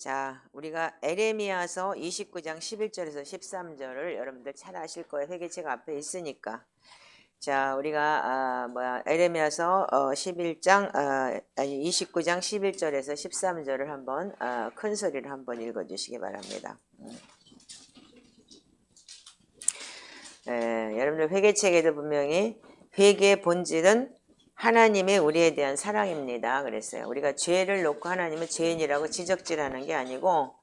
자, 우리가 에레미야서 29장 11절에서 13절을 여러분들 잘 아실 거예요. 회개책 앞에 있으니까. 자, 우리가 에레미야서 11장 29장 11절에서 13절을 한번 큰 소리를 한번 읽어 주시기 바랍니다. 여러분들 회개책에도 분명히 회개의 본질은 하나님의 우리에 대한 사랑입니다. 그랬어요. 우리가 죄를 놓고 하나님은 죄인이라고 지적질하는 게 아니고,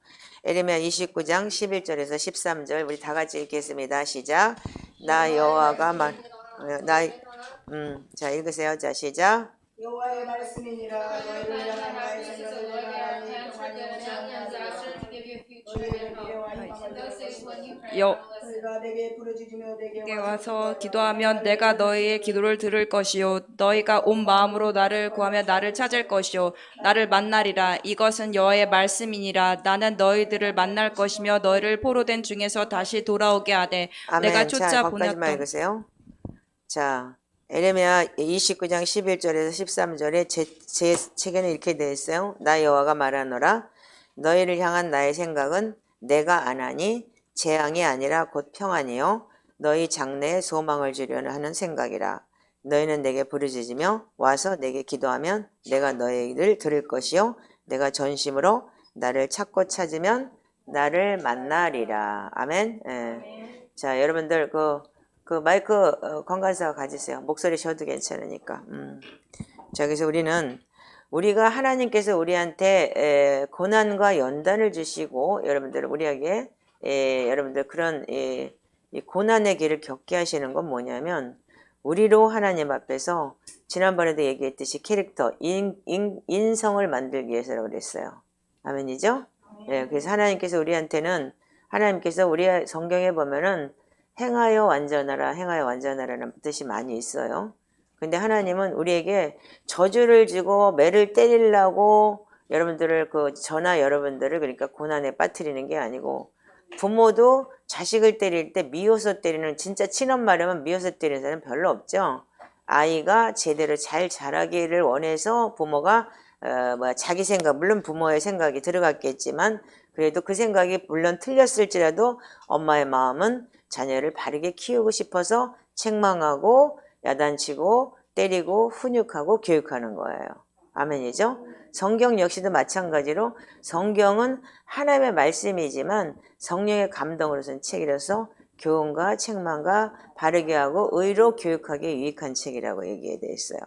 에레미야 29장 11절에서 13절 우리 다 같이 읽겠습니다. 시작. 나 여호와가 자 읽으세요. 자 시작. 여호와의 말씀이니라. 너희를 향한 나의 생각을 내가 아니 평안히 너희의 미래와 희망을 들을 것이다. 너희가 내게 부르짖으며 내게 와서 기도하면 내가 너희의 기도를 들을 것이요 너희가 온 마음으로 나를 구하며 나를 찾을 것이요 나를 만나리라. 이것은 여호와의 말씀이니라. 나는 너희들을 만날 것이며 너희를 포로된 중에서 다시 돌아오게 하되 아멘. 내가 자, 쫓아 거기까지만 보냈던 읽으세요. 자, 에레미야 29장 11절에서 13절에 제 책에는 이렇게 되어 있어요. 나 여호와가 말하노라. 너희를 향한 나의 생각은 내가 안 하니 재앙이 아니라 곧 평안이요 너희 장래에 소망을 주려는 하는 생각이라. 너희는 내게 부르짖으며 와서 내게 기도하면 내가 너희를 들을 것이요 내가 전심으로 나를 찾고 찾으면 나를 만나리라. 아멘. 예. 자, 여러분들 그 마이크 건강사 가지세요. 목소리 쉬어도 괜찮으니까. 자, 그래서 우리가 하나님께서 우리한테 고난과 연단을 주시고 여러분들 우리에게 여러분들 그런 이 고난의 길을 겪게 하시는 건 뭐냐면 우리로 하나님 앞에서 지난번에도 얘기했듯이 캐릭터, 인성을 만들기 위해서라고 그랬어요. 아멘이죠? 예, 그래서 하나님께서 우리 성경에 보면은 행하여 완전하라라는 뜻이 많이 있어요. 근데 하나님은 우리에게 저주를 주고 매를 때리려고 여러분들을 저나 여러분들을 그러니까 고난에 빠뜨리는 게 아니고, 부모도 자식을 때릴 때 미워서 때리는, 진짜 친엄마라면 미워서 때리는 사람은 별로 없죠. 아이가 제대로 잘 자라기를 원해서 부모가 자기 생각, 물론 부모의 생각이 들어갔겠지만 그래도 그 생각이 물론 틀렸을지라도 엄마의 마음은 자녀를 바르게 키우고 싶어서 책망하고 야단치고 때리고 훈육하고 교육하는 거예요. 아멘이죠? 성경 역시도 마찬가지로 성경은 하나님의 말씀이지만 성령의 감동으로 쓴 책이라서 교훈과 책망과 바르게 하고 의로 교육하기에 유익한 책이라고 얘기되어 있어요.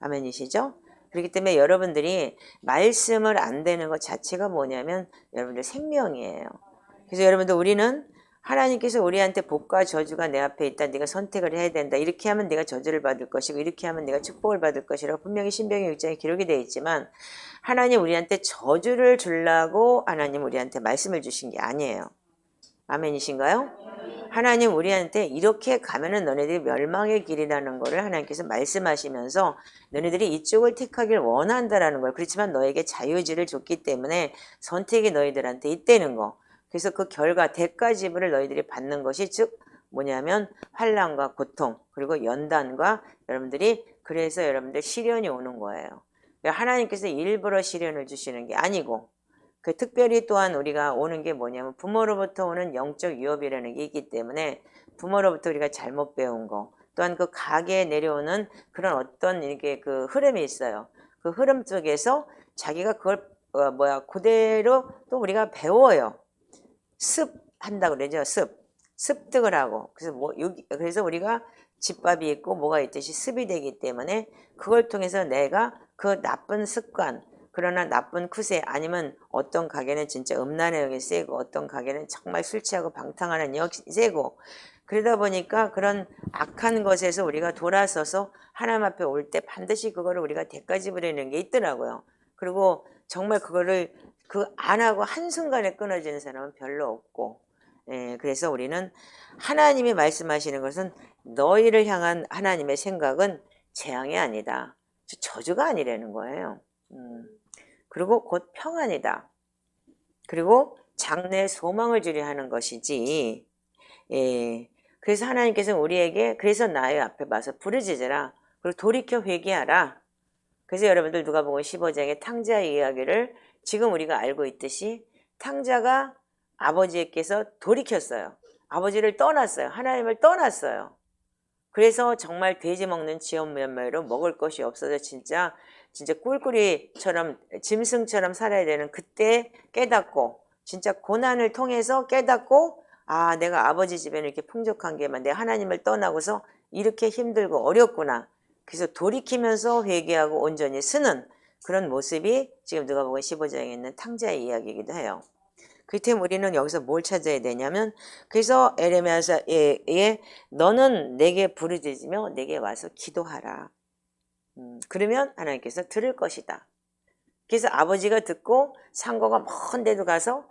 아멘이시죠? 그렇기 때문에 여러분들이 말씀을 안 되는 것 자체가 뭐냐면 여러분들 생명이에요. 그래서 여러분들 우리는 하나님께서 우리한테 복과 저주가 내 앞에 있다. 네가 선택을 해야 된다. 이렇게 하면 네가 저주를 받을 것이고 이렇게 하면 네가 축복을 받을 것이라고 분명히 신명기 6장에 기록이 되어 있지만 하나님 우리한테 저주를 주려고 하나님 우리한테 말씀을 주신 게 아니에요. 아멘이신가요? 하나님 우리한테 이렇게 가면은 너네들이 멸망의 길이라는 거를 하나님께서 말씀하시면서 너네들이 이쪽을 택하길 원한다라는 거예요. 그렇지만 너에게 자유의지를 줬기 때문에 선택이 너희들한테 있다는 거. 그래서 그 결과 대가 지불을 너희들이 받는 것이 즉 뭐냐면 환난과 고통 그리고 연단과 그래서 여러분들 시련이 오는 거예요. 하나님께서 일부러 시련을 주시는 게 아니고 특별히 또한 우리가 오는 게 뭐냐면 부모로부터 오는 영적 위협이라는 게 있기 때문에 부모로부터 우리가 잘못 배운 거 또한 그 가게에 내려오는 그런 어떤 이게 그 흐름이 있어요. 그 흐름 속에서 자기가 그걸 그대로 또 우리가 배워요. 습한다고 그러죠. 습득을 하고 그래서 우리가 집밥이 있고 뭐가 있듯이 습이 되기 때문에 그걸 통해서 내가 그 나쁜 습관 그러나 나쁜 쿠세 아니면 어떤 가게는 진짜 음란의 영이 세고 어떤 가게는 정말 술 취하고 방탕하는 영이 세고 그러다 보니까 그런 악한 것에서 우리가 돌아서서 하나님 앞에 올 때 반드시 그거를 우리가 대가지불하는 게 있더라고요. 그리고 정말 그거를 안 하고 한순간에 끊어지는 사람은 별로 없고 그래서 우리는 하나님이 말씀하시는 것은 너희를 향한 하나님의 생각은 재앙이 아니다. 저주가 아니라는 거예요. 그리고 곧 평안이다. 그리고 장래에 소망을 주려 하는 것이지. 그래서 하나님께서 우리에게 그래서 나의 앞에 와서 부르짖으라. 그리고 돌이켜 회개하라. 그래서 여러분들 누가복음 15장의 탕자의 이야기를 지금 우리가 알고 있듯이 탕자가 아버지께서 돌이켰어요. 아버지를 떠났어요. 하나님을 떠났어요. 그래서 정말 돼지 먹는 지엄멸멸로 먹을 것이 없어서 진짜 꿀꿀이처럼 짐승처럼 살아야 되는 그때 깨닫고 진짜 고난을 통해서 깨닫고 아 내가 아버지 집에는 이렇게 풍족한 게만 내 하나님을 떠나고서 이렇게 힘들고 어렵구나. 그래서 돌이키면서 회개하고 온전히 쓰는 그런 모습이 지금 누가복음 15장에 있는 탕자의 이야기이기도 해요. 그렇기 때문에 우리는 여기서 뭘 찾아야 되냐면 그래서 에레미야에 너는 내게 부르짖으며 내게 와서 기도하라. 그러면 하나님께서 들을 것이다. 그래서 아버지가 듣고 상고가 먼 데도 가서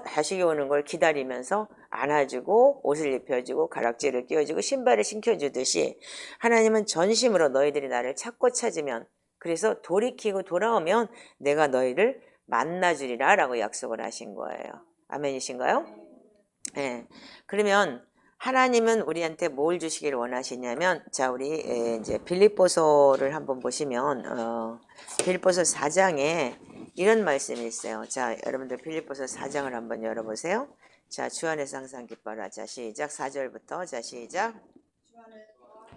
다시 오는 걸 기다리면서 안아주고 옷을 입혀주고 가락지를 끼워주고 신발을 신겨주듯이 하나님은 전심으로 너희들이 나를 찾고 찾으면 그래서 돌이키고 돌아오면 내가 너희를 만나주리라 라고 약속을 하신 거예요. 아멘이신가요? 네. 그러면 하나님은 우리한테 뭘 주시기를 원하시냐면 자 우리 이제 빌립보서를 한번 보시면 빌립보서 4장에 이런 말씀이 있어요. 자 여러분들 빌립보서 4장을 한번 열어보세요. 자 주 안에서 항상 기뻐하라. 자 시작 4절부터 자 시작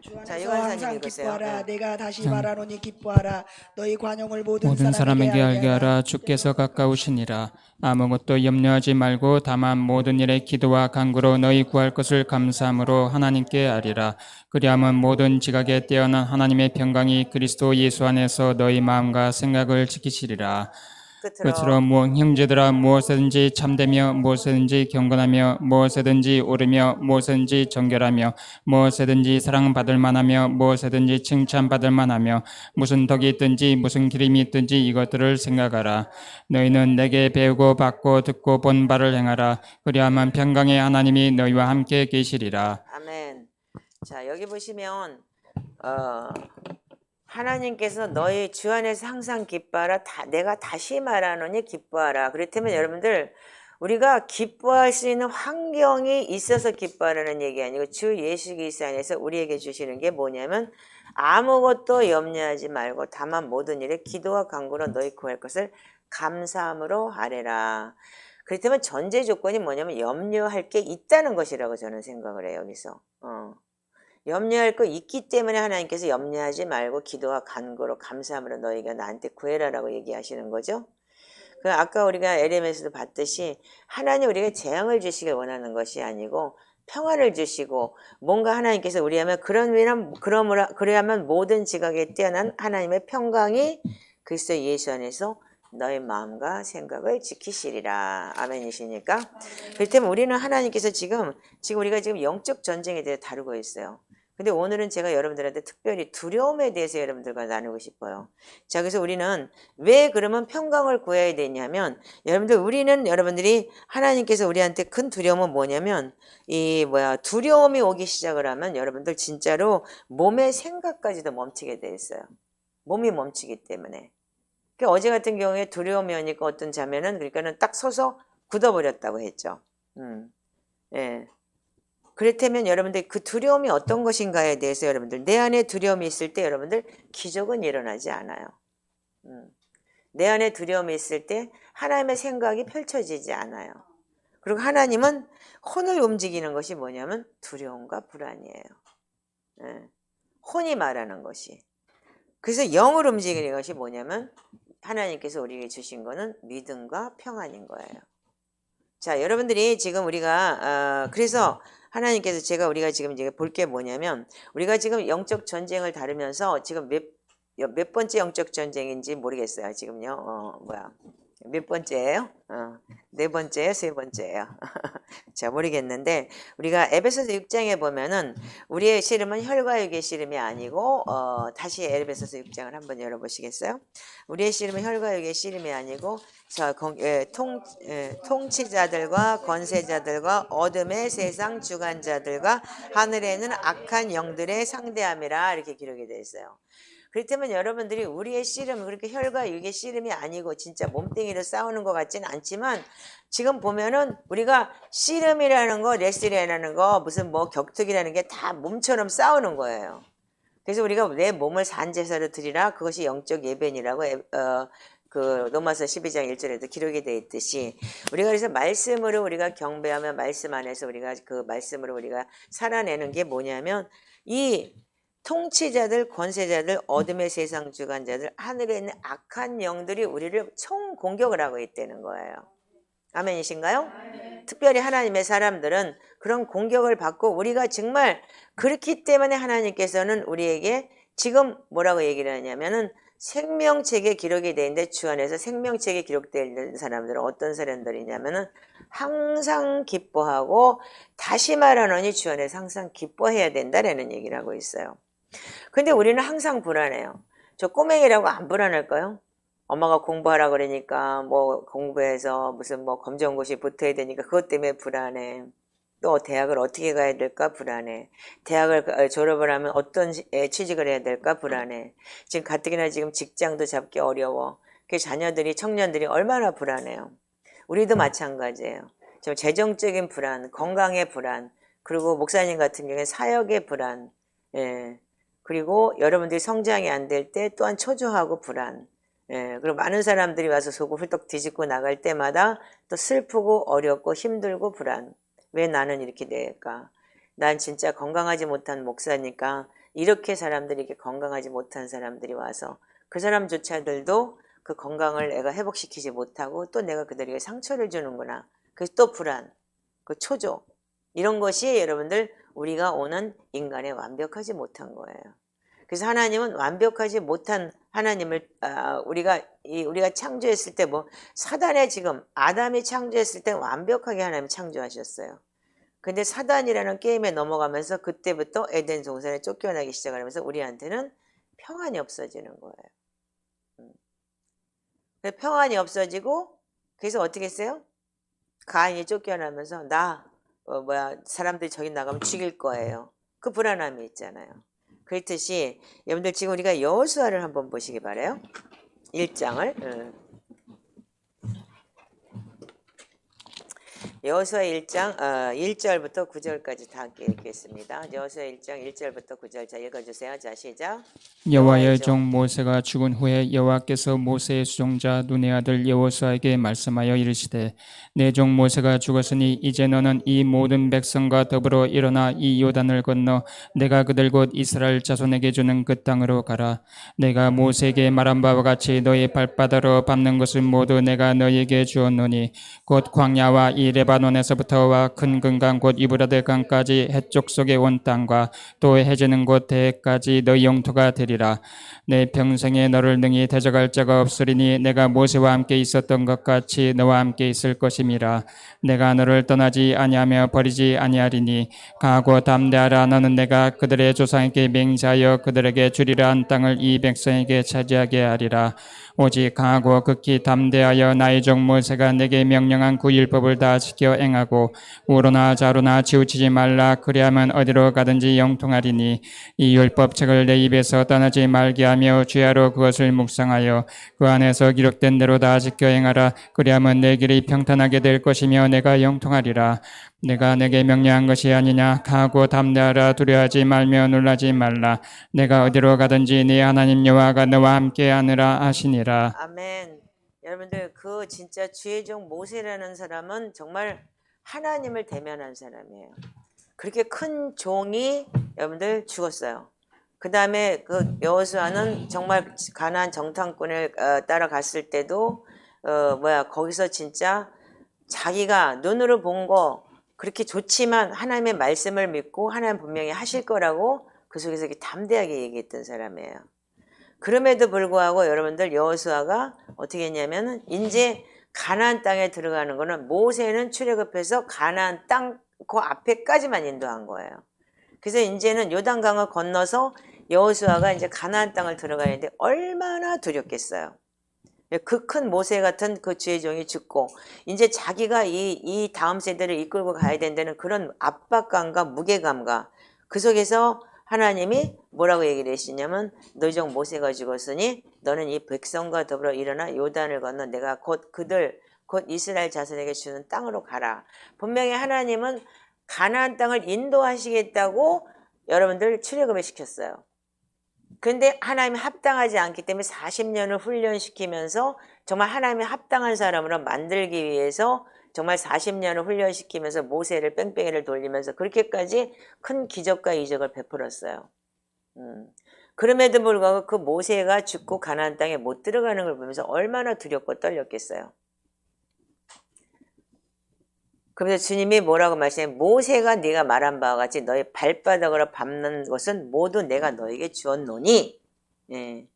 주 자, 안에서 유관사님 항상 읽으세요. 기뻐하라. 네. 내가 다시 말하노니 기뻐하라. 너희 관용을 모든 모든 사람에게 알게 하라. 하라. 주께서 가까우시니라. 아무것도 염려하지 말고 다만 모든 일에 기도와 간구로 너희 구할 것을 감사함으로 하나님께 아리라. 그리하면 모든 지각에 뛰어난 하나님의 평강이 그리스도 예수 안에서 너희 마음과 생각을 지키시리라. 끝으로 형제들아 무엇이든지 참되며 무엇이든지 경건하며 무엇이든지 옳으며 무엇이든지 정결하며 무엇이든지 사랑받을 만하며 무엇이든지 칭찬받을 만하며 무슨 덕이 있든지 무슨 기림이 있든지 이것들을 생각하라. 너희는 내게 배우고 받고 듣고 본 바를 행하라. 그리하면 평강의 하나님이 너희와 함께 계시리라. 아멘. 자 여기 보시면 하나님께서 너희 주 안에서 항상 기뻐하라. 내가 다시 말하노니 기뻐하라. 그렇다면 여러분들 우리가 기뻐할 수 있는 환경이 있어서 기뻐하라는 얘기 아니고 주 예수 그리스도 안에서 우리에게 주시는 게 뭐냐면 아무것도 염려하지 말고 다만 모든 일에 기도와 간구로 너희 구할 것을 감사함으로 하래라. 그렇다면 전제 조건이 뭐냐면 염려할 게 있다는 것이라고 저는 생각을 해요. 여기서 염려할 거 있기 때문에 하나님께서 염려하지 말고 기도와 간구로 감사함으로 너희가 나한테 구해라라고 얘기하시는 거죠. 그 아까 우리가 에레미야에서도 봤듯이 하나님 우리가 재앙을 주시길 원하는 것이 아니고 평안을 주시고 뭔가 하나님께서 우리하면 그래야만 모든 지각에 뛰어난 하나님의 평강이 그리스도 예수 안에서 너의 마음과 생각을 지키시리라. 아멘이시니까. 그렇기 때문에 우리는 하나님께서 지금 우리가 지금 영적 전쟁에 대해 다루고 있어요. 근데 오늘은 제가 여러분들한테 특별히 두려움에 대해서 여러분들과 나누고 싶어요. 자, 그래서 우리는 왜 그러면 평강을 구해야 되냐면 여러분들이 하나님께서 우리한테 큰 두려움은 뭐냐면 두려움이 오기 시작을 하면 여러분들 진짜로 몸의 생각까지도 멈추게 돼 있어요. 몸이 멈추기 때문에. 그러니까 어제 같은 경우에 두려움이 오니까 어떤 자매는 그러니까는 딱 서서 굳어버렸다고 했죠. 예. 그렇다면 여러분들 그 두려움이 어떤 것인가에 대해서 여러분들 내 안에 두려움이 있을 때 여러분들 기적은 일어나지 않아요. 내 안에 두려움이 있을 때 하나님의 생각이 펼쳐지지 않아요. 그리고 하나님은 혼을 움직이는 것이 뭐냐면 두려움과 불안이에요. 예. 혼이 말하는 것이. 그래서 영을 움직이는 것이 뭐냐면 하나님께서 우리에게 주신 거는 믿음과 평안인 거예요. 자, 여러분들이 지금 우리가 그래서 하나님께서 우리가 지금 이제 볼 게 뭐냐면 우리가 지금 영적 전쟁을 다루면서 지금 몇 번째 영적 전쟁인지 모르겠어요. 지금요. 몇 번째예요? 네 번째예요? 세 번째예요? 자, 모르겠는데 우리가 에베소서 6장에 보면은 우리의 씨름은 혈과 육의 씨름이 아니고 다시 에베소서 6장을 한번 열어보시겠어요? 우리의 씨름은 혈과 육의 씨름이 아니고 통치자들과 권세자들과 어둠의 세상 주관자들과 하늘에 있는 악한 영들의 상대함이라 이렇게 기록이 되어 있어요. 그렇다면 여러분들이 우리의 씨름 그렇게 혈과 육의 씨름이 아니고 진짜 몸뚱이로 싸우는 것 같지는 않지만 지금 보면은 우리가 씨름이라는 거, 레슬이라는 거, 무슨 격투기라는 게 다 몸처럼 싸우는 거예요. 그래서 우리가 내 몸을 산제사로 드리라 그것이 영적 예배니라고 그 로마서 12장 1절에도 기록이 되어 있듯이 우리가 그래서 말씀으로 우리가 경배하며 말씀 안에서 우리가 그 말씀으로 우리가 살아내는 게 뭐냐면 이 통치자들, 권세자들, 어둠의 세상 주관자들, 하늘에 있는 악한 영들이 우리를 총 공격을 하고 있다는 거예요. 아멘이신가요? 특별히 하나님의 사람들은 그런 공격을 받고 우리가 정말 그렇기 때문에 하나님께서는 우리에게 지금 뭐라고 얘기를 하냐면은 생명책에 기록이 되어 있는데 주 안에서 생명책에 기록되어 있는 사람들은 어떤 사람들이냐면은 항상 기뻐하고 다시 말하노니 주 안에서 항상 기뻐해야 된다라는 얘기를 하고 있어요. 근데 우리는 항상 불안해요. 저 꼬맹이라고 안 불안할까요? 엄마가 공부하라 그러니까 뭐 공부해서 무슨 뭐 검정고시 붙어야 되니까 그것 때문에 불안해. 또 대학을 어떻게 가야 될까 불안해. 대학을 졸업을 하면 어떤 취직을 해야 될까 불안해. 지금 가뜩이나 지금 직장도 잡기 어려워. 그 자녀들이 청년들이 얼마나 불안해요. 우리도 마찬가지예요. 좀 재정적인 불안, 건강의 불안, 그리고 목사님 같은 경우에 사역의 불안, 예. 그리고 여러분들이 성장이 안 될 때 또한 초조하고 불안. 예, 그리고 많은 사람들이 와서 속을 훌떡 뒤집고 나갈 때마다 또 슬프고 어렵고 힘들고 불안. 왜 나는 이렇게 될까? 난 진짜 건강하지 못한 목사니까 이렇게 사람들이 이렇게 건강하지 못한 사람들이 와서 그 사람조차들도 그 건강을 내가 회복시키지 못하고 또 내가 그들에게 상처를 주는구나. 그래서 또 불안, 그 초조. 이런 것이 여러분들 우리가 오는 인간의 완벽하지 못한 거예요. 그래서 하나님은 완벽하지 못한 하나님을 우리가 창조했을 때 뭐 사단의 지금 아담이 창조했을 때 완벽하게 하나님 창조하셨어요. 근데 사단이라는 게임에 넘어가면서 그때부터 에덴 동산에 쫓겨나기 시작하면서 우리한테는 평안이 없어지는 거예요. 평안이 없어지고 그래서 어떻게 했어요? 가인이 쫓겨나면서 사람들이 저기 나가면 죽일 거예요. 그 불안함이 있잖아요. 그렇듯이 여러분들 지금 우리가 여호수아를 한번 보시기 바라요. 1장을 여호수아 1장 1절부터 9절까지 다 함께 읽겠습니다. 여호수아 1장 1절부터 9절 자 읽어주세요. 자 시작. 여호와의 종 모세가 죽은 후에 여호와께서 모세의 수종자 눈의 아들 여호수아에게 말씀하여 이르시되 내 종 모세가 죽었으니 이제 너는 이 모든 백성과 더불어 일어나 이 요단을 건너 내가 그들 곧 이스라엘 자손에게 주는 그 땅으로 가라. 내가 모세에게 말한 바와 같이 너희 발바닥으로 밟는 것을 모두 내가 너희에게 주었노니 곧 광야와 이 레바논에서부터와 큰 금강 곧 유브라데 강까지 해쪽 속에 온 땅과 또 해지는 곳 대까지 너희 영토가 되리라. 내 평생에 너를 능히 대적할 자가 없으리니 내가 모세와 함께 있었던 것 같이 너와 함께 있을 것임이라. 내가 너를 떠나지 아니하며 버리지 아니하리니 강하고 담대하라. 너는 내가 그들의 조상에게 맹세하여 그들에게 주리라 한 땅을 이 백성에게 차지하게 하리라. 오직 강하고 극히 담대하여 나의 종 모세가 내게 명령한 그 율법을 다 지켜 행하고 우로나 좌로나 치우치지 말라. 그리하면 어디로 가든지 영통하리니 이 율법책을 내 입에서 떠나지 말게 하며 주야로 그것을 묵상하여 그 안에서 기록된 대로 다 지켜 행하라. 그리하면 내 길이 평탄하게 될 것이며 내가 영통하리라. 내가 내게 명령한 것이 아니냐. 강하고 담대하라. 두려워하지 말며 놀라지 말라. 내가 어디로 가든지 네 하나님 여호와가 너와 함께 하느라 하시니라. 아멘. 여러분들 그 진짜 주의 종 모세라는 사람은 정말 하나님을 대면한 사람이에요. 그렇게 큰 종이 여러분들 죽었어요. 그 다음에 그 여호수아는 정말 가나안 정탐꾼을 따라갔을 때도 거기서 진짜 자기가 눈으로 본 거 그렇게 좋지만 하나님의 말씀을 믿고 하나님 분명히 하실 거라고 그 속에서 이렇게 담대하게 얘기했던 사람이에요. 그럼에도 불구하고 여러분들 여호수아가 어떻게 했냐면 이제 가나안 땅에 들어가는 거는 모세는 출애굽해서 가나안 땅 그 앞에까지만 인도한 거예요. 그래서 이제는 요단강을 건너서 여호수아가 이제 가나안 땅을 들어가야 되는데 얼마나 두렵겠어요. 그 큰 모세 같은 그 주의 종이 죽고 이제 자기가 이 다음 세대를 이끌고 가야 된다는 그런 압박감과 무게감과 그 속에서 하나님이 뭐라고 얘기를 하시냐면 너희 종 모세가 죽었으니 너는 이 백성과 더불어 일어나 요단을 건너 내가 곧 이스라엘 자손에게 주는 땅으로 가라. 분명히 하나님은 가나안 땅을 인도하시겠다고 여러분들 출애굽을 시켰어요. 근데 하나님이 합당하지 않기 때문에 40년을 훈련시키면서 정말 하나님이 합당한 사람으로 만들기 위해서 정말 40년을 훈련시키면서 모세를 뺑뺑이를 돌리면서 그렇게까지 큰 기적과 이적을 베풀었어요. 그럼에도 불구하고 그 모세가 죽고 가나안 땅에 못 들어가는 걸 보면서 얼마나 두렵고 떨렸겠어요. 그래서 주님이 뭐라고 말씀해? 모세가 네가 말한 바와 같이 너의 발바닥으로 밟는 것은 모두 내가 너에게 주었노니. 예.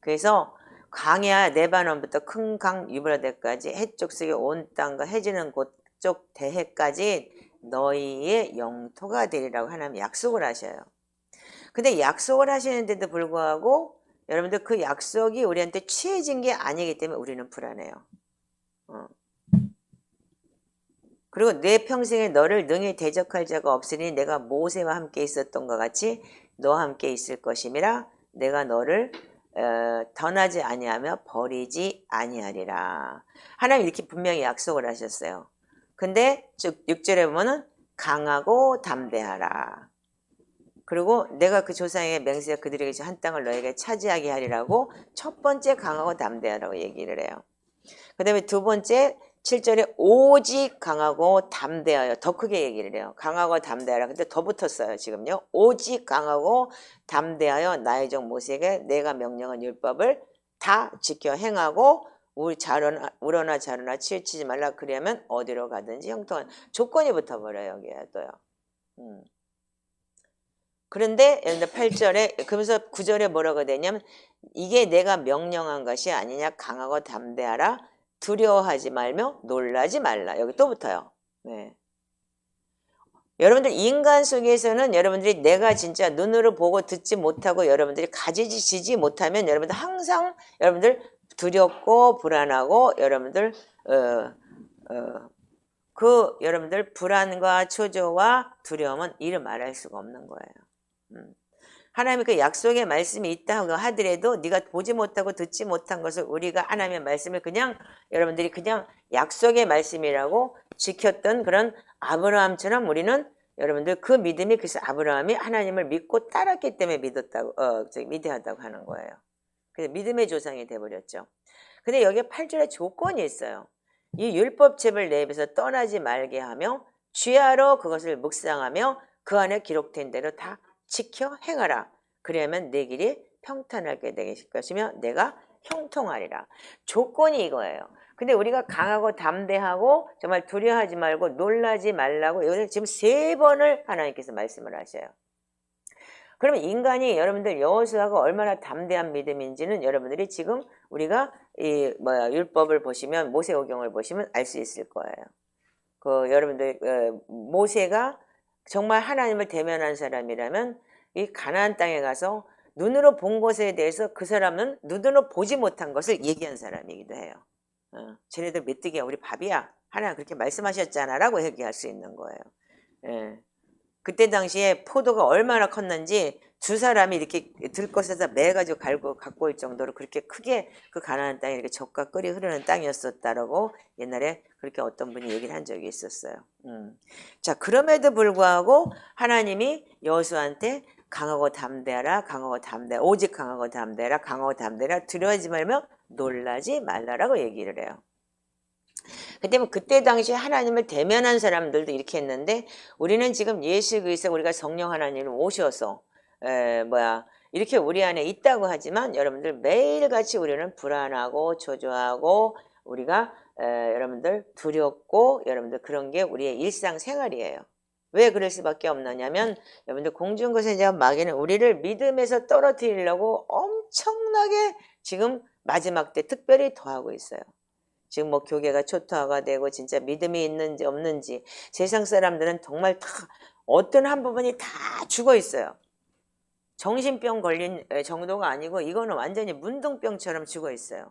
그래서 광야 레바논부터 큰 강 유브라데까지 해쪽 속에 온 땅과 해지는 곳쪽 대해까지 너희의 영토가 되리라고 하나님 약속을 하셔요. 근데 약속을 하시는데도 불구하고 여러분들 그 약속이 우리한테 취해진 게 아니기 때문에 우리는 불안해요. 그리고 내 평생에 너를 능히 대적할 자가 없으니 내가 모세와 함께 있었던 것 같이 너와 함께 있을 것임이라 내가 너를 떠나지 아니하며 버리지 아니하리라. 하나님 이렇게 분명히 약속을 하셨어요. 근데 6절에 보면은 강하고 담대하라. 그리고 내가 그 조상에게 맹세하여 그들에게 한 땅을 너에게 차지하게 하리라고 첫 번째 강하고 담대하라고 얘기를 해요. 그 다음에 두 번째 7절에 오직 강하고 담대하여 더 크게 얘기를 해요. 강하고 담대하라. 근데 더 붙었어요. 지금요. 오직 강하고 담대하여 나의 종 모세에게 내가 명령한 율법을 다 지켜 행하고 우러나 자르나 치우치지 말라. 그러면 어디로 가든지 형통한 조건이 붙어버려요. 여기에 또요. 그런데 8절에 그러면서 9절에 뭐라고 되냐면 이게 내가 명령한 것이 아니냐. 강하고 담대하라. 두려워하지 말며 놀라지 말라. 여기 또 붙어요. 네. 여러분들 인간 속에서는 여러분들이 내가 진짜 눈으로 보고 듣지 못하고 여러분들이 가지지 못하면 여러분들 항상 여러분들 두렵고 불안하고 여러분들 여러분들 불안과 초조와 두려움은 이루 말할 수가 없는 거예요. 하나님의 그 약속의 말씀이 있다고 하더라도 네가 보지 못하고 듣지 못한 것을 우리가 하나님의 말씀을 그냥 여러분들이 그냥 약속의 말씀이라고 지켰던 그런 아브라함처럼 우리는 여러분들 그 믿음이 그래서 아브라함이 하나님을 믿고 따랐기 때문에 위대하다고 하는 거예요. 그래서 믿음의 조상이 돼버렸죠. 근데 여기에 8절에 조건이 있어요. 이 율법책을 내 입에서 떠나지 말게 하며 주야로 그것을 묵상하며 그 안에 기록된 대로 다 지켜 행하라. 그러면 내 길이 평탄하게 될 것이며 내가 형통하리라. 조건이 이거예요. 근데 우리가 강하고 담대하고 정말 두려워하지 말고 놀라지 말라고 이걸 지금 3번을 하나님께서 말씀을 하셔요. 그러면 인간이 여러분들 여호수아가 얼마나 담대한 믿음인지는 여러분들이 지금 우리가 율법을 보시면 모세오경을 보시면 알 수 있을 거예요. 여러분들 모세가 정말 하나님을 대면한 사람이라면 이 가나안 땅에 가서 눈으로 본 것에 대해서 그 사람은 눈으로 보지 못한 것을 얘기한 사람이기도 해요. 쟤네들 메뚜기야 우리 밥이야 하나님 그렇게 말씀하셨잖아 라고 얘기할 수 있는 거예요. 예. 그때 당시에 포도가 얼마나 컸는지 두 사람이 이렇게 들것에다 매가지고 갖고 올 정도로 그렇게 크게 그 가나안 땅이 이렇게 젖과 꿀이 흐르는 땅이었었다라고 옛날에 그렇게 어떤 분이 얘기를 한 적이 있었어요. 자, 그럼에도 불구하고 하나님이 여호수아한테 강하고 담대하라, 강하고 담대, 오직 강하고 담대하라, 강하고 담대하라, 두려워하지 말며 놀라지 말라라고 얘기를 해요. 근데 그때 당시에 하나님을 대면한 사람들도 이렇게 했는데 우리는 지금 예수 그리스도 우리가 성령 하나님을 오셔서 이렇게 우리 안에 있다고 하지만 여러분들 매일같이 우리는 불안하고 초조하고 우리가 여러분들 두렵고 여러분들 그런 게 우리의 일상생활이에요. 왜 그럴 수밖에 없느냐면 여러분들 공중거세자 마귀는 우리를 믿음에서 떨어뜨리려고 엄청나게 지금 마지막 때 특별히 더하고 있어요. 지금 교계가 초토화가 되고 진짜 믿음이 있는지 없는지 세상 사람들은 정말 다 어떤 한 부분이 다 죽어 있어요. 정신병 걸린 정도가 아니고 이거는 완전히 문둥병처럼 죽어 있어요.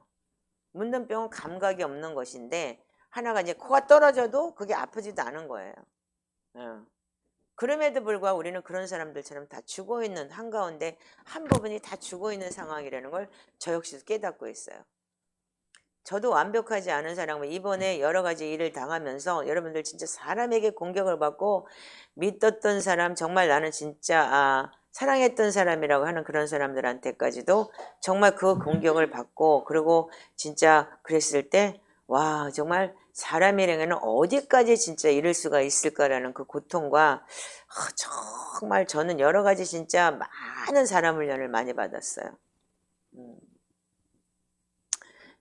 문둥병은 감각이 없는 것인데 하나가 이제 코가 떨어져도 그게 아프지도 않은 거예요. 그럼에도 불구하고 우리는 그런 사람들처럼 다 죽어 있는 한가운데 한 부분이 다 죽어 있는 상황이라는 걸 저 역시도 깨닫고 있어요. 저도 완벽하지 않은 사람은 이번에 여러 가지 일을 당하면서 여러분들 진짜 사람에게 공격을 받고 믿었던 사람 정말 나는 진짜 사랑했던 사람이라고 하는 그런 사람들한테까지도 정말 그 공격을 받고, 그리고 진짜 그랬을 때 와, 정말 사람이라는 어디까지 진짜 이럴 수가 있을까라는 그 고통과 정말 저는 여러 가지 진짜 많은 사람 훈련을 많이 받았어요.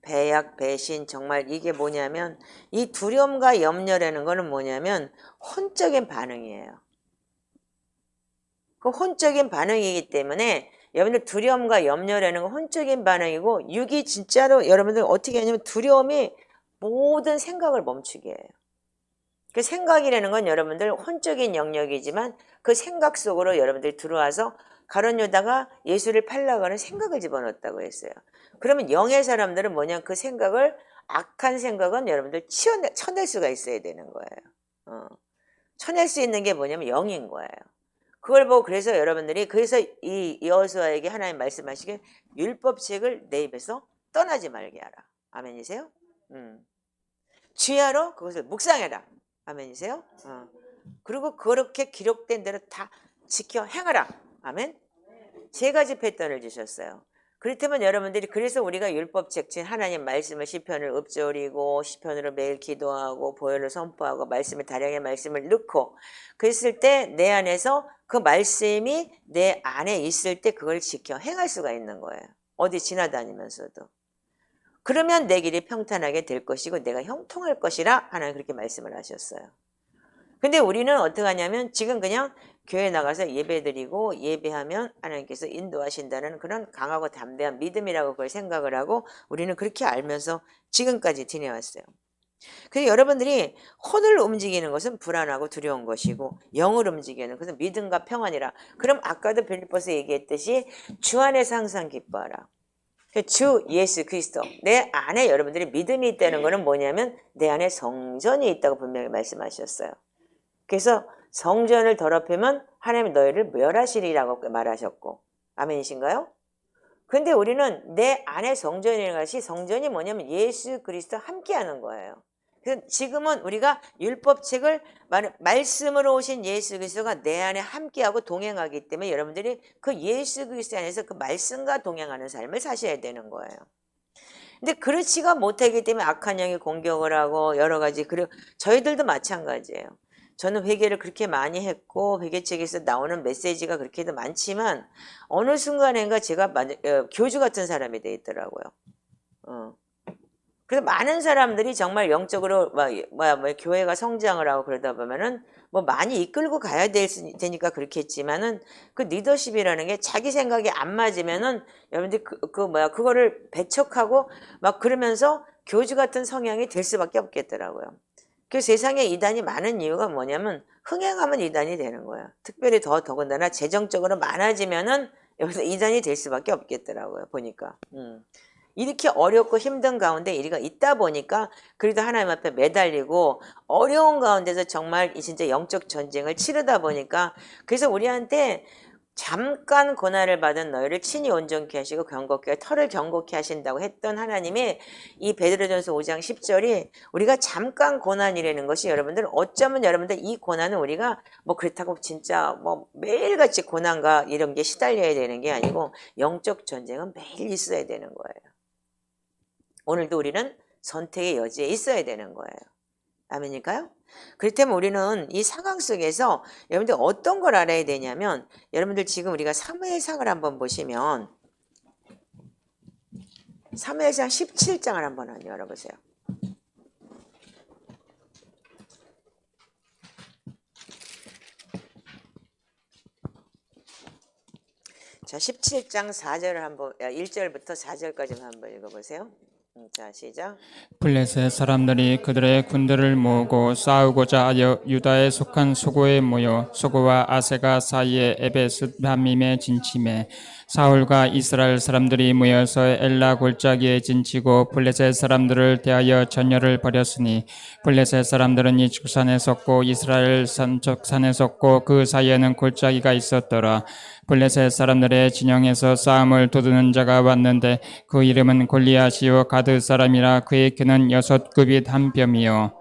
배약, 배신, 정말 이게 뭐냐면, 이 두려움과 염려라는 거는 뭐냐면 혼적인 반응이에요. 그 혼적인 반응이기 때문에 여러분들 두려움과 염려라는 건 혼적인 반응이고, 육이 진짜로 여러분들 어떻게 하냐면 두려움이 모든 생각을 멈추게 해요. 그 생각이라는 건 여러분들 혼적인 영역이지만 그 생각 속으로 여러분들이 들어와서 가룟 유다가 예수를 팔려고 하는 생각을 집어넣었다고 했어요. 그러면 영의 사람들은 뭐냐, 그 생각을, 악한 생각은 여러분들 쳐낼 수가 있어야 되는 거예요. 쳐낼 수 있는 게 뭐냐면 영인 거예요. 그걸 보고 그래서 여러분들이, 그래서 이 여호수아에게 하나님 말씀하시길 율법책을 내 입에서 떠나지 말게 하라. 아멘이세요? 주야로 그것을 묵상해라. 아멘이세요? 그리고 그렇게 기록된 대로 다 지켜 행하라. 아멘. 세 가지 패턴을 주셨어요. 그렇다면 여러분들이, 그래서 우리가 율법책 중 하나님 말씀을 시편을 읊조리고 시편으로 매일 기도하고 보혈을 선포하고 말씀을, 다량의 말씀을 넣고 그랬을 때 내 안에서 그 말씀이 내 안에 있을 때 그걸 지켜 행할 수가 있는 거예요. 어디 지나다니면서도. 그러면 내 길이 평탄하게 될 것이고 내가 형통할 것이라 하나님 그렇게 말씀을 하셨어요. 근데 우리는 어떻게 하냐면 지금 그냥 교회 나가서 예배드리고 예배하면 하나님께서 인도하신다는 그런 강하고 담대한 믿음이라고 그걸 생각을 하고 우리는 그렇게 알면서 지금까지 지내왔어요. 그래서 여러분들이 혼을 움직이는 것은 불안하고 두려운 것이고 영을 움직이는 것은 믿음과 평안이라. 그럼 아까도 빌립보서 얘기했듯이 주 안에서 항상 기뻐하라. 주 예수 그리스도, 내 안에 여러분들이 믿음이 있다는 것은 뭐냐면 내 안에 성전이 있다고 분명히 말씀하셨어요. 그래서 성전을 더럽히면 하나님이 너희를 멸하시리라고 말하셨고, 아멘이신가요? 근데 우리는 내 안에 성전이라는 것이, 성전이 뭐냐면 예수 그리스도 함께하는 거예요. 그래서 지금은 우리가 율법책을 말씀으로 오신 예수 그리스도가 내 안에 함께하고 동행하기 때문에 여러분들이 그 예수 그리스도 안에서 그 말씀과 동행하는 삶을 사셔야 되는 거예요. 근데 그렇지가 못하기 때문에 악한 영이 공격을 하고 여러 가지, 그리고 저희들도 마찬가지예요. 저는 회개를 그렇게 많이 했고 회개책에서 나오는 메시지가 그렇게도 많지만 어느 순간인가 제가 교주 같은 사람이 돼 있더라고요. 그래서 많은 사람들이 정말 영적으로 교회가 성장을 하고 그러다 보면은 뭐 많이 이끌고 가야 되니까 그렇겠지만은 그 리더십이라는 게 자기 생각이 안 맞으면은 여러분들이 그거를 배척하고 막 그러면서 교주 같은 성향이 될 수밖에 없겠더라고요. 그 세상에 이단이 많은 이유가 뭐냐면 흥행하면 이단이 되는 거야. 특별히 더군다나 재정적으로 많아지면은 여기서 이단이 될 수밖에 없겠더라고요. 보니까. 이렇게 어렵고 힘든 가운데 우리가 있다 보니까 그래도 하나님 앞에 매달리고 어려운 가운데서 정말 진짜 영적 전쟁을 치르다 보니까, 그래서 우리한테 잠깐 고난을 받은 너희를 친히 온전케 하시고 털을 경고케 하신다고 했던 하나님의 이 베드로전서 5장 10절이 우리가 잠깐 고난이라는 것이, 여러분들 어쩌면 여러분들 이 고난은 우리가 뭐 그렇다고 진짜 뭐 매일같이 고난과 이런 게 시달려야 되는 게 아니고 영적 전쟁은 매일 있어야 되는 거예요. 오늘도 우리는 선택의 여지에 있어야 되는 거예요. 아멘일까요? 그렇다면 우리는 이 상황 속에서 여러분들 어떤 걸 알아야 되냐면, 여러분들 지금 우리가 사무엘상을 한번 보시면 사무엘상 17장을 한번 열어보세요. 자, 17장 4절을 한번 1절부터 4절까지 한번 읽어보세요. 자, 시작. 블레셋 사람들이 그들의 군대를 모으고 싸우고자 하여 유다에 속한 소고에 모여 소고와 아세가 사이에 에베스 밤임에 진침해 사울과 이스라엘 사람들이 모여서 엘라 골짜기에 진치고 블레셋 사람들을 대하여 전열을 벌였으니 블레셋 사람들은 이 축산에 섰고 이스라엘 산적산에 섰고 그 사이에는 골짜기가 있었더라. 블레셋 사람들의 진영에서 싸움을 도두는 자가 왔는데 그 이름은 골리앗이요 가드 사람이라 그의 키는 6 규빗 1뼘이요.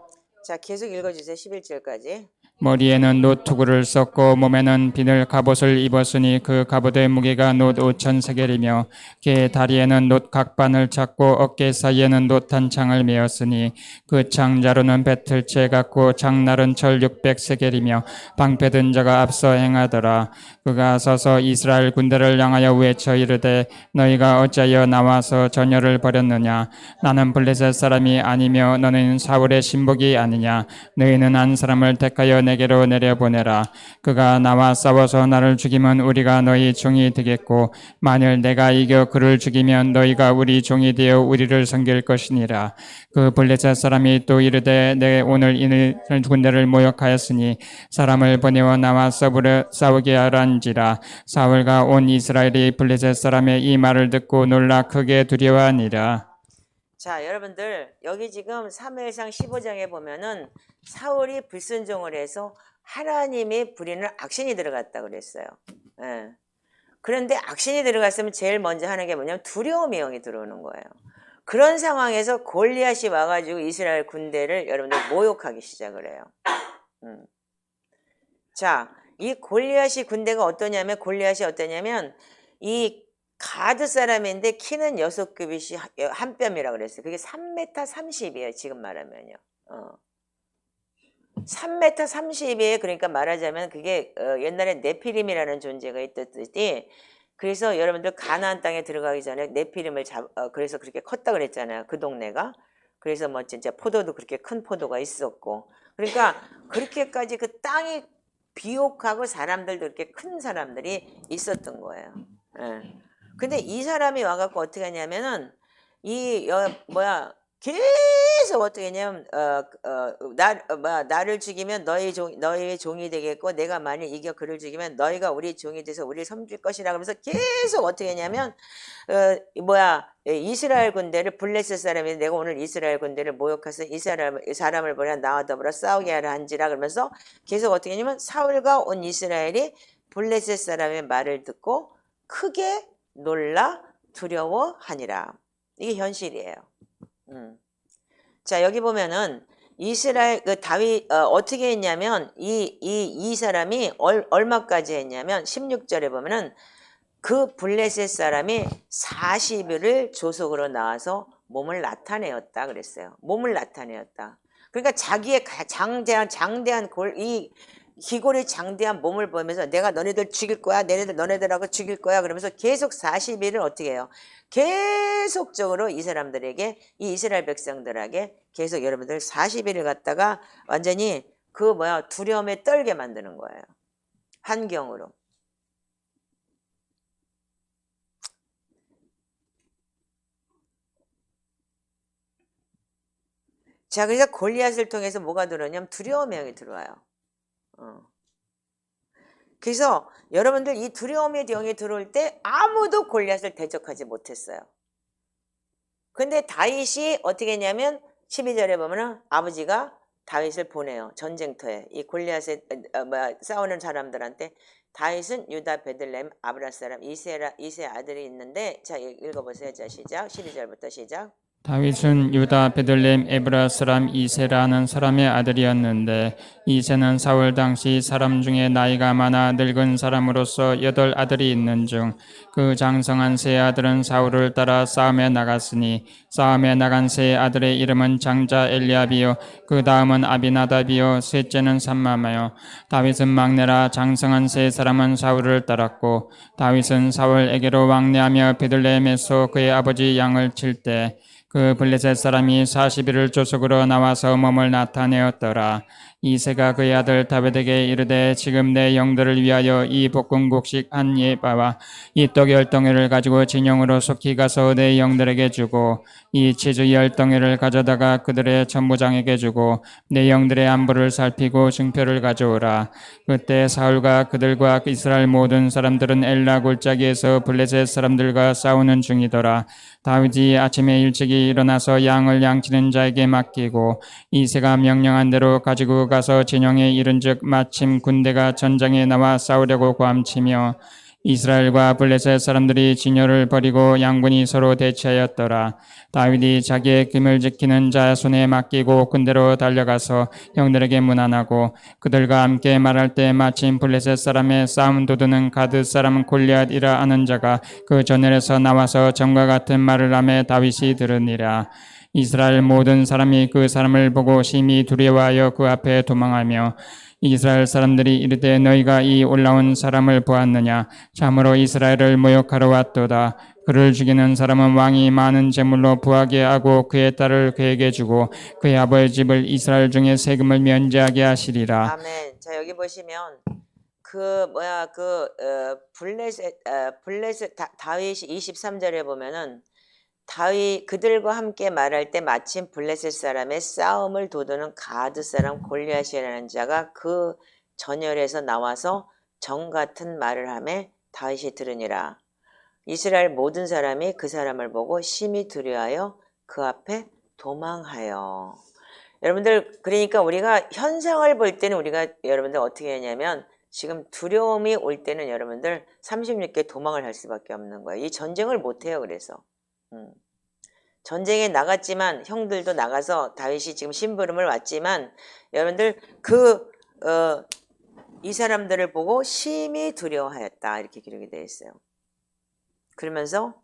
자, 계속 읽어주세요. 11절까지. 머리에는 놋 투구를 썼고 몸에는 비늘 갑옷을 입었으니 그 갑옷의 무게가 놋 5,000세겔이며 그의 다리에는 놋 각반을 찼고 어깨 사이에는 놋 한 창을 메었으니 그 창자루는 배틀채 같고 장날은 철 600세겔이며 방패 든 자가 앞서 행하더라. 그가 서서 이스라엘 군대를 향하여 외쳐 이르되 너희가 어찌하여 나와서 전열을 벌였느냐. 나는 블레셋 사람이 아니며 너는 사울의 신복이 아니냐. 너희는 한 사람을 택하여 내게로 내려보내라. 그가 나와 싸워서 나를 죽이면 우리가 너희 종이 되겠고 만일 내가 이겨 그를 죽이면 너희가 우리 종이 되어 우리를 섬길 것이니라. 그 블레셋 사람이 또 이르되 내 오늘 이 군대를 모욕하였으니 사람을 보내어 나와 싸우게 하란지라. 사울과 온 이스라엘이 블레셋 사람의 이 말을 듣고 놀라 크게 두려워하니라. 자, 여러분들 여기 지금 사무엘상 15장에 보면은 사울이 불순종을 해서 하나님이 부리는 악신이 들어갔다 그랬어요. 예. 그런데 악신이 들어갔으면 제일 먼저 하는 게 뭐냐면 두려움의 영이 들어오는 거예요. 그런 상황에서 골리앗이 와가지고 이스라엘 군대를 여러분들 모욕하기 시작을 해요. 자, 이 골리앗이 군대가 어떠냐면 이 가드 사람인데 키는 6규빗이 한 뼘이라고 그랬어요. 그게 3m 30이에요. 지금 말하면요. 3m 30이에요. 그러니까 말하자면 그게 옛날에 네피림이라는 존재가 있었듯이 그래서 여러분들 가나안 땅에 들어가기 전에 네피림을 그래서 그렇게 컸다 그랬잖아요. 그 동네가. 그래서 뭐 진짜 포도도 그렇게 큰 포도가 있었고. 그러니까 그렇게까지 그 땅이 비옥하고 사람들도 이렇게 큰 사람들이 있었던 거예요. 예. 근데 이 사람이 와갖고 어떻게 하냐면은 계속 어떻게 했냐면 나를 죽이면 너희의 종이 되겠고 내가 만일 이겨 그를 죽이면 너희가 우리 종이 돼서 우리를 섬길 것이라 그러면서 계속 어떻게 했냐면 이스라엘 군대를 블레셋 사람이 내가 오늘 이스라엘 군대를 모욕해서 이 사람을 보내 나와 더불어 싸우게 하라 한지라 그러면서 계속 어떻게 했냐면 사울과 온 이스라엘이 블레셋 사람의 말을 듣고 크게 놀라 두려워하니라. 이게 현실이에요. 자, 여기 보면은 이스라엘 다윗 어떻게 했냐면 이 사람이 얼마까지 했냐면 16절에 보면은 그 블레셋 사람이 40일을 조속으로 나와서 몸을 나타내었다 그랬어요. 몸을 나타내었다. 그러니까 자기의 장대한 기골이 장대한 몸을 보면서 내가 너네들 죽일 거야. 너네들하고 죽일 거야. 그러면서 계속 40일을 어떻게 해요? 계속적으로 이 사람들에게 이 이스라엘 백성들에게 계속 여러분들 40일을 갖다가 완전히 두려움에 떨게 만드는 거예요. 환경으로. 자, 그래서 골리앗을 통해서 뭐가 들어오냐면 두려움의 영이 들어와요. 그래서 여러분들 이 두려움의 영이 들어올 때 아무도 골리앗을 대적하지 못했어요. 근데 다윗이 어떻게 했냐면 12절에 보면은 아버지가 다윗을 보내요. 전쟁터에 이 골리앗에 싸우는 사람들한테. 다윗은 유다 베들레헴 아브라 사람 이세 아들이 있는데 자 읽어보세요. 자 시작 12절부터 시작. 다윗은 유다 베들레헴 에브라 사람 이세라는 사람의 아들이었는데 이세는 사울 당시 사람 중에 나이가 많아 늙은 사람으로서 8 아들이 있는 중 그 장성한 세 아들은 사울을 따라 싸움에 나갔으니 싸움에 나간 세 아들의 이름은 장자 엘리압이요 그 다음은 아비나답이요 셋째는 삼마마요. 다윗은 막내라 장성한 세 사람은 사울을 따랐고 다윗은 사울에게로 왕래하며 베들레헴에서 그의 아버지 양을 칠 때 그 블레셋 사람이 40일을 조속으로 나와서 몸을 나타내었더라. 이새가 그의 아들 다윗에게 이르되 지금 내 영들을 위하여 이 볶음국식 한 예바와 이 떡 10덩이를 가지고 진영으로 속히 가서 내 영들에게 주고 이 치즈 10덩이를 가져다가 그들의 천부장에게 주고 내 영들의 안부를 살피고 증표를 가져오라. 그때 사울과 그들과 이스라엘 모든 사람들은 엘라 골짜기에서 블레셋 사람들과 싸우는 중이더라. 다윗이 아침에 일찍이 일어나서 양을 양치는 자에게 맡기고 이새가 명령한 대로 가지고 가서 진영에 이른즉 마침 군대가 전장에 나와 싸우려고 고함치며 이스라엘과 블레셋 사람들이 진열을 벌이고 양군이 서로 대치하였더라. 다윗이 자기의 금을 지키는 자 손에 맡기고 군대로 달려가서 형들에게 문안하고 그들과 함께 말할 때 마침 블레셋 사람의 싸움 도두는 가드 사람 골리앗이라 아는 자가 그 전열에서 나와서 전과 같은 말을 하며 다윗이 들으니라. 이스라엘 모든 사람이 그 사람을 보고 심히 두려워하여 그 앞에 도망하며 이스라엘 사람들이 이르되 너희가 이 올라온 사람을 보았느냐? 참으로 이스라엘을 모욕하러 왔도다. 그를 죽이는 사람은 왕이 많은 제물로 부하게 하고 그의 딸을 그에게 주고 그의 아버지 집을 이스라엘 중에 세금을 면제하게 하시리라. 아멘. 자, 여기 보시면 다윗이 23절에 보면은 다윗 그들과 함께 말할 때 마침 블레셋 사람의 싸움을 도두는 가드 사람 골리앗이라는 자가 그 전열에서 나와서 정 같은 말을 하며 다윗이 들으니라. 이스라엘 모든 사람이 그 사람을 보고 심히 두려워하여 그 앞에 도망하여. 여러분들, 그러니까 우리가 현상을 볼 때는 우리가 여러분들 어떻게 하냐면 지금 두려움이 올 때는 여러분들 36개 도망을 할 수밖에 없는 거예요. 이 전쟁을 못 해요. 그래서 전쟁에 나갔지만 형들도 나가서 다윗이 지금 심부름을 왔지만 여러분들 이 사람들을 보고 심히 두려워하였다 이렇게 기록이 되어 있어요. 그러면서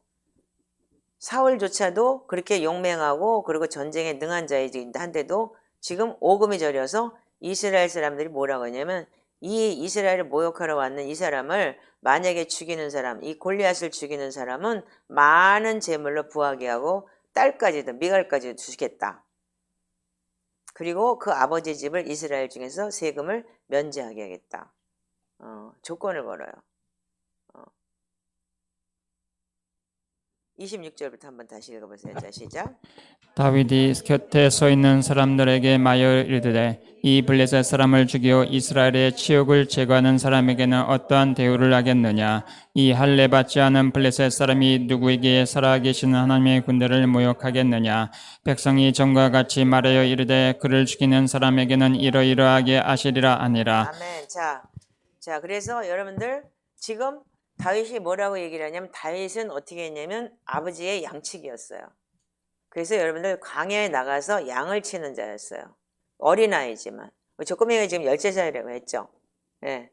사울조차도 그렇게 용맹하고 그리고 전쟁에 능한 자이긴 한데도 지금 오금이 저려서 이스라엘 사람들이 뭐라고 하냐면 이 이스라엘을 모욕하러 왔는 이 사람을 만약에 죽이는 사람, 이 골리앗을 죽이는 사람은 많은 재물로 부하게 하고 딸까지도 미갈까지도 주시겠다. 그리고 그 아버지 집을 이스라엘 중에서 세금을 면제하게 하겠다. 조건을 걸어요. 26절부터 한번 다시 읽어보세요. 자, 시작. 다윗이 곁에 서 있는 사람들에게 말하여 이르되 이 블레셋 사람을 죽여 이스라엘의 치욕을 제거하는 사람에게는 어떠한 대우를 하겠느냐? 이 할례 받지 않은 블레셋 사람이 누구에게 살아계시는 하나님의 군대를 모욕하겠느냐? 백성이 전과 같이 말하여 이르되 그를 죽이는 사람에게는 이러이러하게 하시리라 아니라. 아멘. 자, 그래서 여러분들 지금 다윗이 뭐라고 얘기를 하냐면 다윗은 어떻게 했냐면 아버지의 양치기였어요. 그래서 여러분들 광야에 나가서 양을 치는 자였어요. 어린아이지만. 저 꼬맹이가 지금 13살이라고 했죠. 예.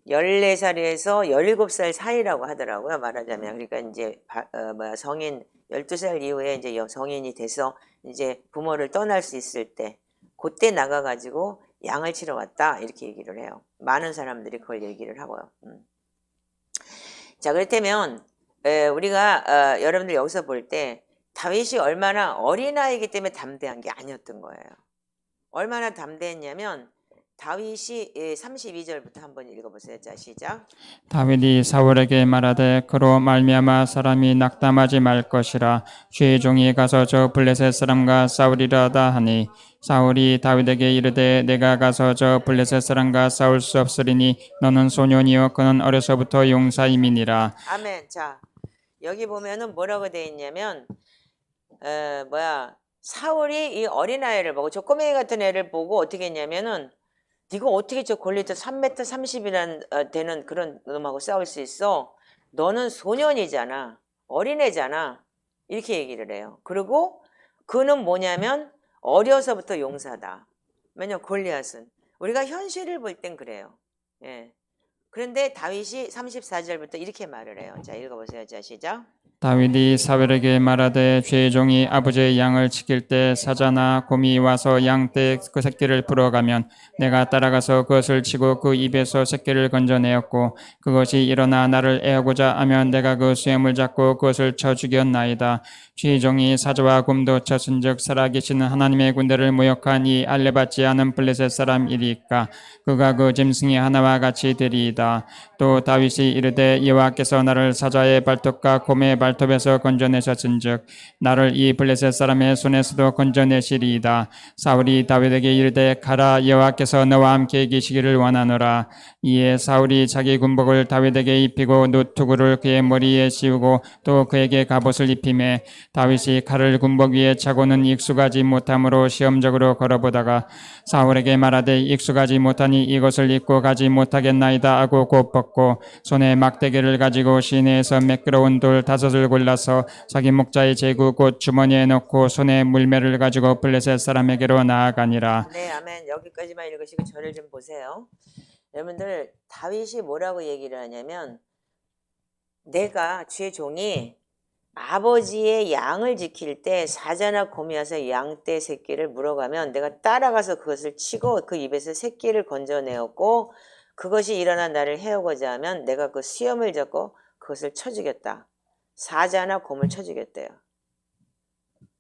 14살에서 17살 사이라고 하더라고요. 말하자면. 그러니까 이제 성인 12살 이후에 이제 성인이 돼서 이제 부모를 떠날 수 있을 때 그때 나가가지고 양을 치러 왔다 이렇게 얘기를 해요. 많은 사람들이 그걸 얘기를 하고요. 자, 그렇다면 우리가 여러분들 여기서 볼 때 다윗이 얼마나 어린아이이기 때문에 담대한 게 아니었던 거예요. 얼마나 담대했냐면 다윗이 32절부터 한번 읽어보세요. 자, 시작. 다윗이 사울에게 말하되 그로 말미암아 사람이 낙담하지 말 것이라 주의 종이 가서 저 블레셋 사람과 싸우리라다 하니 사울이 다윗에게 이르되 내가 가서 저 블레셋 사람과 싸울 수 없으리니 너는 소년이요 그는 어려서부터 용사임이니라. 아멘. 자, 여기 보면은 뭐라고 되어 있냐면 사울이 이 어린아이를 보고 저 꼬맹이 같은 애를 보고 어떻게 했냐면은 네가 어떻게 저 골리앗 3m 30이란 되는 그런 놈하고 싸울 수 있어? 너는 소년이잖아. 어린애잖아. 이렇게 얘기를 해요. 그리고 그는 뭐냐면 어려서부터 용사다. 왜냐면 골리앗은 우리가 현실을 볼 땐 그래요. 예. 그런데 다윗이 34절부터 이렇게 말을 해요. 자, 읽어보세요. 자, 시작. 다윗이 사울에게 말하되 주의 종이 아버지의 양을 지킬 때 사자나 곰이 와서 양떼 그 새끼를 풀어가면 내가 따라가서 그것을 치고 그 입에서 새끼를 건져내었고 그것이 일어나 나를 애하고자 하면 내가 그 수염을 잡고 그것을 쳐 죽였나이다. 주의 종이 사자와 곰도 쳤은즉 살아계시는 하나님의 군대를 모욕한 이 할례받지 않은 블레셋 사람이리까 그가 그 짐승이 하나와 같이 되리이다. 또 다윗이 이르되 여호와께서 나를 사자의 발톱과 곰의 발톱에서 건져내셨은즉 나를 이 블레셋 사람의 손에서도 건져내시리이다. 사울이 다윗에게 이르되 가라 여호와께서 너와 함께 계시기를 원하노라. 이에 사울이 자기 군복을 다윗에게 입히고 노투구를 그의 머리에 씌우고 또 그에게 갑옷을 입히매 다윗이 칼을 군복 위에 차고는 익숙하지 못함으로 시험적으로 걸어보다가 사울에게 말하되 익숙하지 못하니 이것을 입고 가지 못하겠나이다 하고 곧 벗고 걷고 손에 막대기를 가지고 시내에서 매끄러운 돌 5을 골라서 자기 목자의 제구 곧 주머니에 넣고 손에 물매를 가지고 블레셋 사람에게로 나아가니라. 네, 아멘. 여기까지만 읽으시고 저를 좀 보세요. 여러분들 다윗이 뭐라고 얘기를 하냐면 내가 주의 종이 아버지의 양을 지킬 때 사자나 곰이 와서 양떼 새끼를 물어가면 내가 따라가서 그것을 치고 그 입에서 새끼를 건져내었고 그것이 일어나 나를 해오고자 하면 내가 그 수염을 잡고 그것을 쳐 죽였다. 사자나 곰을 쳐 죽였대요.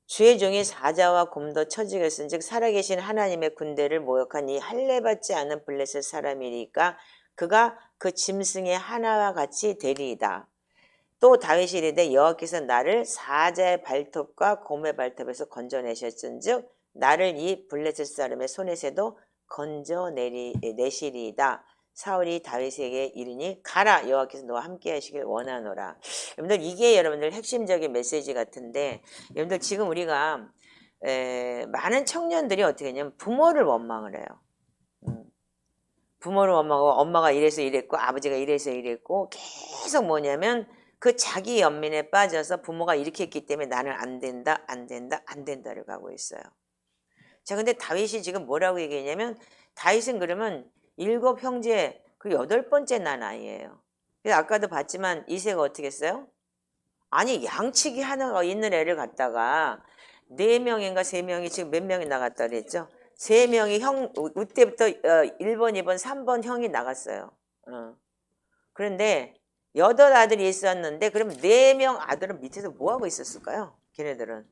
주의 종이 사자와 곰도 쳐 죽였은즉 살아계신 하나님의 군대를 모욕한 이 할례받지 않은 블레셋 사람이니까 그가 그 짐승의 하나와 같이 되리이다. 또 다윗이 이르되 여호와께서 나를 사자의 발톱과 곰의 발톱에서 건져내셨은즉 나를 이 블레셋 사람의 손에서도 건져내시리이다. 사울이 다윗에게 이르니 가라 여호와께서 너와 함께 하시길 원하노라. 여러분들 이게 여러분들 핵심적인 메시지 같은데 여러분들 지금 우리가 많은 청년들이 어떻게 했냐면 부모를 원망을 해요. 부모를 원망하고 엄마가 이래서 이랬고 아버지가 이래서 이랬고 계속 뭐냐면 그 자기 연민에 빠져서 부모가 이렇게 했기 때문에 나는 안 된다, 안 된다, 안 된다를 가고 있어요. 자, 근데 다윗이 지금 뭐라고 얘기했냐면 다윗은 그러면 7 형제 그 8번째 난 아이예요. 그래서 아까도 봤지만 이세가 어떻게 했어요? 아니 양치기 하나가 있는 애를 갖다가 4명인가 3명이 지금 몇 명이 나갔다 그랬죠? 3명이 형 그때부터 1번, 2번, 3번 형이 나갔어요. 그런데 8 아들이 있었는데 그럼 4명 아들은 밑에서 뭐하고 있었을까요? 걔네들은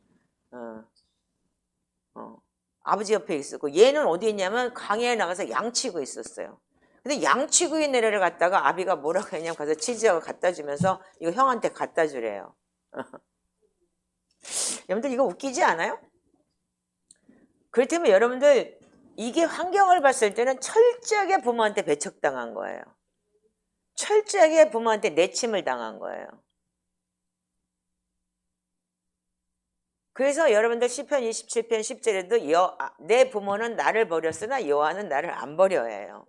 아버지 옆에 있었고 얘는 어디 있냐면 강야에 나가서 양치고 있었어요. 근데 양치고 있는 애를 갖다가 아비가 뭐라고 했냐면 가서 치즈하고 갖다 주면서 이거 형한테 갖다 주래요. 여러분들 이거 웃기지 않아요? 그렇다면 여러분들 이게 환경을 봤을 때는 철저하게 부모한테 배척당한 거예요. 철저하게 부모한테 내침을 당한 거예요. 그래서 여러분들 시편 27편 10절에도 내 부모는 나를 버렸으나 여호와는 나를 안 버려해요.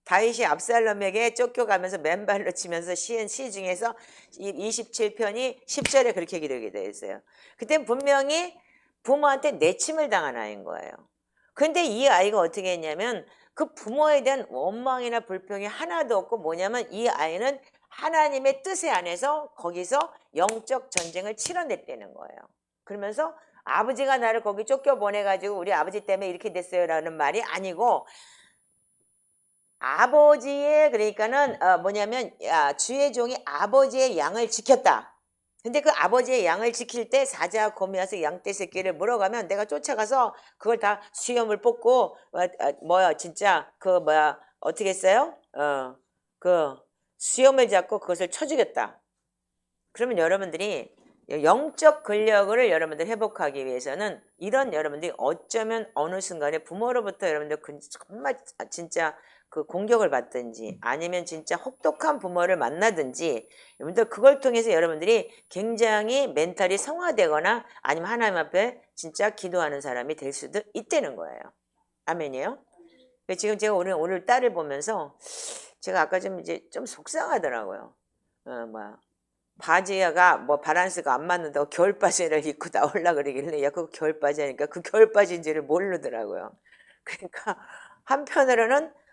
다윗이 압살롬에게 쫓겨가면서 맨발로 치면서 시 중에서 27편이 10절에 그렇게 기록이 되어 있어요. 그때 분명히 부모한테 내침을 당한 아이인 거예요. 그런데 이 아이가 어떻게 했냐면 그 부모에 대한 원망이나 불평이 하나도 없고 뭐냐면 이 아이는 하나님의 뜻에 안에서 거기서 영적 전쟁을 치러냈다는 거예요. 그러면서 아버지가 나를 거기 쫓겨보내가지고 우리 아버지 때문에 이렇게 됐어요 라는 말이 아니고 아버지의 그러니까는 뭐냐면 주의 종이 아버지의 양을 지켰다. 근데 그 아버지의 양을 지킬 때 사자 곰이 와서 양떼 새끼를 물어가면 내가 쫓아가서 그걸 다 수염을 뽑고 진짜 어떻게 했어요? 그 수염을 잡고 그것을 쳐 죽였다. 그러면 여러분들이 영적 근력을 여러분들 회복하기 위해서는 이런 여러분들이 어쩌면 어느 순간에 부모로부터 여러분들 정말 진짜 그 공격을 받든지 아니면 진짜 혹독한 부모를 만나든지 여러분들 그걸 통해서 여러분들이 굉장히 멘탈이 성화되거나 아니면 하나님 앞에 진짜 기도하는 사람이 될 수도 있다는 거예요. 아멘이에요? 지금 제가 오늘 딸을 보면서 제가 아까 좀 속상하더라고요. 바지가 바란스가 안 맞는다고 겨울 바지를 입고 나오려고 그러길래 야 그거 겨울 바지 하니까 그 겨울 바지인지를 모르더라고요. 그러니까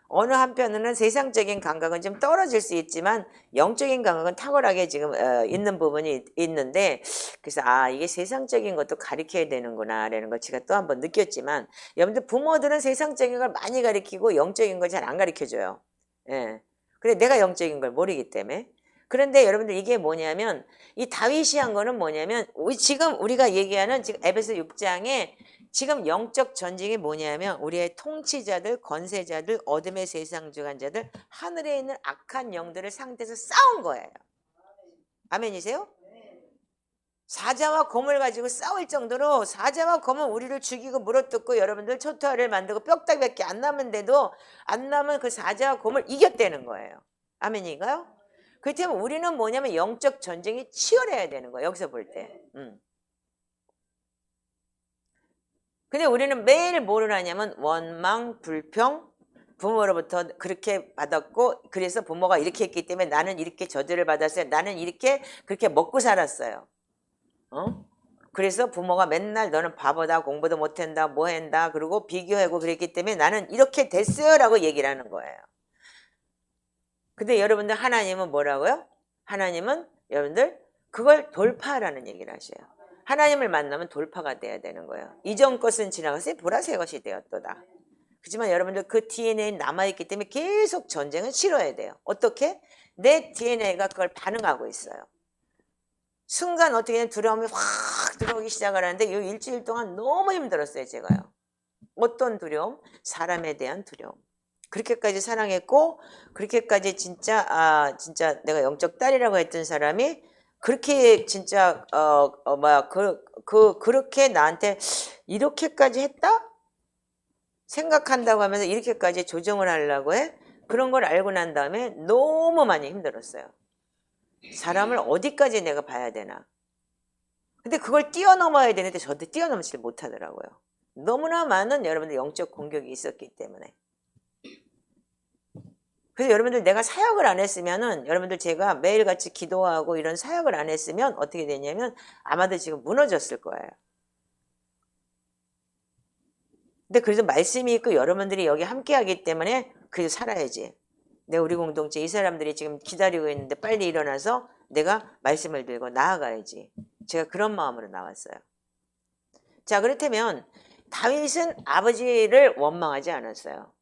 어느 한편으로는 세상적인 감각은 좀 떨어질 수 있지만 영적인 감각은 탁월하게 지금 있는 부분이 있는데 그래서 이게 세상적인 것도 가르쳐야 되는구나 라는 걸 제가 또 한번 느꼈지만 여러분들 부모들은 세상적인 걸 많이 가르치고 영적인 걸 잘 안 가르쳐줘요. 예. 그래 내가 영적인 걸 모르기 때문에 그런데 여러분들 이게 뭐냐면 이 다윗이 한 거는 뭐냐면 지금 우리가 얘기하는 지금 에베소 6장에 지금 영적 전쟁이 뭐냐면 우리의 통치자들, 권세자들, 어둠의 세상 주관자들, 하늘에 있는 악한 영들을 상대해서 싸운 거예요. 아멘이세요? 사자와 곰을 가지고 싸울 정도로 사자와 곰은 우리를 죽이고 물어뜯고 여러분들 초토화를 만들고 뼈다귀밖에 안 남은데도 안 남은 그 사자와 곰을 이겼다는 거예요. 아멘인가요? 그렇다면 우리는 뭐냐면 영적 전쟁이 치열해야 되는 거예요. 여기서 볼 때. 근데 우리는 매일 뭐를 하냐면 원망, 불평, 부모로부터 그렇게 받았고 그래서 부모가 이렇게 했기 때문에 나는 이렇게 저주를 받았어요. 나는 이렇게 그렇게 먹고 살았어요. 그래서 부모가 맨날 너는 바보다, 공부도 못한다, 뭐 한다, 그리고 비교하고 그랬기 때문에 나는 이렇게 됐어요 라고 얘기를 하는 거예요. 근데 여러분들 하나님은 뭐라고요? 하나님은 여러분들 그걸 돌파하라는 얘기를 하셔요. 하나님을 만나면 돌파가 돼야 되는 거예요. 이전 것은 지나가서 보라새 것이 되었도다. 그렇지만 여러분들 그 DNA에 남아있기 때문에 계속 전쟁은 치러야 돼요. 어떻게? 내 DNA가 그걸 반응하고 있어요. 순간 어떻게 두려움이 확 들어오기 시작을 하는데 이 일주일 동안 너무 힘들었어요. 제가요. 어떤 두려움? 사람에 대한 두려움. 그렇게까지 사랑했고 그렇게까지 진짜 진짜 내가 영적 딸이라고 했던 사람이 그렇게 진짜 그렇게 나한테 이렇게까지 했다? 생각한다고 하면서 이렇게까지 조정을 하려고 해? 그런 걸 알고 난 다음에 너무 많이 힘들었어요. 사람을 어디까지 내가 봐야 되나? 근데 그걸 뛰어넘어야 되는데 저도 뛰어넘지 못하더라고요. 너무나 많은 여러분들 영적 공격이 있었기 때문에. 그래서 여러분들 내가 사역을 안 했으면은 여러분들 제가 매일같이 기도하고 이런 사역을 안 했으면 어떻게 되냐면 아마도 지금 무너졌을 거예요. 근데 그래도 말씀이 있고 여러분들이 여기 함께 하기 때문에 그래도 살아야지. 내가 우리 공동체 이 사람들이 지금 기다리고 있는데 빨리 일어나서 내가 말씀을 들고 나아가야지. 제가 그런 마음으로 나왔어요. 자, 그렇다면 다윗은 아버지를 원망하지 않았어요.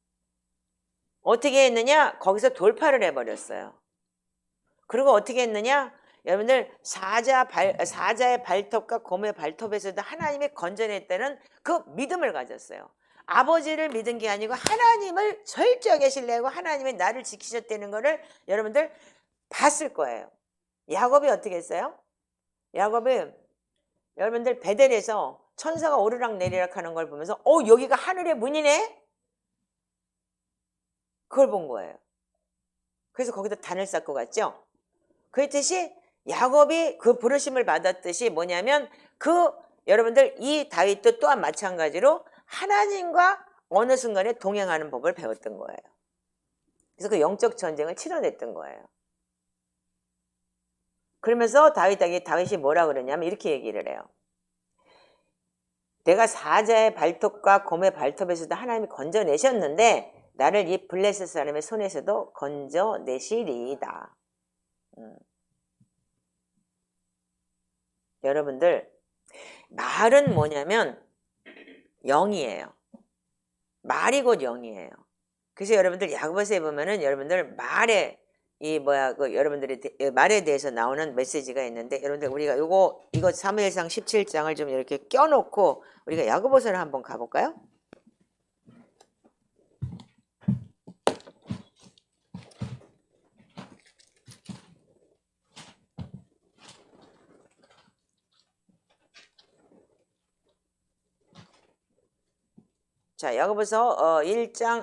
어떻게 했느냐? 거기서 돌파를 해버렸어요. 그리고 어떻게 했느냐? 여러분들 사자의 발톱과 곰의 발톱에서도 하나님이 건져냈다는 그 믿음을 가졌어요. 아버지를 믿은 게 아니고 하나님을 철저하게 신뢰하고 하나님이 나를 지키셨다는 거를 여러분들 봤을 거예요. 야곱이 어떻게 했어요? 야곱이 여러분들 베델에서 천사가 오르락 내리락 하는 걸 보면서 여기가 하늘의 문이네? 그걸 본 거예요. 그래서 거기다 단을 쌓고 갔죠. 그랬듯이 야곱이 그 부르심을 받았듯이 뭐냐면 여러분들 이 다윗도 또한 마찬가지로 하나님과 어느 순간에 동행하는 법을 배웠던 거예요. 그래서 그 영적 전쟁을 치러냈던 거예요. 그러면서 다윗이 뭐라 그러냐면 이렇게 얘기를 해요. 내가 사자의 발톱과 곰의 발톱에서도 하나님이 건져내셨는데 나를 이 블레셋 사람의 손에서도 건져내시리이다. 여러분들 말은 뭐냐면 영이에요. 말이 곧 영이에요. 그래서 여러분들 야고보서에 보면은 여러분들 말에 여러분들이 말에 대해서 나오는 메시지가 있는데 여러분들 우리가 이거 사무엘상 17장을 좀 이렇게 껴놓고 우리가 야고보서를 한번 가볼까요? 자, 야고보서 1장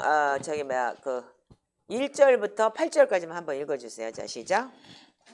1절부터 8절까지만 한번 읽어주세요. 자, 시작.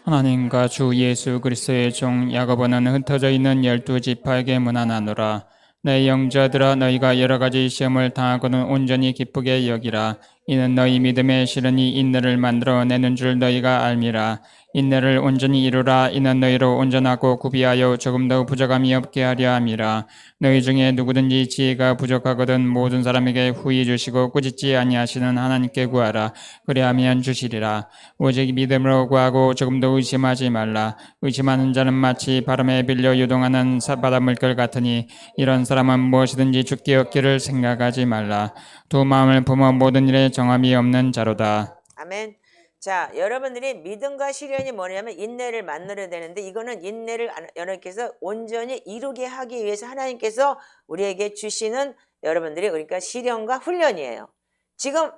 하나님과 주 예수 그리스도의 종 야고보는 흩어져 있는 12지파에게 문안하노라. 내 영자들아 너희가 여러 가지 시험을 당하고는 온전히 기쁘게 여기라. 이는 너희 믿음의 실은이 인내를 만들어 내는 줄 너희가 알미라. 인내를 온전히 이루라. 이는 너희로 온전하고 구비하여 조금도 부족함이 없게 하려 함이라. 너희 중에 누구든지 지혜가 부족하거든 모든 사람에게 후히 주시고 꾸짖지 아니하시는 하나님께 구하라. 그리하면 주시리라. 오직 믿음으로 구하고 조금도 의심하지 말라. 의심하는 자는 마치 바람에 빌려 요동하는 바다 물결 같으니 이런 사람은 무엇이든지 죽게 얻기를 생각하지 말라. 두 마음을 품어 모든 일에 정함이 없는 자로다. 아멘. 자, 여러분들이 믿음과 시련이 뭐냐면 인내를 만들어야 되는데 이거는 인내를 여러분께서 온전히 이루게 하기 위해서 하나님께서 우리에게 주시는 여러분들이 그러니까 시련과 훈련이에요. 지금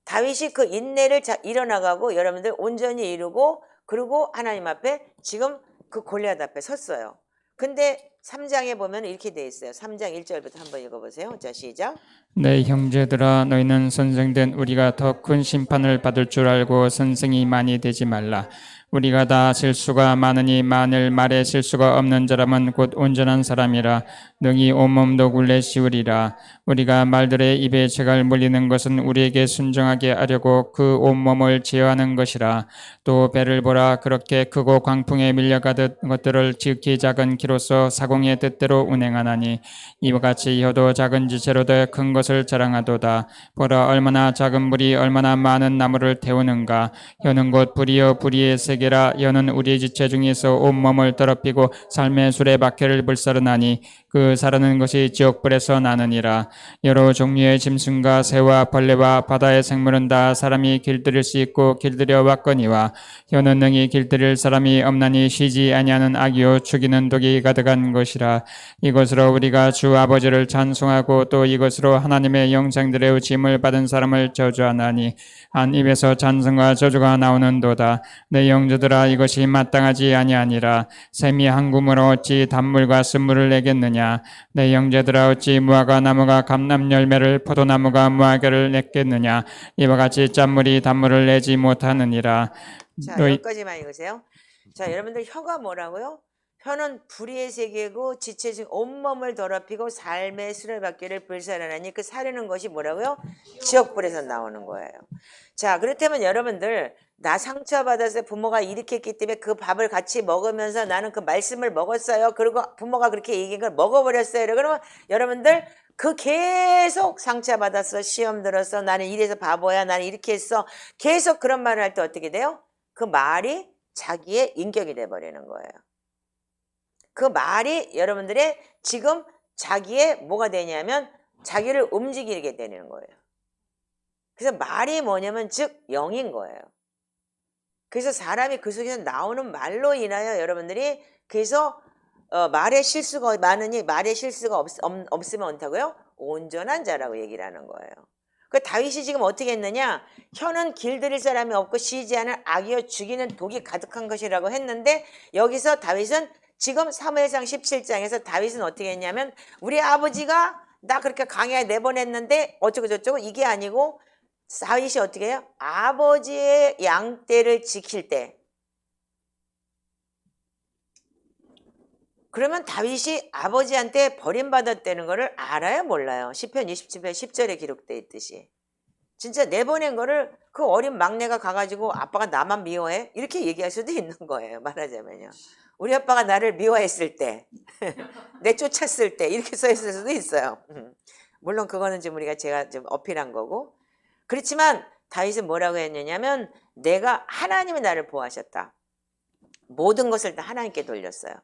다윗이 그 인내를 이뤄나가고 여러분들 온전히 이루고 그리고 하나님 앞에 지금 그 골리앗 앞에 섰어요. 근데 3장에 보면 이렇게 돼 있어요. 3장 1절부터 한번 읽어보세요. 자, 시작. 내 형제들아 너희는 선생된 우리가 더 큰 심판을 받을 줄 알고 선생이 많이 되지 말라. 우리가 다 실수가 많으니 만일 말에 실수가 없는 사람은 곧 온전한 사람이라 능히 온몸도 굴레 씌우리라. 우리가 말들의 입에 재갈 물리는 것은 우리에게 순종하게 하려고 그 온몸을 제어하는 것이라. 또 배를 보라. 그렇게 크고 광풍에 밀려가듯 것들을 지극히 작은 키로서 사공의 뜻대로 운행하나니 이와 같이 혀도 작은 지체로 더 큰 것을 자랑하도다. 보라 얼마나 작은 물이 얼마나 많은 나무를 태우는가. 혀는 곧 불이요 불의의 세계라. 혀는 우리의 지체 중에서 온몸을 더럽히고 삶의 수레바퀴를 불사르나니 그 사르는 것이 지옥불에서 나느니라. 여러 종류의 짐승과 새와 벌레와 바다의 생물은 다 사람이 길들일 수 있고 길들여 왔거니와 혀는 능히 길들일 사람이 없나니 쉬지 아니하는 악이요 죽이는 독이 가득한 것이라. 이것으로 우리가 주 아버지를 찬송하고 또 이것으로 하나님의 영생들의 짐을 받은 사람을 저주하나니 한 입에서 찬송과 저주가 나오는도다. 내 영주들아 이것이 마땅하지 아니하니라. 샘이 한 구멍으로 어찌 단물과 쓴물을 내겠느냐. 내 영제들아 어찌 무화과 나무가 감람 열매를 포도나무가 무화과를 냈겠느냐. 이와 같이 짠물이 단물을 내지 못하느니라. 자, 너희 여기까지만 읽으세요. 자, 여러분들 혀가 뭐라고요? 혀는 불의의 세계고 지체 중 온몸을 더럽히고 삶의 수레바퀴를 불살하나니 그 사르는 것이 뭐라고요? 지옥불에서 나오는 거예요. 자, 그렇다면 여러분들 나 상처받아서 부모가 이렇게 했기 때문에 그 밥을 같이 먹으면서 나는 그 말씀을 먹었어요. 그리고 부모가 그렇게 얘기한 걸 먹어버렸어요. 그러면 여러분들 그 계속 상처받았어. 시험 들었어. 나는 이래서 바보야. 나는 이렇게 했어. 계속 그런 말을 할 때 어떻게 돼요? 그 말이 자기의 인격이 돼버리는 거예요. 그 말이 여러분들의 지금 자기의 뭐가 되냐면 자기를 움직이게 되는 거예요. 그래서 말이 뭐냐면 즉 영인 거예요. 그래서 사람이 그 속에서 나오는 말로 인하여 여러분들이 그래서 말에 실수가 많으니 말에 실수가 없으면 어떻다고요? 온전한 자라고 얘기를 하는 거예요. 그 다윗이 지금 어떻게 했느냐? 혀는 길들일 사람이 없고 쉬지 않은 악이여 죽이는 독이 가득한 것이라고 했는데 여기서 다윗은 지금 사무엘상 17장에서 다윗은 어떻게 했냐면 우리 아버지가 나 그렇게 강야에 내보냈는데 어쩌고 저쩌고 이게 아니고 다윗이 어떻게 해요? 아버지의 양떼를 지킬 때 그러면 다윗이 아버지한테 버림받았다는 거를 알아요? 몰라요? 시편 27편 10절에 기록되어 있듯이 진짜 내보낸 거를 그 어린 막내가 가가지고 아빠가 나만 미워해? 이렇게 얘기할 수도 있는 거예요. 말하자면요. 우리 아빠가 나를 미워했을 때 내쫓았을 때 이렇게 써 있을 수도 있어요. 물론 그거는 좀 제가 좀 어필한 거고 그렇지만 다윗은 뭐라고 했느냐면 내가 하나님이 나를 보호하셨다. 모든 것을 다 하나님께 돌렸어요.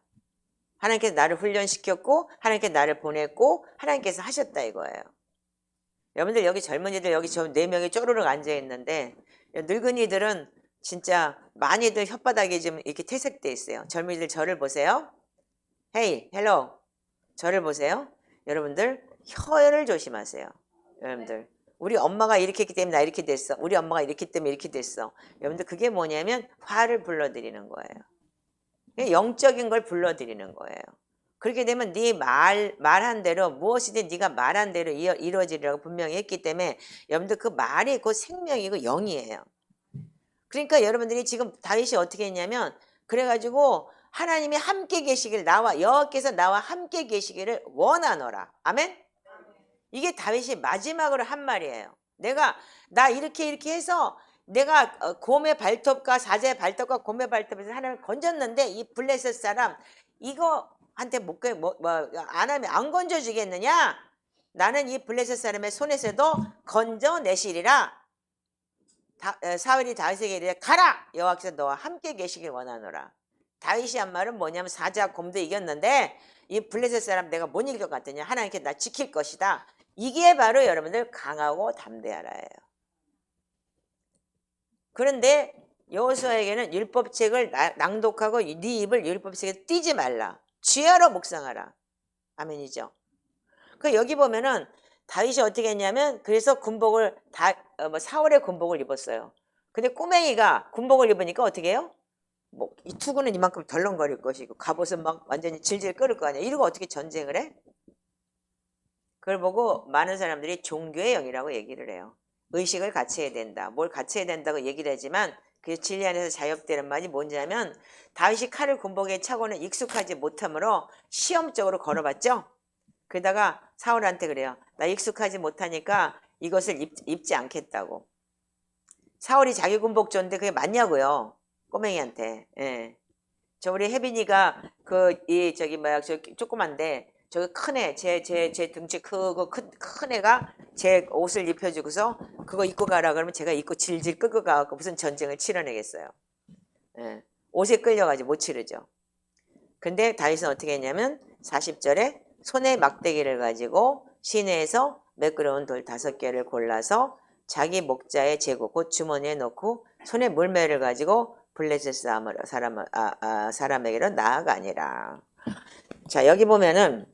하나님께서 나를 훈련시켰고 하나님께서 나를 보냈고 하나님께서 하셨다 이거예요. 여러분들 여기 젊은이들 여기 저 4명이 쪼르륵 앉아있는데 늙은이들은 진짜 많이들 혓바닥에 좀 이렇게 퇴색돼 있어요. 젊은이들 저를 보세요. 헤이 헬로 저를 보세요. 여러분들 혀를 조심하세요. 여러분들 우리 엄마가 이렇게 했기 때문에 나 이렇게 됐어. 우리 엄마가 이렇기 때문에 이렇게 됐어. 여러분들 그게 뭐냐면 화를 불러들이는 거예요. 영적인 걸 불러들이는 거예요. 그렇게 되면 네 말한 대로 무엇이든 네가 말한 대로 이루어지리라고 분명히 했기 때문에 여러분들 그 말이 그 생명이고 영이에요. 그러니까 여러분들이 지금 다윗이 어떻게 했냐면 그래가지고 하나님이 함께 계시길 여호와께서 나와 함께 계시기를 원하노라. 아멘? 이게 다윗이 마지막으로 한 말이에요. 나 이렇게 해서 내가 곰의 발톱과 사자의 발톱과 곰의 발톱에서 하나님을 건졌는데 이 블레셋 사람 이거한테 안 하면 안 건져주겠느냐? 나는 이 블레셋 사람의 손에서도 건져내시리라. 사울이 다윗에게 이르되 가라! 여호와께서 너와 함께 계시길 원하노라. 다윗이 한 말은 뭐냐면 사자 곰도 이겼는데 이 블레셋 사람 내가 못 이길 것 같으냐? 하나님께 나 지킬 것이다. 이게 바로 여러분들 강하고 담대하라예요. 그런데 여호수아에게는 율법책을 낭독하고 네 입을 율법책에 띄지 말라. 쥐하러 묵상하라. 아멘이죠. 그 여기 보면은 다윗이 어떻게 했냐면 그래서 군복을 사월의 군복을 입었어요. 근데 꼬맹이가 군복을 입으니까 어떻게 해요? 뭐 이 투구는 이만큼 덜렁거릴 것이고 갑옷은 막 완전히 질질 끓을 거 아니야. 이러고 어떻게 전쟁을 해? 그걸 보고 많은 사람들이 종교의 영이라고 얘기를 해요. 의식을 같이 해야 된다. 뭘 같이 해야 된다고 얘기를 하지만 그 진리 안에서 자유되는 말이 뭐냐면 다윗이 칼을 군복에 차고는 익숙하지 못하므로 시험적으로 걸어봤죠. 그러다가 사울한테 그래요. 나 익숙하지 못하니까 이것을 입지 않겠다고. 사울이 자기 군복 줬는데 그게 맞냐고요. 꼬맹이한테. 예. 저 우리 혜빈이가 저 조그만데 저기 큰 애, 제 등치 크고 큰 애가 제 옷을 입혀주고서 그거 입고 가라 그러면 제가 입고 질질 끌고 가갖고 무슨 전쟁을 치러내겠어요. 예. 옷에 끌려가지고 못 치르죠. 근데 다윗은 어떻게 했냐면 40절에 손에 막대기를 가지고 시내에서 매끄러운 돌 5개를 골라서 자기 목자의 제구 곧 주머니에 넣고 손에 물매를 가지고 블레셋 사람에게로 나아가니라. 자 여기 보면은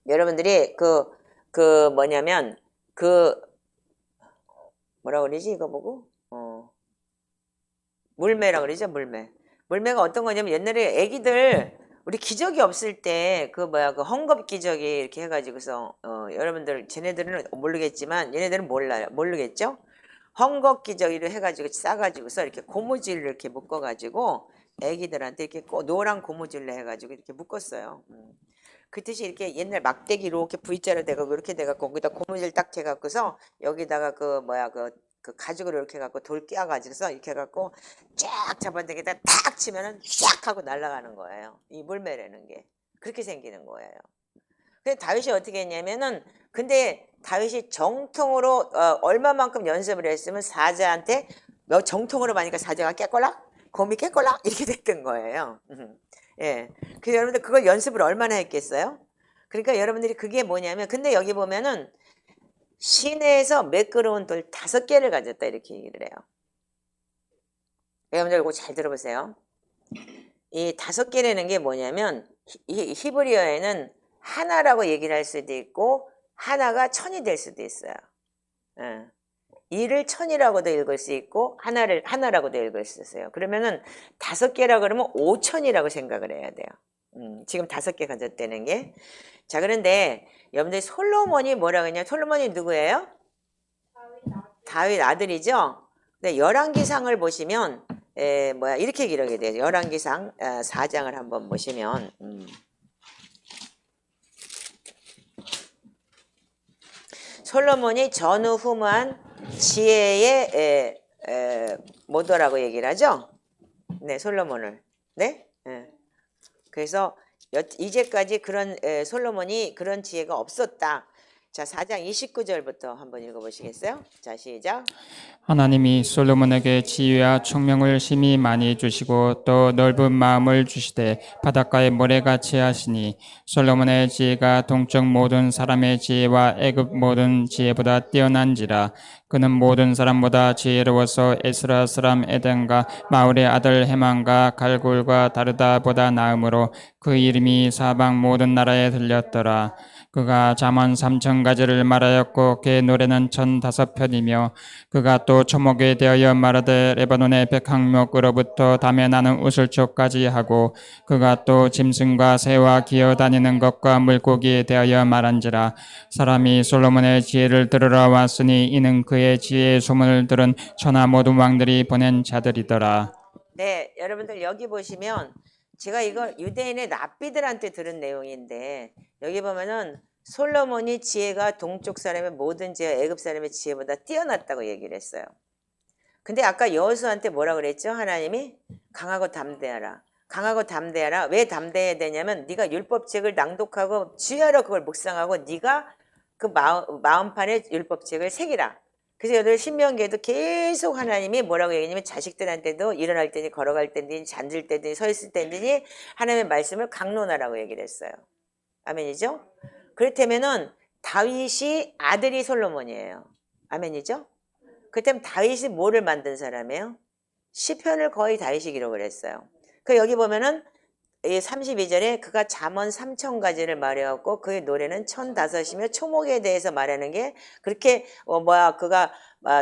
여러분들이 뭐냐면 뭐라 그러지 이거 보고 물매라 그러죠. 물매가 어떤 거냐면 옛날에 애기들 우리 기저귀 없을 때 그 헝겊 기저귀 이렇게 해가지고서 여러분들 쟤네들은 모르겠지만 얘네들은 모르겠죠. 헝겊 기저귀를 해가지고 싸가지고서 이렇게 고무줄을 이렇게 묶어가지고 애기들한테 이렇게 노란 고무줄로 해가지고 이렇게 묶었어요. 그 뜻이 이렇게 옛날 막대기로 이렇게 V자로 돼가고 이렇게 돼갖고 거기다 고무줄 딱 해갖고서 여기다가 그 가죽으로 이렇게 해갖고 돌 끼워가지고서 이렇게 해갖고 쫙 잡아당기다 탁 치면은 샥 하고 날아가는 거예요. 이 물매라는 게 그렇게 생기는 거예요. 근데 다윗이 어떻게 했냐면은 근데 다윗이 정통으로 얼마만큼 연습을 했으면 사자한테 정통으로 하니까 사자가 깨꼴락 곰이 깨꼴락 이렇게 됐던 거예요. 예. 그래서 여러분들 그걸 연습을 얼마나 했겠어요? 그러니까 여러분들이 그게 뭐냐면 근데 여기 보면은 시내에서 매끄러운 돌 5개를 가졌다 이렇게 얘기를 해요. 여러분들 이거 잘 들어보세요. 이 5개라는 게 뭐냐면 이 히브리어에는 하나라고 얘기를 할 수도 있고 하나가 천이 될 수도 있어요. 예. 이를 천이라고도 읽을 수 있고 하나라고도 읽을 수 있어요. 그러면은 5개라 그러면 5천이라고 생각을 해야 돼요. 지금 5개 가졌다는 게. 자 그런데 여러분들 솔로몬이 뭐라고 했냐? 솔로몬이 누구예요? 다윗 아들이죠. 근데 열왕기상을 보시면 이렇게 기록이 돼요. 열왕기상 4장을 한번 보시면 솔로몬이 전후후무한 지혜의 뭐더라고 얘기를 하죠. 네, 솔로몬을. 네. 그래서 이제까지 그런 솔로몬이 그런 지혜가 없었다. 자, 4장 29절부터 한번 읽어보시겠어요? 자, 시작. 하나님이 솔로몬에게 지혜와 총명을 심히 많이 주시고 또 넓은 마음을 주시되 바닷가의 모래같이 하시니 솔로몬의 지혜가 동쪽 모든 사람의 지혜와 애굽 모든 지혜보다 뛰어난지라. 그는 모든 사람보다 지혜로워서 에스라 사람 에덴과 마울의 아들 헤만과 갈골과 다르다보다 나음으로 그 이름이 사방 모든 나라에 들렸더라. 그가 잠언 3,000가지를 말하였고 그의 노래는 1,005편이며 그가 또 초목에 대하여 말하되 레바논의 백항목으로부터 담에 나는 우슬초까지 하고 그가 또 짐승과 새와 기어다니는 것과 물고기에 대하여 말한지라. 사람이 솔로몬의 지혜를 들으러 왔으니 이는 그의 지혜의 소문을 들은 천하 모든 왕들이 보낸 자들이더라. 네, 여러분들 여기 보시면 제가 이거 유대인의 랍비들한테 들은 내용인데 여기 보면은 솔로몬이 지혜가 동쪽 사람의 모든 지혜, 애굽 사람의 지혜보다 뛰어났다고 얘기를 했어요. 근데 아까 여호수아한테 뭐라 그랬죠? 하나님이 강하고 담대하라. 강하고 담대하라. 왜 담대해야 되냐면 네가 율법책을 낭독하고 주야로 그걸 묵상하고 네가 그 마음판에 율법책을 새기라. 그래서 여덟 신명기에도 계속 하나님이 뭐라고 얘기했냐면 자식들한테도 일어날 때니 걸어갈 때니 잠들 때니 서 있을 때니 하나님의 말씀을 강론하라고 얘기를 했어요. 아멘이죠? 그렇다면은 다윗이 아들이 솔로몬이에요. 아멘이죠? 그렇다면 다윗이 뭐를 만든 사람이에요? 시편을 거의 다윗이 기록을 했어요. 그 여기 보면은 이 32절에 그가 잠언 3,000가지를 말해왔고 그의 노래는 1,005이며 초목에 대해서 말하는 게 그렇게 그가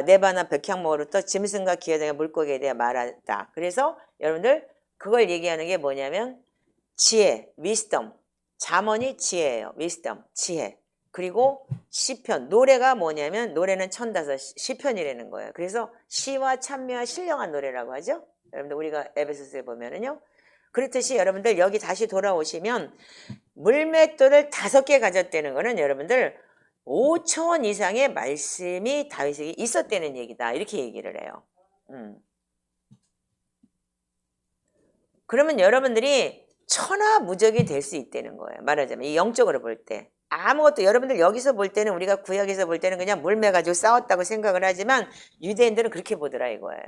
네바나 백향목으로부터 짐승과 기어다니는 물고기에 대해 말한다. 그래서 여러분들 그걸 얘기하는 게 뭐냐면 지혜, wisdom. 잠언이 지혜예요. wisdom, 지혜. 그리고 시편, 노래가 뭐냐면 노래는 1,005, 시편이라는 거예요. 그래서 시와 찬미와 신령한 노래라고 하죠. 여러분들 우리가 에베소서에 보면은요. 그렇듯이 여러분들 여기 다시 돌아오시면 물맷돌을 5개 가졌다는 거는 여러분들 5천 이상의 말씀이 다윗에게 있었다는 얘기다. 이렇게 얘기를 해요. 그러면 여러분들이 천하무적이 될 수 있다는 거예요. 말하자면 이 영적으로 볼 때. 아무것도 여러분들 여기서 볼 때는 우리가 구약에서 볼 때는 그냥 물매 가지고 싸웠다고 생각을 하지만 유대인들은 그렇게 보더라 이거예요.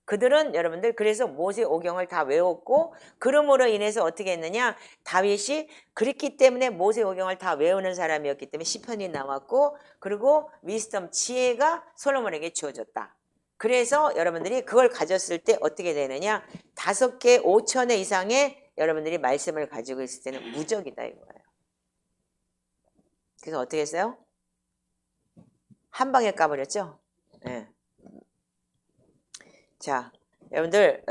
그들은 여러분들 그래서 모세 오경을 다 외웠고 그러므로 인해서 어떻게 했느냐 다윗이 그랬기 때문에 모세 오경을 다 외우는 사람이었기 때문에 시편이 나왔고 그리고 위스덤 지혜가 솔로몬에게 주어졌다. 그래서 여러분들이 그걸 가졌을 때 어떻게 되느냐 5개 5천회 이상의 여러분들이 말씀을 가지고 있을 때는 무적이다 이거예요. 그래서 어떻게 했어요? 한 방에 까버렸죠? 네. 자, 여러분들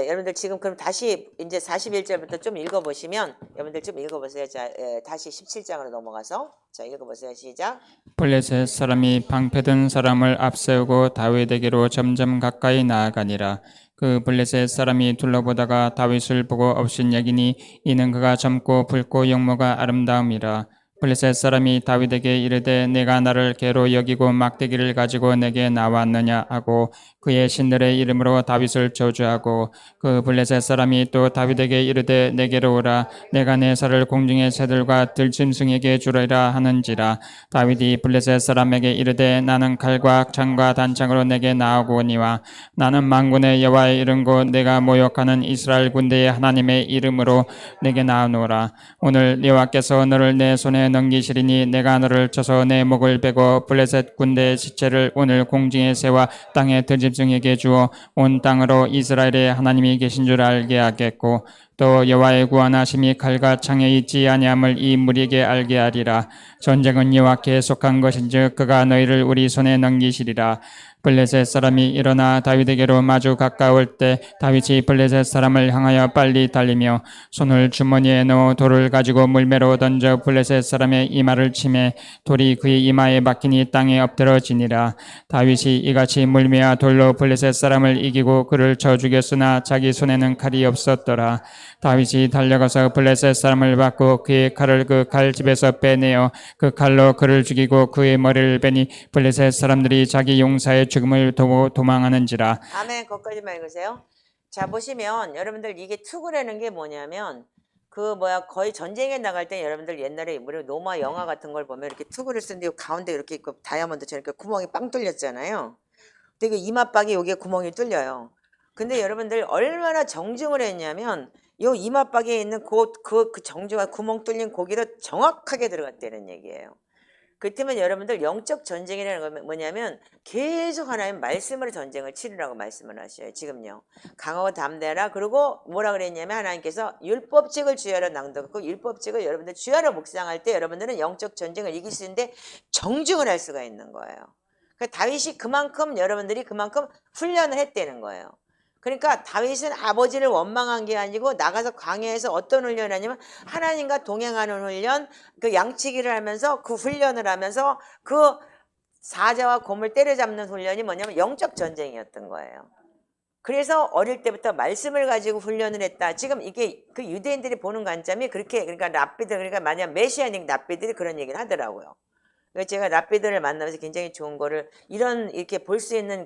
여러분들 지금 그럼 다시 이제 41절부터 좀 읽어보시면 여러분들 좀 읽어보세요. 자, 다시 17장으로 넘어가서 자 읽어보세요. 시작. 블레셋 사람이 방패든 사람을 앞세우고 다윗에게로 점점 가까이 나아가니라. 그 블레셋 사람이 둘러보다가 다윗을 보고 없인 여기니 이는 그가 젊고 붉고 용모가 아름다움이라. 블레셋 사람이 다윗에게 이르되 내가 나를 개로 여기고 막대기를 가지고 내게 나왔느냐 하고 그의 신들의 이름으로 다윗을 저주하고 그 블레셋 사람이 또 다윗에게 이르되 내게로 오라 내가 내 살을 공중의 새들과 들짐승에게 주리라 하는지라. 다윗이 블레셋 사람에게 이르되 나는 칼과 창과 단창으로 내게 나오고니와 나는 만군의 여호와의 이름 곧 내가 모욕하는 이스라엘 군대의 하나님의 이름으로 내게 나오노라. 오늘 여호와께서 너를 내 손에 넘기시리니 내가 너를 쳐서 내 목을 베고 블레셋 군대의 시체를 오늘 공중의 새와 땅의 들짐승에게 주어 온 땅으로 이스라엘의 하나님이 계신 줄 알게 하겠고 또 여호와의 구원하심이 칼과 창에 있지 아니함을 이 무리에게 알게 하리라. 전쟁은 여호와께 속한 것인즉 그가 너희를 우리 손에 넘기시리라. 블레셋 사람이 일어나 다윗에게로 마주 가까울 때 다윗이 블레셋 사람을 향하여 빨리 달리며 손을 주머니에 넣어 돌을 가지고 물매로 던져 블레셋 사람의 이마를 치매 돌이 그의 이마에 박히니 땅에 엎드러지니라. 다윗이 이같이 물매와 돌로 블레셋 사람을 이기고 그를 쳐 죽였으나 자기 손에는 칼이 없었더라. 다윗이 달려가서 블레셋 사람을 받고 그의 칼을 그 칼집에서 빼내어 그 칼로 그를 죽이고 그의 머리를 베니 블레셋 사람들이 자기 용사의 죽음을 보고 도망하는지라. 아멘. 거기까지만 읽으세요. 자 보시면 여러분들 이게 투구라는 게 뭐냐면 거의 전쟁에 나갈 때 여러분들 옛날에 우리 로마 영화 같은 걸 보면 이렇게 투구를 쓰는데 가운데 이렇게 있고 다이아몬드처럼 이렇게 구멍이 빵 뚫렸잖아요. 근데 그 이마박이 여기에 구멍이 뚫려요. 근데 여러분들 얼마나 정중을 했냐면 요 이마박에 있는 그 정중한 구멍 뚫린 고기로 정확하게 들어갔다는 얘기예요. 그렇다면 여러분들 영적 전쟁이라는 건 뭐냐면 계속 하나님 말씀으로 전쟁을 치르라고 말씀을 하셔요. 지금요. 강하고 담대하라. 그리고 뭐라 그랬냐면 하나님께서 율법책을 주야로 낭독하고 율법책을 여러분들 주야로 묵상할 때 여러분들은 영적 전쟁을 이길 수 있는데 정중을 할 수가 있는 거예요. 그러니까 다윗이 여러분들이 그만큼 훈련을 했다는 거예요. 그러니까 다윗은 아버지를 원망한 게 아니고 나가서 광야에서 어떤 훈련을 하냐면 하나님과 동행하는 훈련, 그 양치기를 하면서 그 훈련을 하면서 그 사자와 곰을 때려잡는 훈련이 뭐냐면 영적 전쟁이었던 거예요. 그래서 어릴 때부터 말씀을 가지고 훈련을 했다. 지금 이게 그 유대인들이 보는 관점이 그러니까 랍비들, 그러니까 만약 메시아닉 랍비들이 그런 얘기를 하더라고요. 제가 랍비들을 만나면서 굉장히 좋은 거를 이렇게 볼 수 있는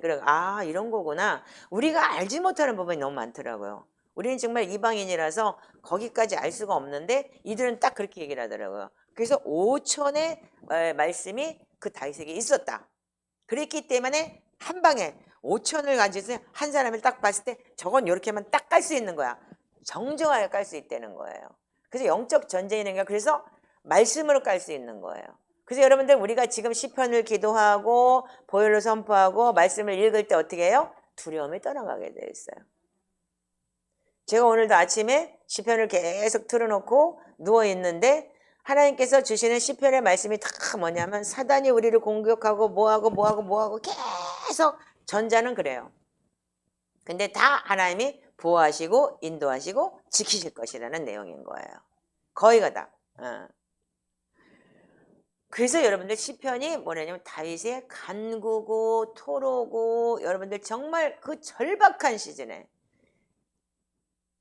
이런 거구나. 우리가 알지 못하는 부분이 너무 많더라고요. 우리는 정말 이방인이라서 거기까지 알 수가 없는데 이들은 딱 그렇게 얘기를 하더라고요. 그래서 5천의 말씀이 그 다윗에게 있었다. 그랬기 때문에 한 방에 5천을 가지고 한 사람을 딱 봤을 때 저건 이렇게만 딱 깔 수 있는 거야. 정정하게 깔 수 있다는 거예요. 그래서 영적 전쟁이니까 그래서 말씀으로 깔 수 있는 거예요. 그래서 여러분들 우리가 지금 시편을 기도하고 보혈을 선포하고 말씀을 읽을 때 어떻게 해요? 두려움이 떠나가게 돼 있어요. 제가 오늘도 아침에 시편을 계속 틀어놓고 누워 있는데 하나님께서 주시는 시편의 말씀이 다 뭐냐면 사단이 우리를 공격하고 뭐하고 계속 전자는 그래요. 근데 다 하나님이 보호하시고 인도하시고 지키실 것이라는 내용인 거예요. 거의가 다. 그래서 여러분들 시편이 뭐냐면 다윗의 간구고 토로고 여러분들 정말 그 절박한 시즌에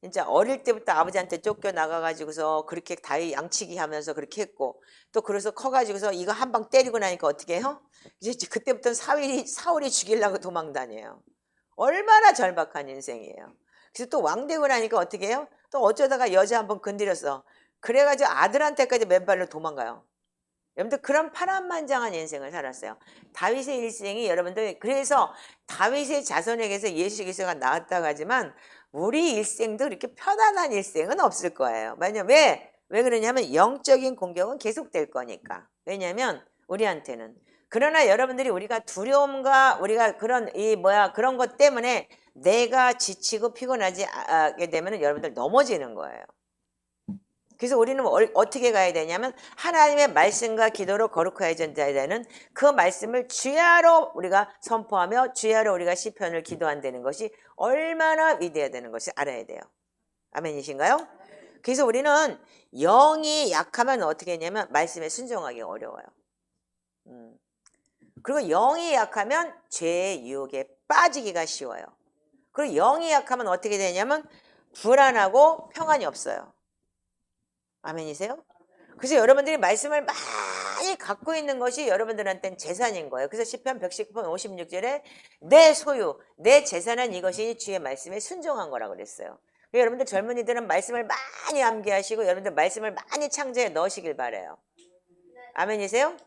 진짜 어릴 때부터 아버지한테 쫓겨나가가지고서 그렇게 다윗 양치기 하면서 그렇게 했고 또 그래서 커가지고서 이거 한 방 때리고 나니까 어떻게 해요? 이제 그때부터는 사울이 죽이려고 도망 다녀요. 얼마나 절박한 인생이에요. 그래서 또 왕 되고 나니까 어떻게 해요? 또 어쩌다가 여자 한번 건드렸어. 그래가지고 아들한테까지 맨발로 도망가요. 여러분들 그런 파란만장한 인생을 살았어요. 다윗의 일생이 여러분들 그래서 다윗의 자손에게서 예수 그리스도가 나왔다고 하지만 우리 일생도 그렇게 편안한 일생은 없을 거예요. 왜냐면 왜 그러냐면 영적인 공격은 계속될 거니까. 왜냐면 우리한테는 그러나 여러분들이 우리가 두려움과 우리가 그런 그런 것 때문에 내가 지치고 피곤하지 않게 되면 여러분들 넘어지는 거예요. 그래서 우리는 어떻게 가야 되냐면 하나님의 말씀과 기도로 거룩해져야 되는 그 말씀을 주야로 우리가 선포하며 주야로 우리가 시편을 기도한다는 것이 얼마나 위대해야 되는 것을 알아야 돼요. 아멘이신가요? 그래서 우리는 영이 약하면 어떻게 했냐면 말씀에 순종하기 어려워요. 그리고 영이 약하면 죄의 유혹에 빠지기가 쉬워요. 그리고 영이 약하면 어떻게 되냐면 불안하고 평안이 없어요. 아멘이세요? 그래서 여러분들이 말씀을 많이 갖고 있는 것이 여러분들한테는 재산인 거예요. 그래서 시편 110편 56절에 내 소유, 내 재산은 이것이 주의 말씀에 순종한 거라고 그랬어요. 여러분들 젊은이들은 말씀을 많이 암기하시고 여러분들 말씀을 많이 창조해 넣으시길 바라요. 아멘이세요?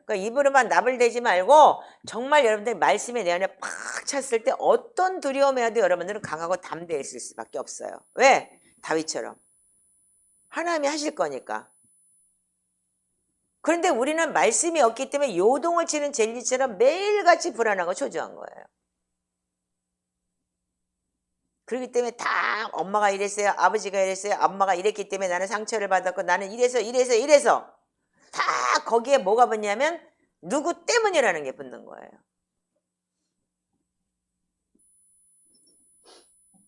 그러니까 입으로만 나불대지 말고 정말 여러분들 말씀에 내 안에 팍 찼을 때 어떤 두려움에도 여러분들은 강하고 담대해 있을 수밖에 없어요. 왜? 다윗처럼. 하나님이 하실 거니까. 그런데 우리는 말씀이 없기 때문에 요동을 치는 젤리처럼 매일같이 불안하고 초조한 거예요. 그렇기 때문에 다 엄마가 이랬어요. 아버지가 이랬어요. 엄마가 이랬기 때문에 나는 상처를 받았고 나는 이래서 다 거기에 뭐가 붙냐면 누구 때문이라는 게 붙는 거예요.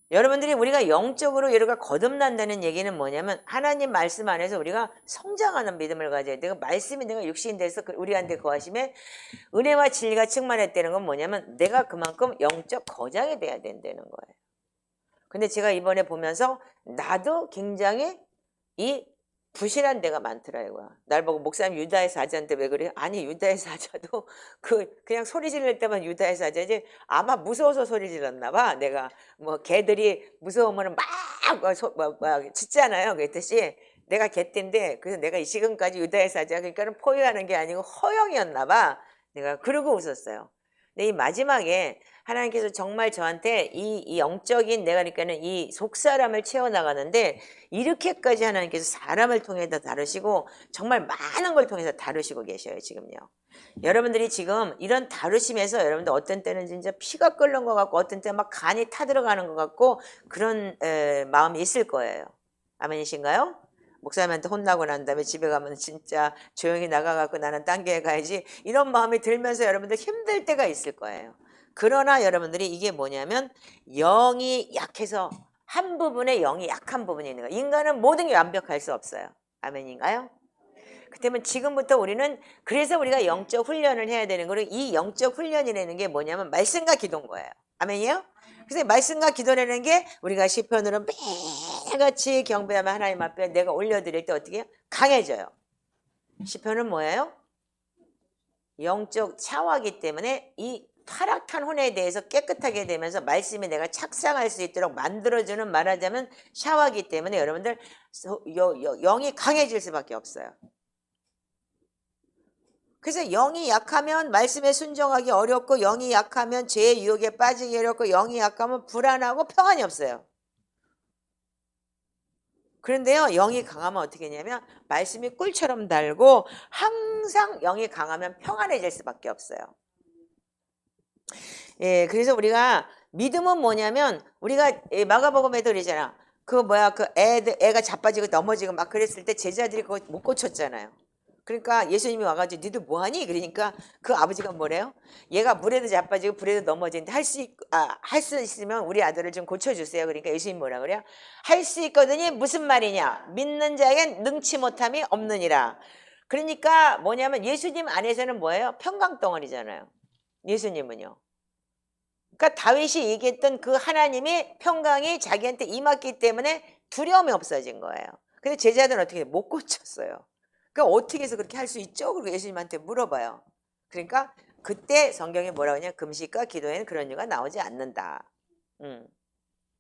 여러분들이 우리가 영적으로 우리가 거듭난다는 얘기는 뭐냐면 하나님 말씀 안에서 우리가 성장하는 믿음을 가져야 돼요. 말씀이 내가 육신 돼서 우리한테 거하심에 은혜와 진리가 충만했다는 건 뭐냐면 내가 그만큼 영적 거장이 돼야 된다는 거예요. 근데 제가 이번에 보면서 나도 굉장히 이 부실한 데가 많더라고요. 날 보고 목사님 유다의 사자인데 왜 그래요? 아니 유다의 사자도 그냥 소리 지를 때만 유다의 사자지 아마 무서워서 소리 질렀나 봐. 내가 뭐 개들이 무서우면 막 짖잖아요. 그랬듯이 내가 개띠인데 그래서 내가 이 지금까지 유다의 사자 그러니까는 포효하는 게 아니고 허영이었나 봐. 내가 그러고 웃었어요. 근데 이 마지막에 하나님께서 정말 저한테 이 영적인 내가 그러니까는 이 속사람을 채워나가는데 이렇게까지 하나님께서 사람을 통해서 다루시고 정말 많은 걸 통해서 다루시고 계셔요 지금요. 여러분들이 지금 이런 다루심에서 여러분들 어떤 때는 진짜 피가 끓는 것 같고 어떤 때는 막 간이 타들어가는 것 같고 그런 마음이 있을 거예요. 아멘이신가요? 목사님한테 혼나고 난 다음에 집에 가면 진짜 조용히 나가갖고 나는 딴 게 가야지 이런 마음이 들면서 여러분들 힘들 때가 있을 거예요. 그러나 여러분들이 이게 뭐냐면 영이 약해서 한 부분에 영이 약한 부분이 있는 거예요. 인간은 모든 게 완벽할 수 없어요. 아멘인가요? 그때면 지금부터 우리는 그래서 우리가 영적 훈련을 해야 되는 거고 이 영적 훈련이라는 게 뭐냐면 말씀과 기도인 거예요. 아멘이요? 그래서 말씀과 기도라는 게 우리가 시편으로 매일같이 경배하면 하나님 앞에 내가 올려드릴 때 어떻게 해요? 강해져요. 시편은 뭐예요? 영적 샤워하기 때문에 이 타락한 혼에 대해서 깨끗하게 되면서 말씀이 내가 착상할 수 있도록 만들어주는 말하자면 샤워하기 때문에 여러분들 영이 강해질 수밖에 없어요. 그래서 영이 약하면 말씀에 순종하기 어렵고 영이 약하면 죄의 유혹에 빠지기 어렵고 영이 약하면 불안하고 평안이 없어요. 그런데요 영이 강하면 어떻게 하냐면 말씀이 꿀처럼 달고 항상 영이 강하면 평안해질 수밖에 없어요. 예, 그래서 우리가 믿음은 뭐냐면 우리가 마가복음에도 그러잖아. 애가 자빠지고 넘어지고 막 그랬을 때 제자들이 그거 못 고쳤잖아요. 그러니까 예수님이 와가지고 니들 뭐하니? 그러니까 그 아버지가 뭐래요? 얘가 물에도 자빠지고 불에도 넘어지는데 할 수 있으면 우리 아들을 좀 고쳐주세요. 그러니까 예수님 뭐라 그래요? 할 수 있거든이 무슨 말이냐? 믿는 자에겐 능치 못함이 없느니라. 그러니까 뭐냐면 예수님 안에서는 뭐예요? 평강덩어리잖아요. 예수님은요. 그러니까 다윗이 얘기했던 그 하나님의 평강이 자기한테 임했기 때문에 두려움이 없어진 거예요. 근데 제자들은 어떻게 못 고쳤어요. 그러니까 어떻게 해서 그렇게 할 수 있죠? 그리고 예수님한테 물어봐요. 그러니까 그때 성경에 뭐라고 하냐? 금식과 기도에는 그런 이유가 나오지 않는다.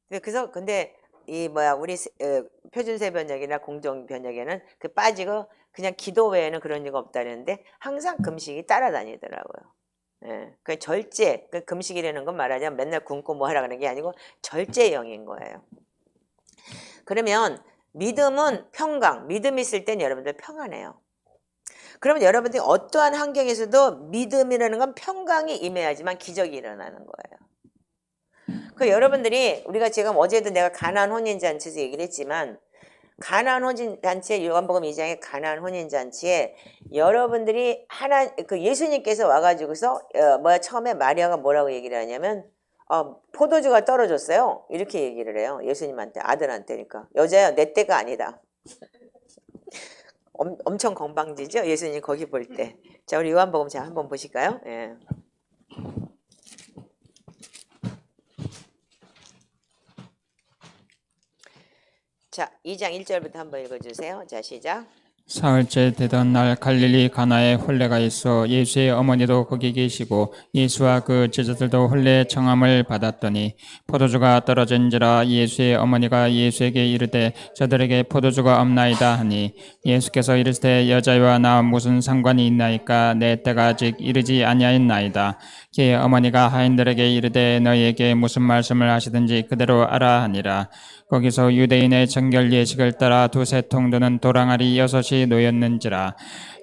그래서 근데 우리 표준세 번역이나 공정 번역에는 그 빠지고 그냥 기도 외에는 그런 이유가 없다는데 항상 금식이 따라다니더라고요. 예, 그 절제, 그 금식이라는 건 말하자면 맨날 굶고 뭐 하라 그러는 게 아니고 절제형인 거예요. 그러면 믿음은 평강, 믿음 있을 땐 여러분들 평안해요. 그러면 여러분들이 어떠한 환경에서도 믿음이라는 건 평강이 임해야지만 기적이 일어나는 거예요. 그 여러분들이 우리가 지금 어제도 내가 가나안 혼인잔치에서 얘기를 했지만 가나안 혼인잔치에 요한복음 2장의 가나안 혼인잔치에 여러분들이 예수님께서 와가지고서 처음에 마리아가 뭐라고 얘기를 하냐면 포도주가 떨어졌어요. 이렇게 얘기를 해요. 예수님한테 아들한테니까 여자야 내 때가 아니다. 엄청 건방지죠? 예수님 거기 볼 때. 자 우리 요한복음 자 한번 보실까요? 예. 자 2장 1절부터 한번 읽어주세요. 자 시작. 사흘째 되던 날 갈릴리 가나에 혼례가 있어 예수의 어머니도 거기 계시고 예수와 그 제자들도 혼례 청함을 받았더니 포도주가 떨어진지라 예수의 어머니가 예수에게 이르되 저들에게 포도주가 없나이다 하니 예수께서 이르시되 여자와 나 무슨 상관이 있나이까 내 때가 아직 이르지 아니하였나이다. 그의 어머니가 하인들에게 이르되 너희에게 무슨 말씀을 하시든지 그대로 하라 하니라. 거기서 유대인의 정결 예식을 따라 두세 통 드는 도랑아리 6이 놓였는지라.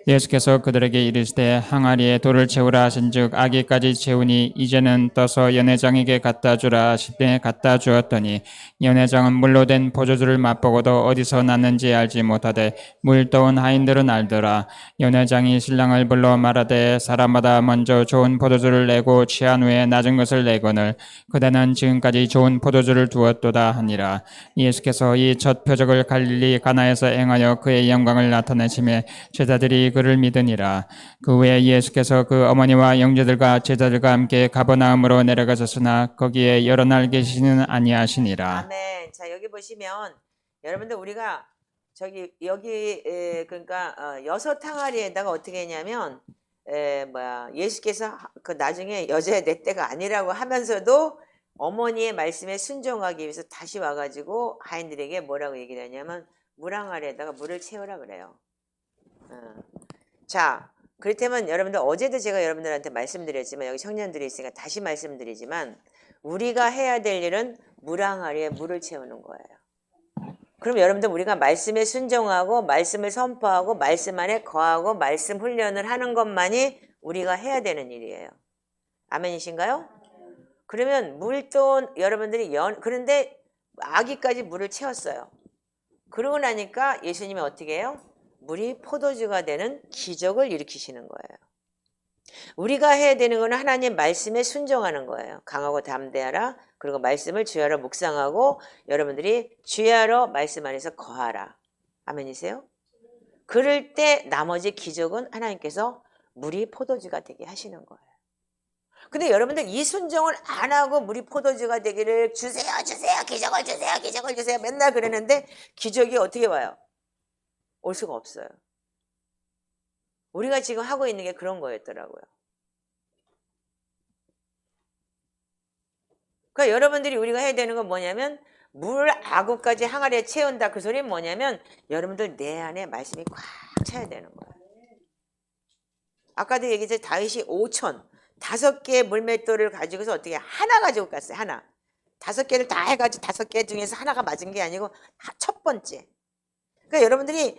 예수께서 그들에게 이르시되 항아리에 돌을 채우라 하신즉 아기까지 채우니 이제는 떠서 연회장에게 갖다 주라 하시되 갖다 주었더니 연회장은 물로 된 포도주를 맛보고도 어디서 났는지 알지 못하되 물 떠온 하인들은 알더라. 연회장이 신랑을 불러 말하되 사람마다 먼저 좋은 포도주를 내고 취한 후에 낮은 것을 내거늘 그대는 지금까지 좋은 포도주를 두었도다 하니라. 예수께서 이 첫 표적을 갈릴리 가나에서 행하여 그의 영광을 나타내시매 제자들이 그를 믿으니라. 그 후에 예수께서 그 어머니와 형제들과 제자들과 함께 가버나움으로 내려가셨으나 거기에 여러 날 계시는 아니하시니라. 아멘. 자 여기 보시면 여러분들 우리가 그러니까 6 항아리에다가 어떻게 했냐면 예수께서 그 나중에 여자의 내 때가 아니라고 하면서도 어머니의 말씀에 순종하기 위해서 다시 와가지고 하인들에게 뭐라고 얘기를 하냐면 물 항아리에다가 물을 채우라 그래요. 자 그렇다면 여러분들 어제도 제가 여러분들한테 말씀드렸지만 여기 청년들이 있으니까 다시 말씀드리지만 우리가 해야 될 일은 물 항아리에 물을 채우는 거예요. 그럼 여러분들 우리가 말씀에 순종하고 말씀을 선포하고 말씀 안에 거하고 말씀 훈련을 하는 것만이 우리가 해야 되는 일이에요. 아멘이신가요? 그러면 물도 여러분들이 그런데 아기까지 물을 채웠어요. 그러고 나니까 예수님이 어떻게 해요? 물이 포도주가 되는 기적을 일으키시는 거예요. 우리가 해야 되는 거는 하나님 말씀에 순종하는 거예요. 강하고 담대하라. 그리고 말씀을 주야로 묵상하고 여러분들이 주야로 말씀 안에서 거하라. 아멘이세요? 그럴 때 나머지 기적은 하나님께서 물이 포도주가 되게 하시는 거예요. 근데 여러분들 이 순종을 안 하고 물이 포도주가 되기를 주세요 기적을 주세요 기적을 주세요 맨날 그러는데 기적이 어떻게 와요? 올 수가 없어요. 우리가 지금 하고 있는 게 그런 거였더라고요. 그러니까 여러분들이 우리가 해야 되는 건 뭐냐면 물 아구까지 항아리에 채운다. 그 소리는 뭐냐면 여러분들 내 안에 말씀이 꽉 차야 되는 거예요. 아까도 얘기했죠. 다윗이 5천 5개의 물맷돌을 가지고서 어떻게 하나 가지고 갔어요. 하나. 5개를 다 해가지고 5개 중에서 하나가 맞은 게 아니고 첫 번째. 그러니까 여러분들이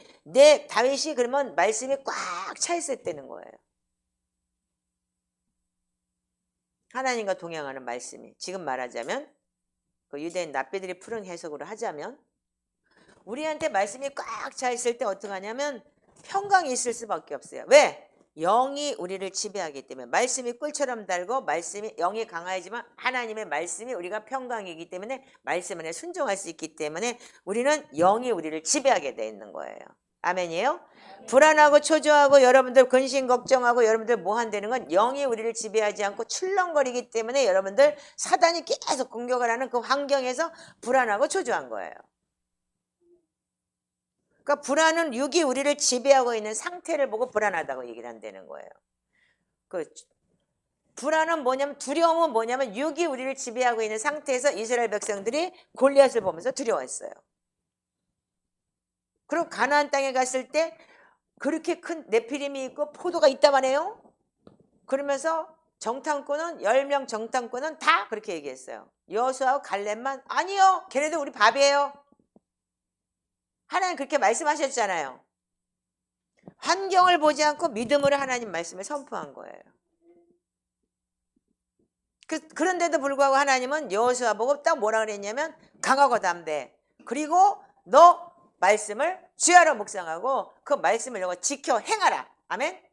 다윗이 그러면 말씀이 꽉 차 있을 때는 거예요. 하나님과 동행하는 말씀이. 지금 말하자면 그 유대인 랍비들이 푸른 해석으로 하자면 우리한테 말씀이 꽉 차 있을 때 어떻게 하냐면 평강이 있을 수밖에 없어요. 왜? 영이 우리를 지배하기 때문에. 말씀이 꿀처럼 달고 말씀이 영이 강하지만 하나님의 말씀이 우리가 평강이기 때문에 말씀 안에 순종할 수 있기 때문에 우리는 영이 우리를 지배하게 돼 있는 거예요. 아멘이에요? 불안하고 초조하고 여러분들 근심 걱정하고 여러분들 뭐 한다는 건 영이 우리를 지배하지 않고 출렁거리기 때문에 여러분들 사단이 계속 공격을 하는 그 환경에서 불안하고 초조한 거예요. 그러니까 불안은 육이 우리를 지배하고 있는 상태를 보고 불안하다고 얘기를 한다는 거예요. 그 불안은 뭐냐면 두려움은 뭐냐면 육이 우리를 지배하고 있는 상태에서 이스라엘 백성들이 골리앗을 보면서 두려워했어요. 그리고 가나안 땅에 갔을 때 그렇게 큰 네피림이 있고 포도가 있다만 해요. 그러면서 정탐꾼은 10명 정탐꾼은 다 그렇게 얘기했어요. 여호수아와 갈렙만 아니요. 걔네들 우리 밥이에요. 하나님 그렇게 말씀하셨잖아요. 환경을 보지 않고 믿음으로 하나님 말씀을 선포한 거예요. 그런데도 불구하고 하나님은 여호수아 보고 딱 뭐라 그랬냐면 강하고 담대. 그리고 너 말씀을 주야로 묵상하고 그 말씀을 너가 지켜 행하라. 아멘.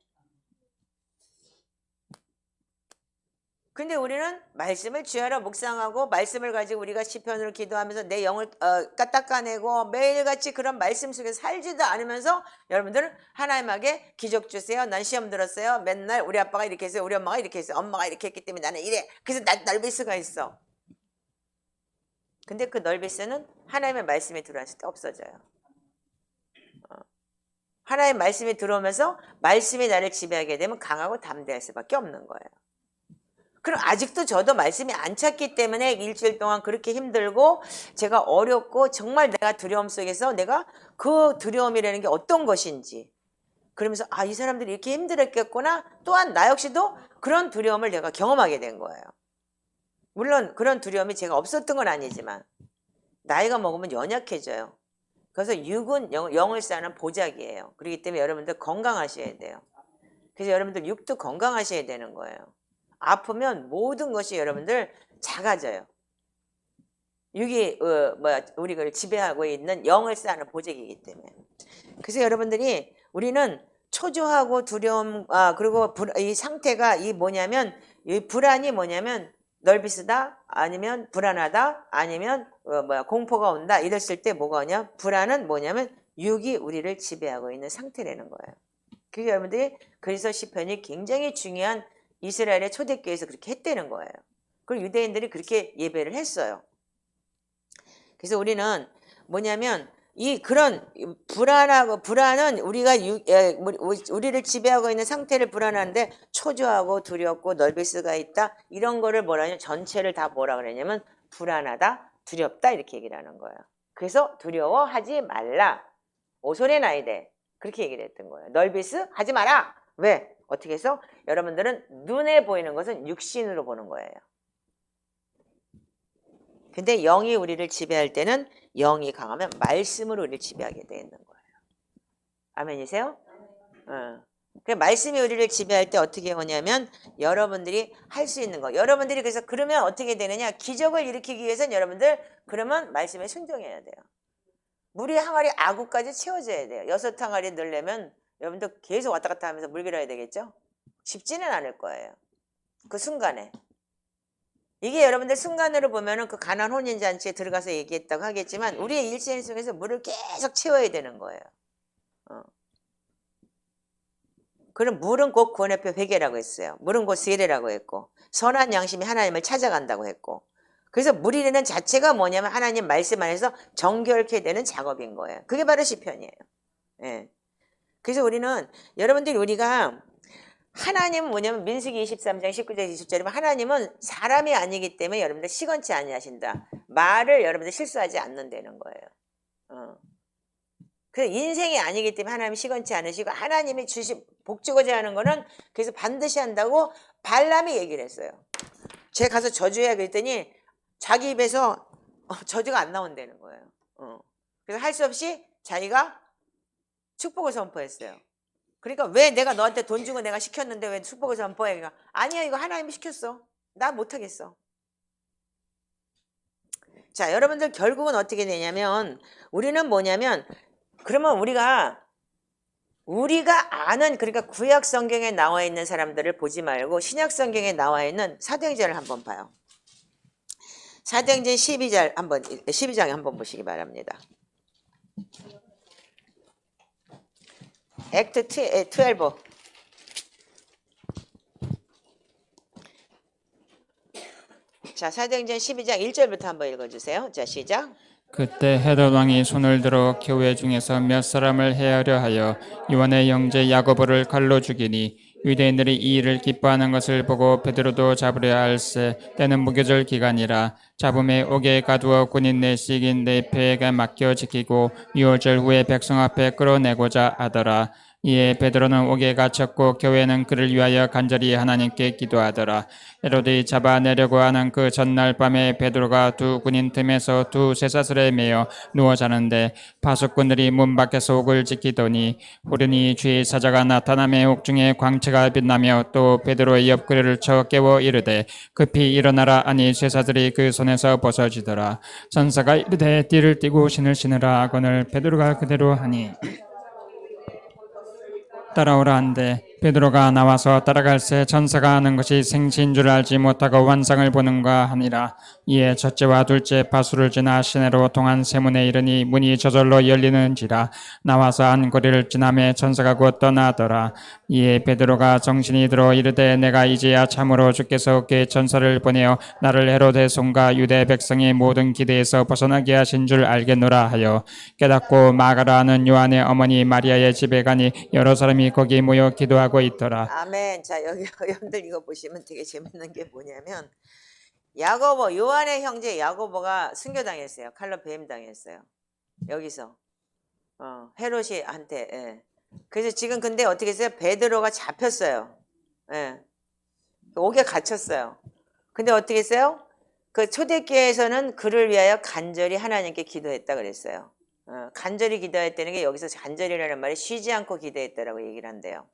근데 우리는 말씀을 주야로 묵상하고 말씀을 가지고 우리가 시편으로 기도하면서 내 영을 닦아내고 매일같이 그런 말씀 속에 살지도 않으면서 여러분들은 하나님에게 기적 주세요. 난 시험 들었어요. 맨날 우리 아빠가 이렇게 했어요. 우리 엄마가 이렇게 했어요. 엄마가 이렇게 했기 때문에 나는 이래. 그래서 넓을 수가 있어. 근데 그 넓이스는 하나님의 말씀이 들어왔을 때 없어져요. 하나님의 말씀이 들어오면서 말씀이 나를 지배하게 되면 강하고 담대할 수밖에 없는 거예요. 그럼 아직도 저도 말씀이 안 찼기 때문에 일주일 동안 그렇게 힘들고 제가 어렵고 정말 내가 두려움 속에서 내가 그 두려움이라는 게 어떤 것인지 그러면서 아, 이 사람들이 이렇게 힘들었겠구나. 또한 나 역시도 그런 두려움을 내가 경험하게 된 거예요. 물론 그런 두려움이 제가 없었던 건 아니지만 나이가 먹으면 연약해져요. 그래서 육은 영을 쌓는 보약이에요. 그렇기 때문에 여러분들 건강하셔야 돼요. 그래서 여러분들 육도 건강하셔야 되는 거예요. 아프면 모든 것이 여러분들 작아져요. 육이 우리가 지배하고 있는 영을 쌓는 보약이기 때문에. 그래서 여러분들이 우리는 초조하고 두려움 그리고 이 상태가 이 뭐냐면 이 불안이 뭐냐면 널비스다 아니면 불안하다 아니면 공포가 온다 이랬을 때 뭐가 오냐 불안은 뭐냐면 육이 우리를 지배하고 있는 상태라는 거예요. 그래서 여러분들이 그래서 시편이 굉장히 중요한 이스라엘의 초대교회에서 그렇게 했다는 거예요. 그리고 유대인들이 그렇게 예배를 했어요. 그래서 우리는 뭐냐면 이 그런 불안은 우리가 우리를 지배하고 있는 상태를 불안한데 초조하고 두렵고 넓을 수가 있다 이런 거를 뭐라 하냐면 전체를 다 뭐라 그러냐면 불안하다 두렵다 이렇게 얘기를 하는 거예요. 그래서 두려워하지 말라 오소리 나이데 그렇게 얘기를 했던 거예요. 넓이스 하지 마라. 왜? 어떻게 해서 여러분들은 눈에 보이는 것은 육신으로 보는 거예요. 근데 영이 우리를 지배할 때는 영이 강하면 말씀으로 우리를 지배하게 되는 거예요. 아멘이세요? 그 말씀이 우리를 지배할 때 어떻게 오냐면 여러분들이 할 수 있는 거. 여러분들이 그래서 그러면 어떻게 되느냐? 기적을 일으키기 위해서는 여러분들 그러면 말씀에 순종해야 돼요. 물이 항아리 아구까지 채워져야 돼요. 6항아리 넣으려면 여러분들 계속 왔다 갔다 하면서 물 길어야 되겠죠? 쉽지는 않을 거예요. 그 순간에. 이게 여러분들 순간으로 보면은 그 가나안 혼인잔치에 들어가서 얘기했다고 하겠지만 우리의 일생 속에서 물을 계속 채워야 되는 거예요. 그럼 물은 곧 구원의 표 회개라고 했어요. 물은 곧 세례라고 했고 선한 양심이 하나님을 찾아간다고 했고 그래서 물이라는 자체가 뭐냐면 하나님 말씀 안에서 정결케 되는 작업인 거예요. 그게 바로 시편이에요. 예. 그래서 우리는 여러분들이 우리가 하나님은 뭐냐면 민수기 23장 19절 20절이면 하나님은 사람이 아니기 때문에 여러분들 시건치 아니하신다. 말을 여러분들 실수하지 않는다는 거예요. 그래서 인생이 아니기 때문에 하나님이 시건치 않으시고 하나님이 주신 복 주고자 하는 거는 그래서 반드시 한다고 발람이 얘기를 했어요. 제가 가서 저주해야 그랬더니 자기 입에서 저주가 안 나온다는 거예요. 그래서 할 수 없이 자기가 축복을 선포했어요. 그러니까 왜 내가 너한테 돈 주고 내가 시켰는데 왜 축복을 선포해? 그러니까 아니야 이거 하나님이 시켰어. 나 못하겠어. 자, 여러분들 결국은 어떻게 되냐면 우리는 뭐냐면 그러면 우리가 아는 그러니까 구약 성경에 나와 있는 사람들을 보지 말고 신약 성경에 나와 있는 사도행전을 한번 봐요. 사도행전 12장에 한번 보시기 바랍니다. 액트 12. 자, 사도행전 12장 1절부터 한번 읽어주세요. 자, 시작. 그때 헤롯 왕이 손을 들어 교회 중에서 몇 사람을 해하려 하여 요한의 형제 야고보를 칼로 죽이니 유대인들이 이 일을 기뻐하는 것을 보고 베드로도 잡으려 할세 때는 무교절 기간이라 잡음에 옥에 가두어 군인 내식인 네페에게 맡겨 지키고 유월절 후에 백성 앞에 끌어내고자 하더라. 이에 베드로는 옥에 갇혔고 교회는 그를 위하여 간절히 하나님께 기도하더라. 헤롯이 잡아내려고 하는 그 전날 밤에 베드로가 두 군인 틈에서 두 쇠사슬에 매여 누워 자는데 파수꾼들이 문 밖에서 옥을 지키더니 호련히 주의 사자가 나타나며 옥중에 광채가 빛나며 또 베드로의 옆구리를 쳐 깨워 이르되 급히 일어나라 하니 쇠사슬이 그 손에서 벗어지더라. 천사가 이르되 띠를 띠고 신을 신으라 하거늘 베드로가 그대로 하니 따라오라 한데 베드로가 나와서 따라갈새 천사가 하는 것이 생시인 줄 알지 못하고 환상을 보는가 하니라. 이에 첫째와 둘째 파수를 지나 시내로 통한 세문에 이르니 문이 저절로 열리는지라. 나와서 한 거리를 지나매 천사가 곧 떠나더라. 이에 베드로가 정신이 들어 이르되 내가 이제야 참으로 주께서 그 천사를 보내어 나를 헤롯의 손과 유대 백성의 모든 기대에서 벗어나게 하신 줄 알겠노라 하여 깨닫고 마가라 하는 요한의 어머니 마리아의 집에 가니 여러 사람이 거기 모여 기도하고 있더라. 아멘. 자, 여기 여러분들 이거 보시면 되게 재밌는 게 뭐냐면 야고보, 요한의 형제 야고보가 순교당했어요. 칼로 배임당했어요. 여기서 헤롯이 한테. 예. 그래서 지금 근데 어떻게 했어요? 베드로가 잡혔어요. 예. 옥에 갇혔어요. 근데 어떻게 했어요? 그 초대교회에서는 그를 위하여 간절히 하나님께 기도했다 그랬어요. 간절히 기도했다는 게 여기서 간절히라는 말이 쉬지 않고 기도했다라고 얘기를 한대요.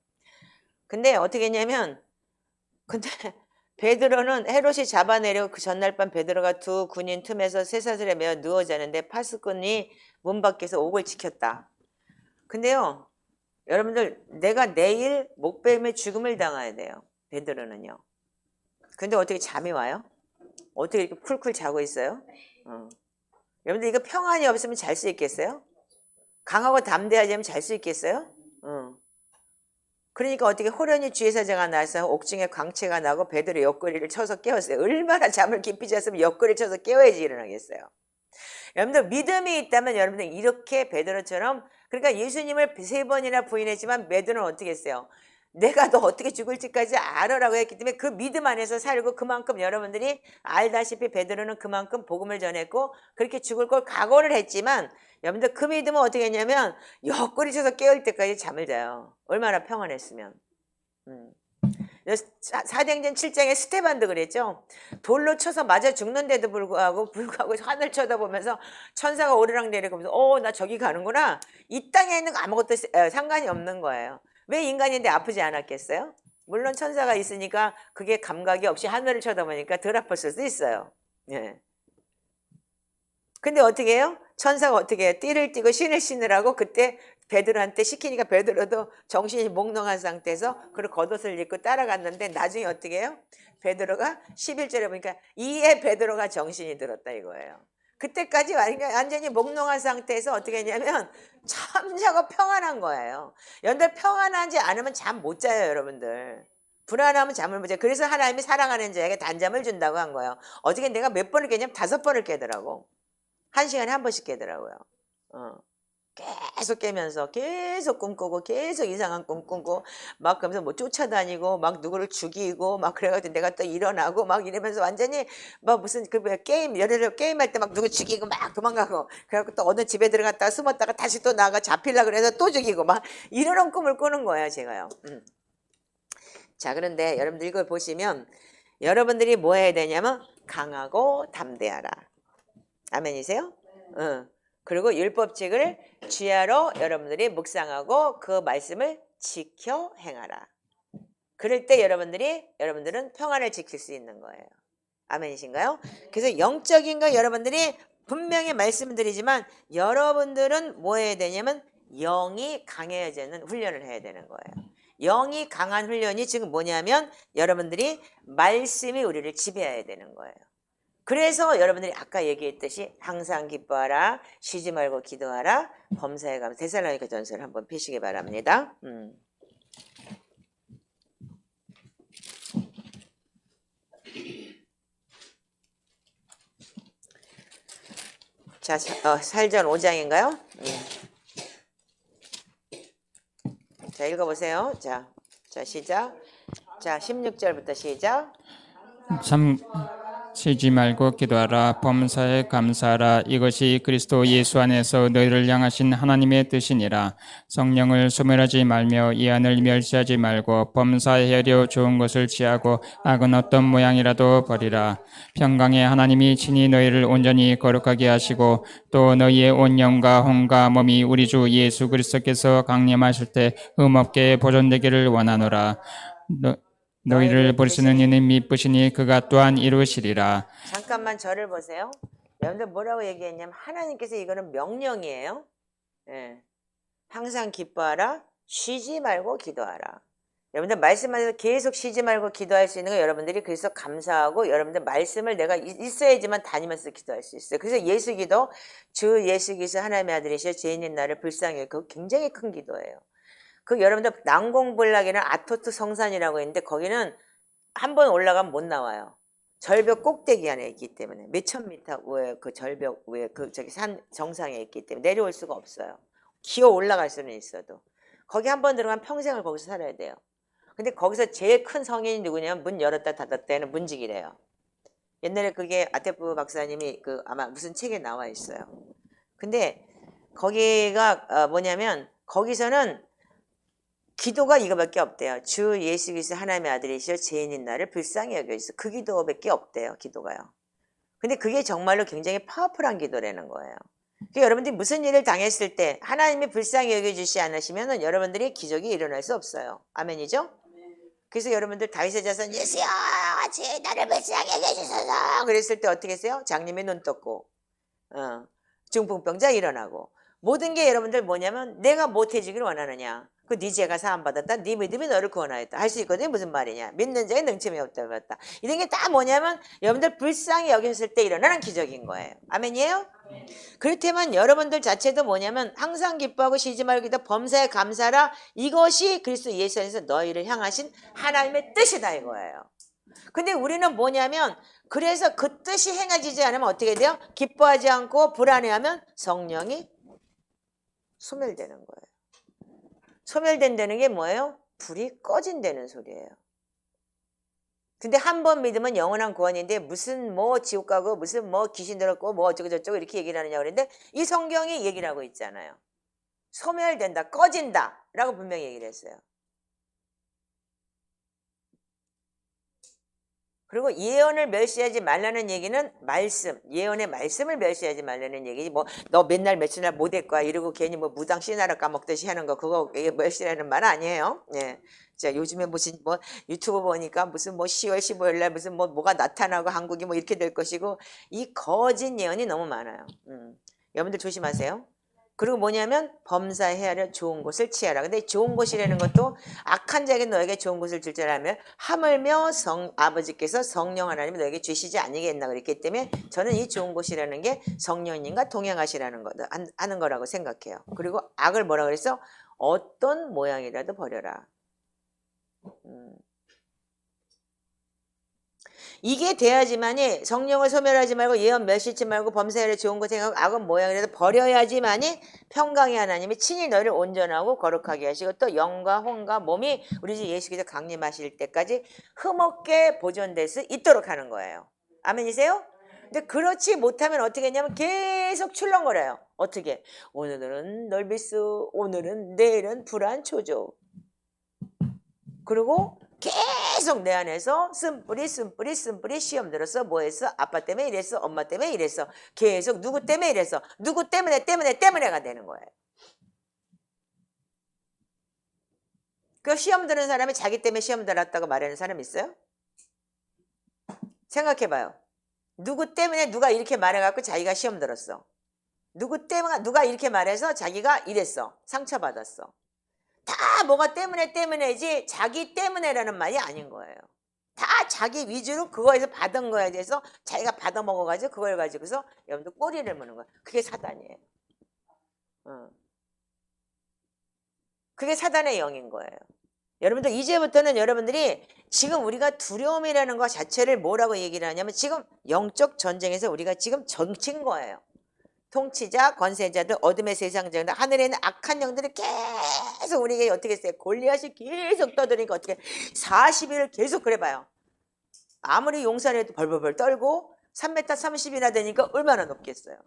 근데 어떻게 했냐면 근데 베드로는 헤롯이 잡아내려고 그 전날 밤 베드로가 두 군인 틈에서 쇠사슬에 매어 누워 자는데 파수꾼이 문 밖에서 옥을 지켰다. 근데요, 여러분들 내가 내일 목베임에 죽음을 당해야 돼요. 베드로는요. 근데 어떻게 잠이 와요? 어떻게 이렇게 쿨쿨 자고 있어요? 여러분들 이거 평안이 없으면 잘 수 있겠어요? 강하고 담대하지 않으면 잘 수 있겠어요? 그러니까 어떻게 호련히 주의 사자가 나서 옥중에 광채가 나고 베드로 옆구리를 쳐서 깨웠어요. 얼마나 잠을 깊이 잤으면 옆구리를 쳐서 깨워야지 일어나겠어요. 여러분들 믿음이 있다면 여러분들 이렇게 베드로처럼 그러니까 예수님을 3번이나 부인했지만 베드로는 어떻게 했어요? 내가 너 어떻게 죽을지까지 알아라고 했기 때문에 그 믿음 안에서 살고 그만큼 여러분들이 알다시피 베드로는 그만큼 복음을 전했고 그렇게 죽을 걸 각오를 했지만 여러분들 그 믿음은 어떻게 했냐면 옆구리 쳐서 깨울 때까지 잠을 자요. 얼마나 평안했으면. 사도행전 7장에 스테반도 그랬죠. 돌로 쳐서 맞아 죽는데도 불구하고 하늘 쳐다보면서 천사가 오르락 내리면서 나 저기 가는구나. 이 땅에 있는 거 아무것도 상관이 없는 거예요. 왜 인간인데 아프지 않았겠어요? 물론 천사가 있으니까 그게 감각이 없이 하늘을 쳐다보니까 덜 아팠을 수도 있어요. 예. 근데 어떻게 해요? 천사가 어떻게 해요? 띠를 띠고 신을 신으라고 그때 베드로한테 시키니까 베드로도 정신이 몽롱한 상태에서 그걸 겉옷을 입고 따라갔는데 나중에 어떻게 해요? 베드로가 11절에 보니까 이에 베드로가 정신이 들었다 이거예요. 그때까지 완전히 몽롱한 상태에서 어떻게 했냐면 잠자고 평안한 거예요. 여러분들 평안하지 않으면 잠 못 자요 여러분들. 불안하면 잠을 못 자요. 그래서 하나님이 사랑하는 자에게 단잠을 준다고 한 거예요. 어저께 내가 몇 번을 깨냐면 5번을 깨더라고. 1시간에 한 번씩 깨더라고요. 계속 깨면서 계속 꿈꾸고 계속 이상한 꿈 꾸고 막 그러면서 뭐 쫓아다니고 막 누구를 죽이고 막 그래가지고 내가 또 일어나고 막 이러면서 완전히 막 무슨 그 게임 예를 들어 게임할 때 막 누구 죽이고 막 도망가고 그래갖고 또 어느 집에 들어갔다가 숨었다가 다시 또 나가 잡히려고 그래서 또 죽이고 막 이런 꿈을 꾸는 거예요 제가요. 자 그런데 여러분들 이걸 보시면 여러분들이 뭐 해야 되냐면 강하고 담대하라. 아멘이세요? 그리고 율법책을 주야로 여러분들이 묵상하고 그 말씀을 지켜 행하라. 그럴 때 여러분들은 평안을 지킬 수 있는 거예요. 아멘이신가요? 그래서 영적인 거 여러분들이 분명히 말씀드리지만 여러분들은 뭐 해야 되냐면 영이 강해지는 훈련을 해야 되는 거예요. 영이 강한 훈련이 지금 뭐냐면 여러분들이 말씀이 우리를 지배해야 되는 거예요. 그래서 여러분들이 아까 얘기했듯이 항상 기뻐하라, 쉬지 말고 기도하라, 범사에 가면 데살로니가 전서를 한번 펴시기 바랍니다. 자, 살전 5장인가요? 자, 읽어보세요. 자, 시작. 자, 16절부터 시작. 참 쉬지 말고 기도하라. 범사에 감사하라. 이것이 그리스도 예수 안에서 너희를 향하신 하나님의 뜻이니라. 성령을 소멸하지 말며 이 안을 멸시하지 말고 범사에 헤아려 좋은 것을 취하고 악은 어떤 모양이라도 버리라. 평강의 하나님이 친히 너희를 온전히 거룩하게 하시고 또 너희의 온 영과 혼과 몸이 우리 주 예수 그리스도께서 강림하실 때 흠없게 보존되기를 원하노라. 너희를 부르시는 이는 미쁘시니 그가 또한 이루시리라. 잠깐만 저를 보세요. 여러분들 뭐라고 얘기했냐면 하나님께서 이거는 명령이에요. 예. 항상 기뻐하라. 쉬지 말고 기도하라. 여러분들 말씀하셔서 계속 쉬지 말고 기도할 수 있는 거 여러분들이 그래서 감사하고 여러분들 말씀을 내가 있어야지만 다니면서 기도할 수 있어요. 그래서 예수 기도 주 예수 그리스도 하나님의 아들이시여 죄인인 나를 불쌍히 여기고 굉장히 큰 기도예요. 그 여러분들 난공불락이라는 아토트 성산이라고 있는데 거기는 한 번 올라가면 못 나와요. 절벽 꼭대기 안에 있기 때문에 몇천 미터 위에 그 절벽 위에 그 저기 산 정상에 있기 때문에 내려올 수가 없어요. 기어 올라갈 수는 있어도 거기 한 번 들어가면 평생을 거기서 살아야 돼요. 근데 거기서 제일 큰 성인이 누구냐면 문 열었다 닫았다 하는 문지기래요. 옛날에 그게 아테프 박사님이 그 아마 무슨 책에 나와 있어요. 근데 거기가 뭐냐면 거기서는 기도가 이거밖에 없대요. 주 예수 그리스도 하나님의 아들이시여 죄인인 나를 불쌍히 여겨주소서. 그 기도밖에 없대요. 기도가요. 근데 그게 정말로 굉장히 파워풀한 기도라는 거예요. 그러니까 여러분들이 무슨 일을 당했을 때 하나님이 불쌍히 여겨주시지 않으시면 여러분들이 기적이 일어날 수 없어요. 아멘이죠? 그래서 여러분들 다윗의 자손 예수여 같이 나를 불쌍히 여겨주소서 그랬을 때 어떻게 했어요? 장님이 눈 떴고 중풍병자 일어나고 모든 게 여러분들 뭐냐면 내가 못해지기를 원하느냐. 그 네 죄가 사함받았다. 네 믿음이 너를 구원하였다. 할 수 있거든요. 무슨 말이냐. 믿는 자에 능침이 없다고 했다. 이런 게 다 뭐냐면 여러분들 불쌍히 여겼을 때 일어나는 기적인 거예요. 아멘이에요? 그렇다면 여러분들 자체도 뭐냐면 항상 기뻐하고 쉬지 말고 기도 범사에 감사하라. 이것이 그리스도 예수 안에서 너희를 향하신 하나님의 뜻이다 이거예요. 근데 우리는 뭐냐면 그래서 그 뜻이 행해지지 않으면 어떻게 돼요? 기뻐하지 않고 불안해하면 성령이 소멸되는 거예요. 소멸된다는 게 뭐예요? 불이 꺼진다는 소리예요. 근데 한 번 믿으면 영원한 구원인데 무슨 뭐 지옥 가고 무슨 뭐 귀신 들었고 뭐 어쩌고 저쩌고 이렇게 얘기를 하느냐 그랬는데 이 성경이 얘기를 하고 있잖아요. 소멸된다, 꺼진다 라고 분명히 얘기를 했어요. 그리고 예언을 멸시하지 말라는 얘기는 말씀, 예언의 말씀을 멸시하지 말라는 얘기지. 뭐 너 맨날 며칠 날 못할 거야 이러고 괜히 뭐 무당 씨나라 까먹듯이 하는 거 그거 멸시라는 말 아니에요. 예. 자 요즘에 무슨 뭐 유튜브 보니까 무슨 뭐 10월 15일 날 무슨 뭐가 나타나고 한국이 뭐 이렇게 될 것이고 이 거짓 예언이 너무 많아요. 여러분들 조심하세요. 그리고 뭐냐면 범사에 헤아려 좋은 곳을 취하라. 근데 좋은 곳이라는 것도 악한 자에게 너에게 좋은 곳을 줄 줄 알면 하물며 아버지께서 성령 하나님이 너에게 주시지 아니겠나 그랬기 때문에 저는 이 좋은 곳이라는 게 성령님과 동행하시라는 거 하는 거라고 생각해요. 그리고 악을 뭐라 그랬어? 어떤 모양이라도 버려라. 이게 돼야지만이 성령을 소멸하지 말고 예언 멸시치 말고 범사에 좋은 것 생각하고 악은 모양이라도 버려야지만이 평강의 하나님이 친히 너를 온전하고 거룩하게 하시고 또 영과 혼과 몸이 우리 주 예수께서 강림하실 때까지 흠없게 보존될 수 있도록 하는 거예요. 아멘이세요? 근데 그렇지 못하면 어떻게 했냐면 계속 출렁거려요. 어떻게? 오늘은 널비스, 오늘은 내일은 불안초조. 그리고 계속 내 안에서 쓴뿌리 시험 들었어. 뭐 했어? 아빠 때문에 이랬어. 엄마 때문에 이랬어. 계속 누구 때문에 이랬어. 누구 때문에가 되는 거예요. 그 시험 드는 사람이 자기 때문에 시험 들었다고 말하는 사람 있어요? 생각해봐요. 누구 때문에 누가 이렇게 말해갖고 자기가 시험 들었어. 누구 때문에 누가 이렇게 말해서 자기가 이랬어. 상처받았어. 다 뭐가 때문에지 자기 때문에라는 말이 아닌 거예요. 다 자기 위주로 그거에서 받은 거에 대해서 자기가 받아 먹어가지고 그걸 가지고서 여러분들 꼬리를 무는 거예요. 그게 사단이에요. 그게 사단의 영인 거예요. 여러분들 이제부터는 여러분들이 지금 우리가 두려움이라는 것 자체를 뭐라고 얘기를 하냐면 지금 영적 전쟁에서 우리가 지금 정친 거예요. 통치자, 권세자들, 어둠의 세상자들, 하늘에 있는 악한 영들이 계속 우리에게 어떻게 했어요? 골리앗이 계속 떠드니까 어떻게 40일을 계속 그래봐요. 아무리 용산에도 벌벌벌 떨고 3m 30이나 되니까 얼마나 높겠어요.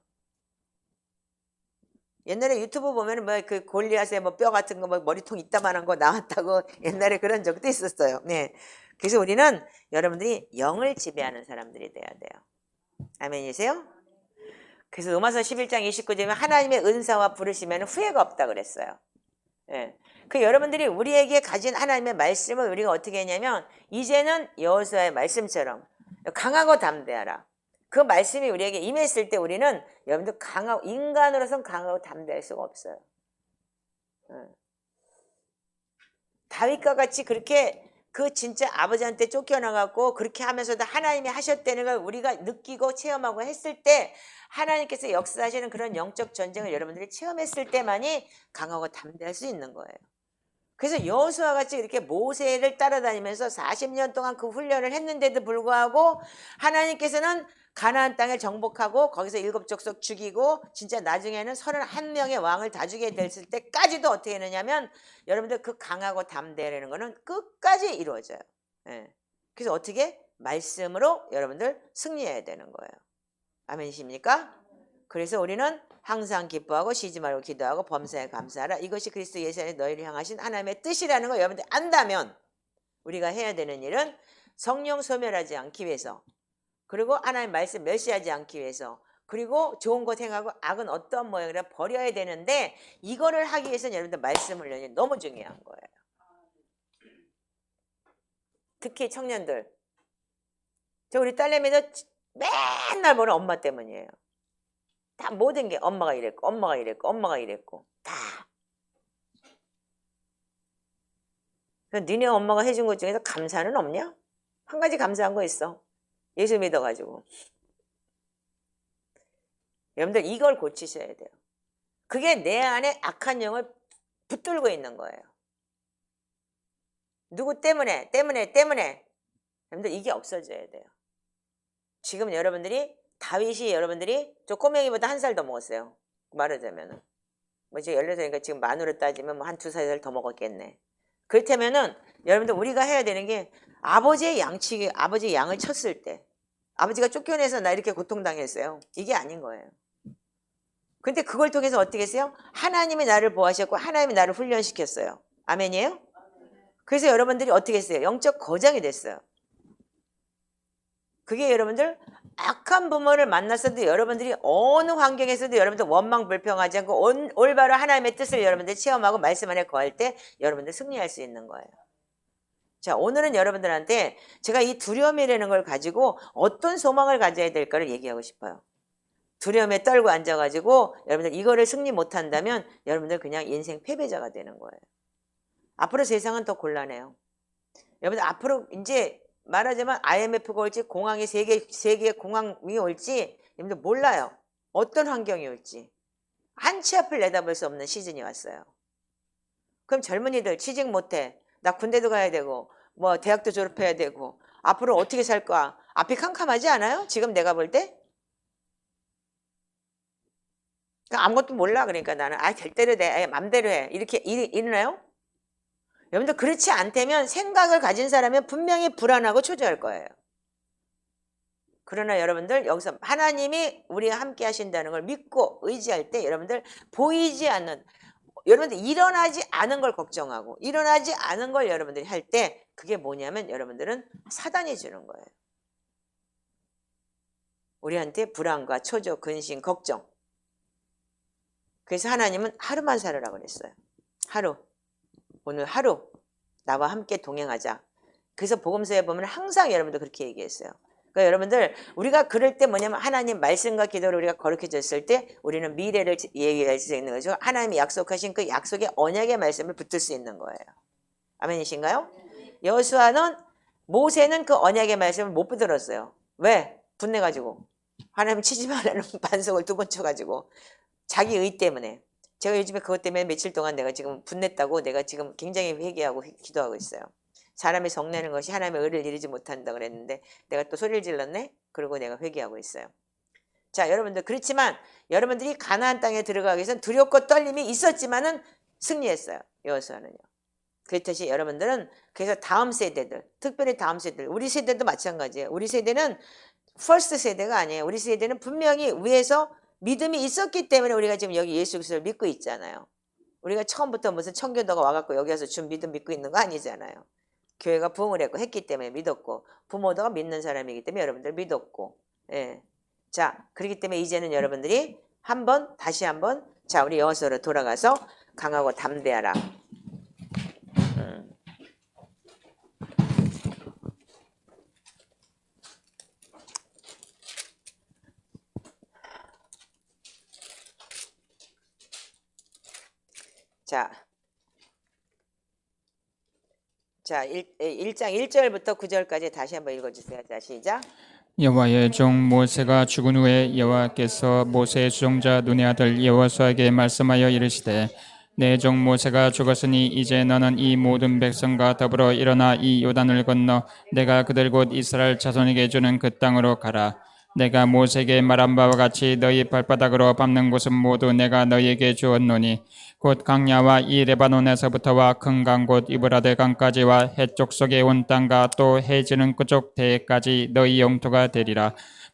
옛날에 유튜브 보면은 뭐 그 골리앗의 뭐 뼈 같은 거 뭐 머리통 이따만한 거 나왔다고 옛날에 그런 적도 있었어요. 네. 그래서 우리는 여러분들이 영을 지배하는 사람들이 돼야 돼요. 아멘이세요? 그래서 로마서 11장 29절에 하나님의 은사와 부르시면 후회가 없다 그랬어요. 예. 그 여러분들이 우리에게 가진 하나님의 말씀을 우리가 어떻게 했냐면 이제는 여호수아의 말씀처럼 강하고 담대하라. 그 말씀이 우리에게 임했을 때 우리는 여러분들 강하고 인간으로서는 강하고 담대할 수가 없어요. 다윗과 같이 그렇게 그 진짜 아버지한테 쫓겨나갖고 그렇게 하면서도 하나님이 하셨다는 걸 우리가 느끼고 체험하고 했을 때 하나님께서 역사하시는 그런 영적 전쟁을 여러분들이 체험했을 때만이 강하고 담대할 수 있는 거예요. 그래서 여호수아와 같이 이렇게 모세를 따라다니면서 40년 동안 그 훈련을 했는데도 불구하고 하나님께서는 가나안 땅을 정복하고 거기서 7족속 죽이고 진짜 나중에는 31명의 왕을 다 주게 됐을 때까지도 어떻게 했느냐면 여러분들 그 강하고 담대라는 거는 끝까지 이루어져요. 예. 그래서 어떻게? 말씀으로 여러분들 승리해야 되는 거예요. 아멘이십니까? 그래서 우리는 항상 기뻐하고 쉬지 말고 기도하고 범사에 감사하라. 이것이 그리스도 예수 안에 너희를 향하신 하나님의 뜻이라는 걸 여러분들 안다면 우리가 해야 되는 일은 성령 소멸하지 않기 위해서 그리고 하나님 말씀 멸시하지 않기 위해서 그리고 좋은 것 행하고 악은 어떤 모양이라 버려야 되는데 이거를 하기 위해서는 여러분들 말씀을 연이 너무 중요한 거예요. 특히 청년들. 저 우리 딸내미도 맨날 보는 엄마 때문이에요. 다 모든 게 엄마가 이랬고 엄마가 이랬고 엄마가 이랬고 다. 니네 엄마가 해준 것 중에서 감사는 없냐? 한 가지 감사한 거 있어. 예수 믿어가지고. 여러분들 이걸 고치셔야 돼요. 그게 내 안에 악한 영을 붙들고 있는 거예요. 누구 때문에. 여러분들 이게 없어져야 돼요. 지금 여러분들이 다윗이 여러분들이 저 꼬맹이보다 1살 더 먹었어요. 말하자면은. 뭐 이제 16살이니까 지금 만으로 따지면 뭐 한 2살 더 먹었겠네. 그렇다면은 여러분들 우리가 해야 되는 게 아버지의 양을 쳤을 때 아버지가 쫓겨내서 나 이렇게 고통당했어요. 이게 아닌 거예요. 근데 그걸 통해서 어떻게 했어요? 하나님이 나를 보호하셨고 하나님이 나를 훈련시켰어요. 아멘이에요? 그래서 여러분들이 어떻게 했어요? 영적 거장이 됐어요. 그게 여러분들 악한 부모를 만났어도 여러분들이 어느 환경에서도 여러분들 원망불평하지 않고 올바로 하나님의 뜻을 여러분들 체험하고 말씀 안에 거할 때 여러분들 승리할 수 있는 거예요. 자, 오늘은 여러분들한테 제가 이 두려움이라는 걸 가지고 어떤 소망을 가져야 될까를 얘기하고 싶어요. 두려움에 떨고 앉아가지고 여러분들 이거를 승리 못한다면 여러분들 그냥 인생 패배자가 되는 거예요. 앞으로 세상은 더 곤란해요. 여러분들 앞으로 이제 말하자면 IMF가 올지 공항이 세계 공항이 올지 여러분들 몰라요. 어떤 환경이 올지. 한 치 앞을 내다볼 수 없는 시즌이 왔어요. 그럼 젊은이들 취직 못해. 나 군대도 가야 되고 뭐 대학도 졸업해야 되고 앞으로 어떻게 살 거야? 앞이 캄캄하지 않아요? 지금 내가 볼 때? 아무것도 몰라. 그러니까 나는 될 대로 돼. 맘대로 해. 이렇게 이러나요? 여러분들 그렇지 않다면 생각을 가진 사람은 분명히 불안하고 초조할 거예요. 그러나 여러분들 여기서 하나님이 우리와 함께 하신다는 걸 믿고 의지할 때 여러분들 보이지 않는 여러분들 일어나지 않은 걸 걱정하고 일어나지 않은 걸 여러분들이 할 때 그게 뭐냐면 여러분들은 사단이 주는 거예요. 우리한테 불안과 초조, 근심, 걱정. 그래서 하나님은 하루만 살으라고 그랬어요. 하루. 오늘 하루 나와 함께 동행하자. 그래서 복음서에 보면 항상 여러분들 그렇게 얘기했어요. 그러니까 여러분들 우리가 그럴 때 뭐냐면 하나님 말씀과 기도를 우리가 거룩해졌을 때 우리는 미래를 얘기할 수 있는 거죠. 하나님이 약속하신 그 약속의 언약의 말씀을 붙들 수 있는 거예요. 아멘이신가요? 여호수아는 모세는 그 언약의 말씀을 못 붙들었어요. 왜? 분내가지고 하나님 치지 말라는 반석을 2번 쳐가지고 자기 의 때문에. 제가 요즘에 그것 때문에 며칠 동안 내가 지금 분냈다고 내가 지금 굉장히 회개하고 기도하고 있어요. 사람이 성내는 것이 하나님의 의를 이루지 못한다 그랬는데 내가 또 소리를 질렀네? 그러고 내가 회개하고 있어요. 자, 여러분들 그렇지만 여러분들이 가나안 땅에 들어가기 위해서는 두렵고 떨림이 있었지만은 승리했어요. 여호수아는요. 그렇듯이 여러분들은 그래서 다음 세대들, 특별히 다음 세대들, 우리 세대도 마찬가지예요. 우리 세대는 퍼스트 세대가 아니에요. 우리 세대는 분명히 위에서 믿음이 있었기 때문에 우리가 지금 여기 예수 그리스도를 믿고 있잖아요. 우리가 처음부터 무슨 청교도가 와갖고 여기 와서 준 믿음 믿고 있는 거 아니잖아요. 교회가 부흥을 했기 때문에 믿었고 부모도가 믿는 사람이기 때문에 여러분들 믿었고. 예. 자, 그렇기 때문에 이제는 여러분들이 다시 한번 자, 우리 여호수아로 돌아가서 강하고 담대하라. 자, 1장 1절부터 9절까지 다시 한번 읽어주세요. 자, 시작. 여호와의 종 모세가 죽은 후에 여호와께서 모세의 수종자 눈의 아들 여호수아에게 말씀하여 이르시되 내 종 모세가 죽었으니 이제 너는 이 모든 백성과 더불어 일어나 이 요단을 건너 내가 그들 곧 이스라엘 자손에게 주는 그 땅으로 가라. 내가 모세에게 말한 바와 같이 너희 발바닥으로 밟는 곳은 모두 내가 너희에게 주었노니 곧 강야와 이 레바논에서부터와 큰 강 곧 이브라데 강까지와 해쪽 속에 온 땅과 또 해지는 그쪽 대해까지 너희 영토가 되리라.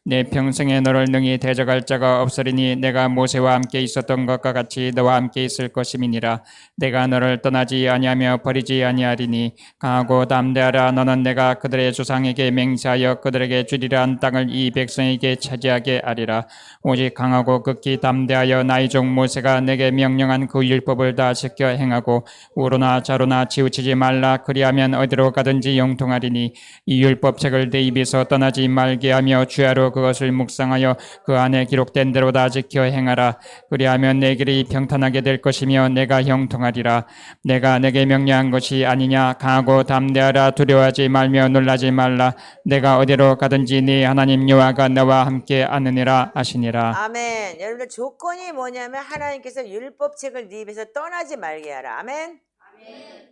내 평생에 너를 능히 대적할 자가 없으리니 내가 모세와 함께 있었던 것과 같이 너와 함께 있을 것임이니라. 내가 너를 떠나지 아니하며 버리지 아니하리니 강하고 담대하라. 너는 내가 그들의 조상에게 맹세하여 그들에게 주리라 한 땅을 이 백성에게 차지하게 하리라. 오직 강하고 극히 담대하여 나의 종 모세가 내게 명령한 그 율법을 다 지켜 행하고 우로나 좌로나 치우치지 말라. 그리하면 어디로 가든지 영통하리니 이 율법책을 내 입에서 떠나지 말게 하며 주야로 그것을 묵상하여 그 안에 기록된 대로 다 지켜 행하라. 그리하면 내 길이 평탄하게 될 것이며 내가 형통하리라. 내가 내게 명령한 것이 아니냐. 강하고 담대하라. 두려워하지 말며 놀라지 말라. 내가 어디로 가든지 네 하나님 여호와가 너와 함께 하느니라 하시니라. 아멘. 여러분들 조건이 뭐냐면 하나님께서 율법책을 네 입에서 떠나지 말게 하라. 아멘.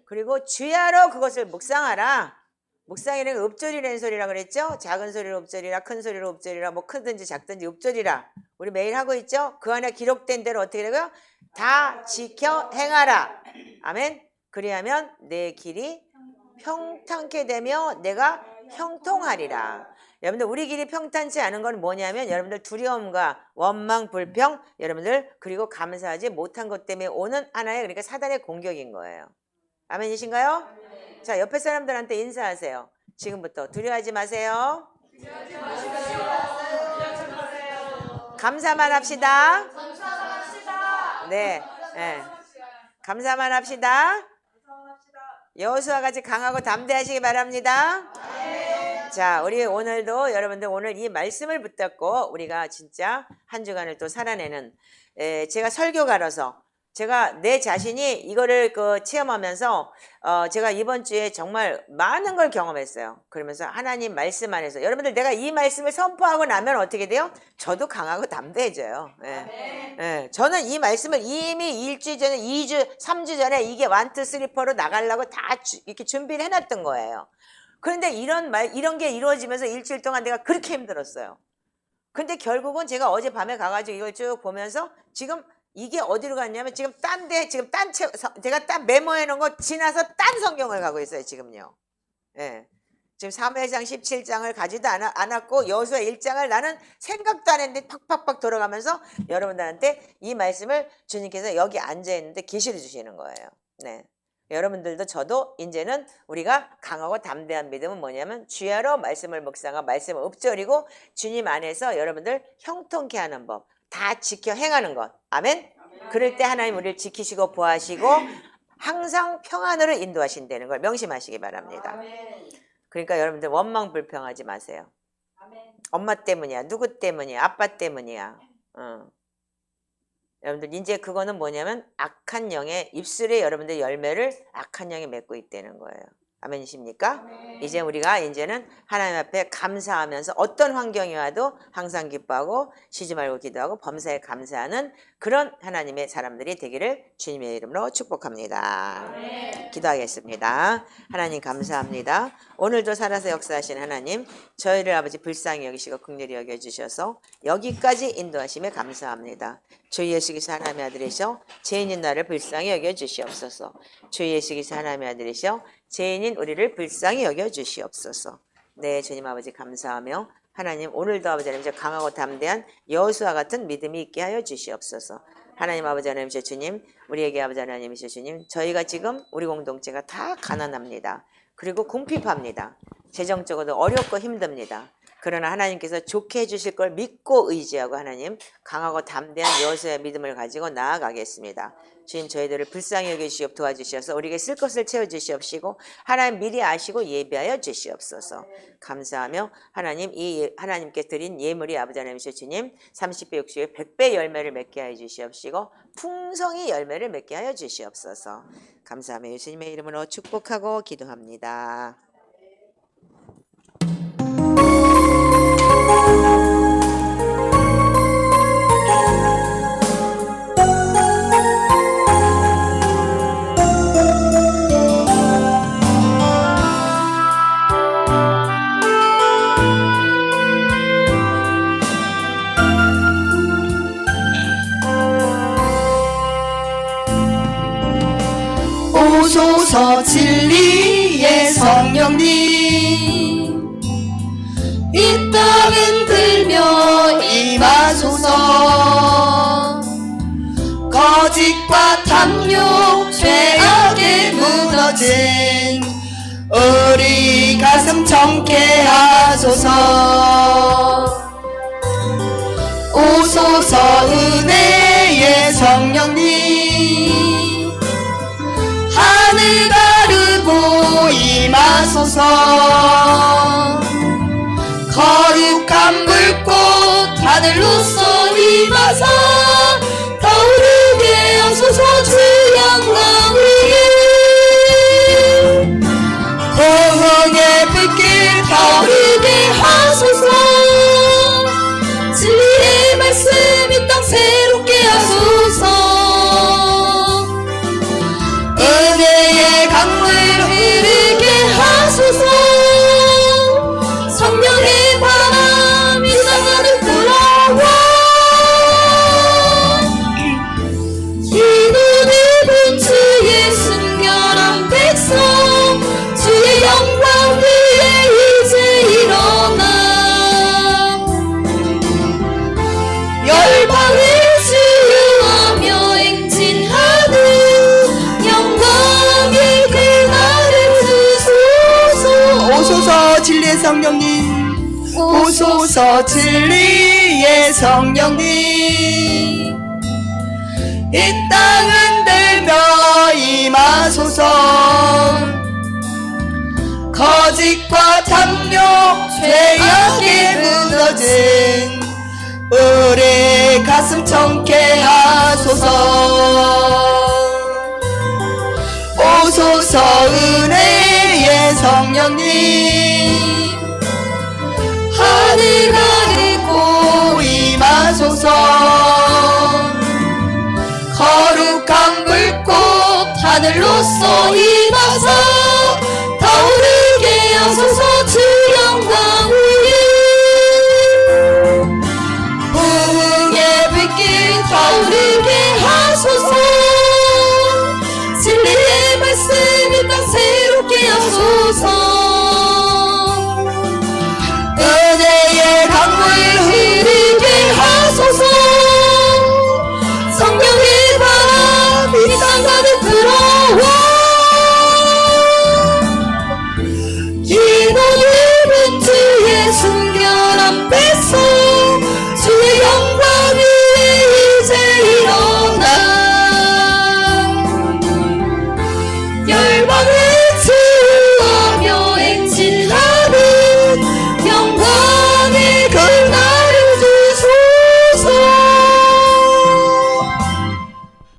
그리고 주야로 그것을 묵상하라. 묵상이라는 읍조리라는 소리라 그랬죠? 작은 소리로 읍조리라, 큰 소리로 읍조리라, 뭐 크든지 작든지 읍조리라. 우리 매일 하고 있죠? 그 안에 기록된 대로 어떻게 되고요? 다 지켜 행하라. 아멘. 그리하면 내 길이 평탄케 되며 내가 형통하리라. 여러분들 우리 길이 평탄치 않은 건 뭐냐면 여러분들 두려움과 원망, 불평, 여러분들 그리고 감사하지 못한 것 때문에 오는 하나의 그러니까 사단의 공격인 거예요. 아멘이신가요? 자, 옆에 사람들한테 인사하세요. 지금부터 두려워하지 마세요. 감사만 합시다. 네, 네. 감사만 합시다. 여호수아 같이 강하고 담대하시기 바랍니다. 자, 우리 오늘도 여러분들 오늘 이 말씀을 붙잡고 우리가 진짜 한 주간을 또 살아내는 제가 설교가로서 제가 내 자신이 이거를 체험하면서 제가 이번 주에 정말 많은 걸 경험했어요. 그러면서 하나님 말씀 안에서 여러분들 내가 이 말씀을 선포하고 나면 어떻게 돼요? 저도 강하고 담대해져요. 예. 예. 저는 이 말씀을 이미 일주일 전에 2주, 3주 전에 이게 1, 2, 3, 4로 나가려고 다 이렇게 준비를 해놨던 거예요. 그런데 이런 게 이루어지면서 일주일 동안 내가 그렇게 힘들었어요. 근데 결국은 제가 어젯밤에 가가지고 이걸 쭉 보면서 지금 이게 어디로 갔냐면 지금 제가 딴 메모해 놓은 거 지나서 딴 성경을 가고 있어요, 지금요. 예. 지금 사무엘상 17장을 가지도 않았고 여호수아 1장을 나는 생각도 안 했는데 팍팍팍 돌아가면서 여러분들한테 이 말씀을 주님께서 여기 앉아 있는데 계시를 주시는 거예요. 네. 여러분들도 저도 이제는 우리가 강하고 담대한 믿음은 뭐냐면 주야로 말씀을 묵상하고 말씀을 읊조리고 주님 안에서 여러분들 형통케 하는 법 다 지켜 행하는 것. 아멘. 그럴 때 하나님 우리를 지키시고 보호하시고 항상 평안으로 인도하신다는 걸 명심하시기 바랍니다. 그러니까 여러분들 원망 불평하지 마세요. 엄마 때문이야. 누구 때문이야? 아빠 때문이야. 여러분들 이제 그거는 뭐냐면 악한 영의 입술에 여러분들 열매를 악한 영이 맺고 있다는 거예요. 아멘이십니까? 이제 우리가 이제는 하나님 앞에 감사하면서 어떤 환경이 와도 항상 기뻐하고 쉬지 말고 기도하고 범사에 감사하는 그런 하나님의 사람들이 되기를 주님의 이름으로 축복합니다. 기도하겠습니다. 하나님 감사합니다. 오늘도 살아서 역사하신 하나님, 저희를 아버지 불쌍히 여기시고 긍휼히 여겨주셔서 여기까지 인도하심에 감사합니다. 주 예수 그리스도 하나님의 아들이셔 죄인인 나를 불쌍히 여겨주시옵소서. 주 예수 그리스도 하나님의 아들이셔 죄인인 우리를 불쌍히 여겨주시옵소서. 네, 주님 아버지 감사하며 하나님 오늘도 아버지 하나님 강하고 담대한 여호수아 같은 믿음이 있게 하여 주시옵소서. 하나님 아버지 하나님이셔 주님, 우리에게 아버지 하나님이셔 주님, 저희가 지금 우리 공동체가 다 가난합니다. 그리고 궁핍합니다. 재정적으로도 어렵고 힘듭니다. 그러나 하나님께서 좋게 해주실 걸 믿고 의지하고 하나님 강하고 담대한 여호수아의 믿음을 가지고 나아가겠습니다. 주님 저희들을 불쌍히 여겨주시옵 도와주셔서 우리에게 쓸 것을 채워주시옵시고 하나님 미리 아시고 예비하여 주시옵소서. 감사하며 하나님 이 하나님께 드린 예물이 아버지 하나님이셔 주님 30배 60배 100배 열매를 맺게 하여 주시옵시고 풍성히 열매를 맺게 하여 주시옵소서. 감사하며 예수님의 이름으로 축복하고 기도합니다. 오소서 진리의 성령님 이 땅은 들며 임하소서. 거짓과 탐욕 죄악에 무너진 우리 가슴 정케하소서. 오소서 은혜의 성령님 하늘 가르고 임하소서. 거룩한 불꽃 하늘로서 임하사 타오르게 하소서. 주 영광 위에 공흥의 불길 타오르게 하소서. 진리의 말씀 이 땅 새롭게 하소서. 은혜의 강물 흐르게 하소서. 성령의 바람 이 땅을 불어와 기도를 분주에 순결한 백성 주의 영광 위에 이제 일어나 열방을 지유하며 행진하는 영광의 그날을 주소서. 오소서 진리의 성령님 오소서 진리의 성령님 이 땅은 들며 임하소서. 거짓과 탐욕 죄악에 무너진 우리 가슴 정케하소서. 오소서 은혜의 성령님 하늘 가르고 임하소서. 거룩한 불꽃 하늘로서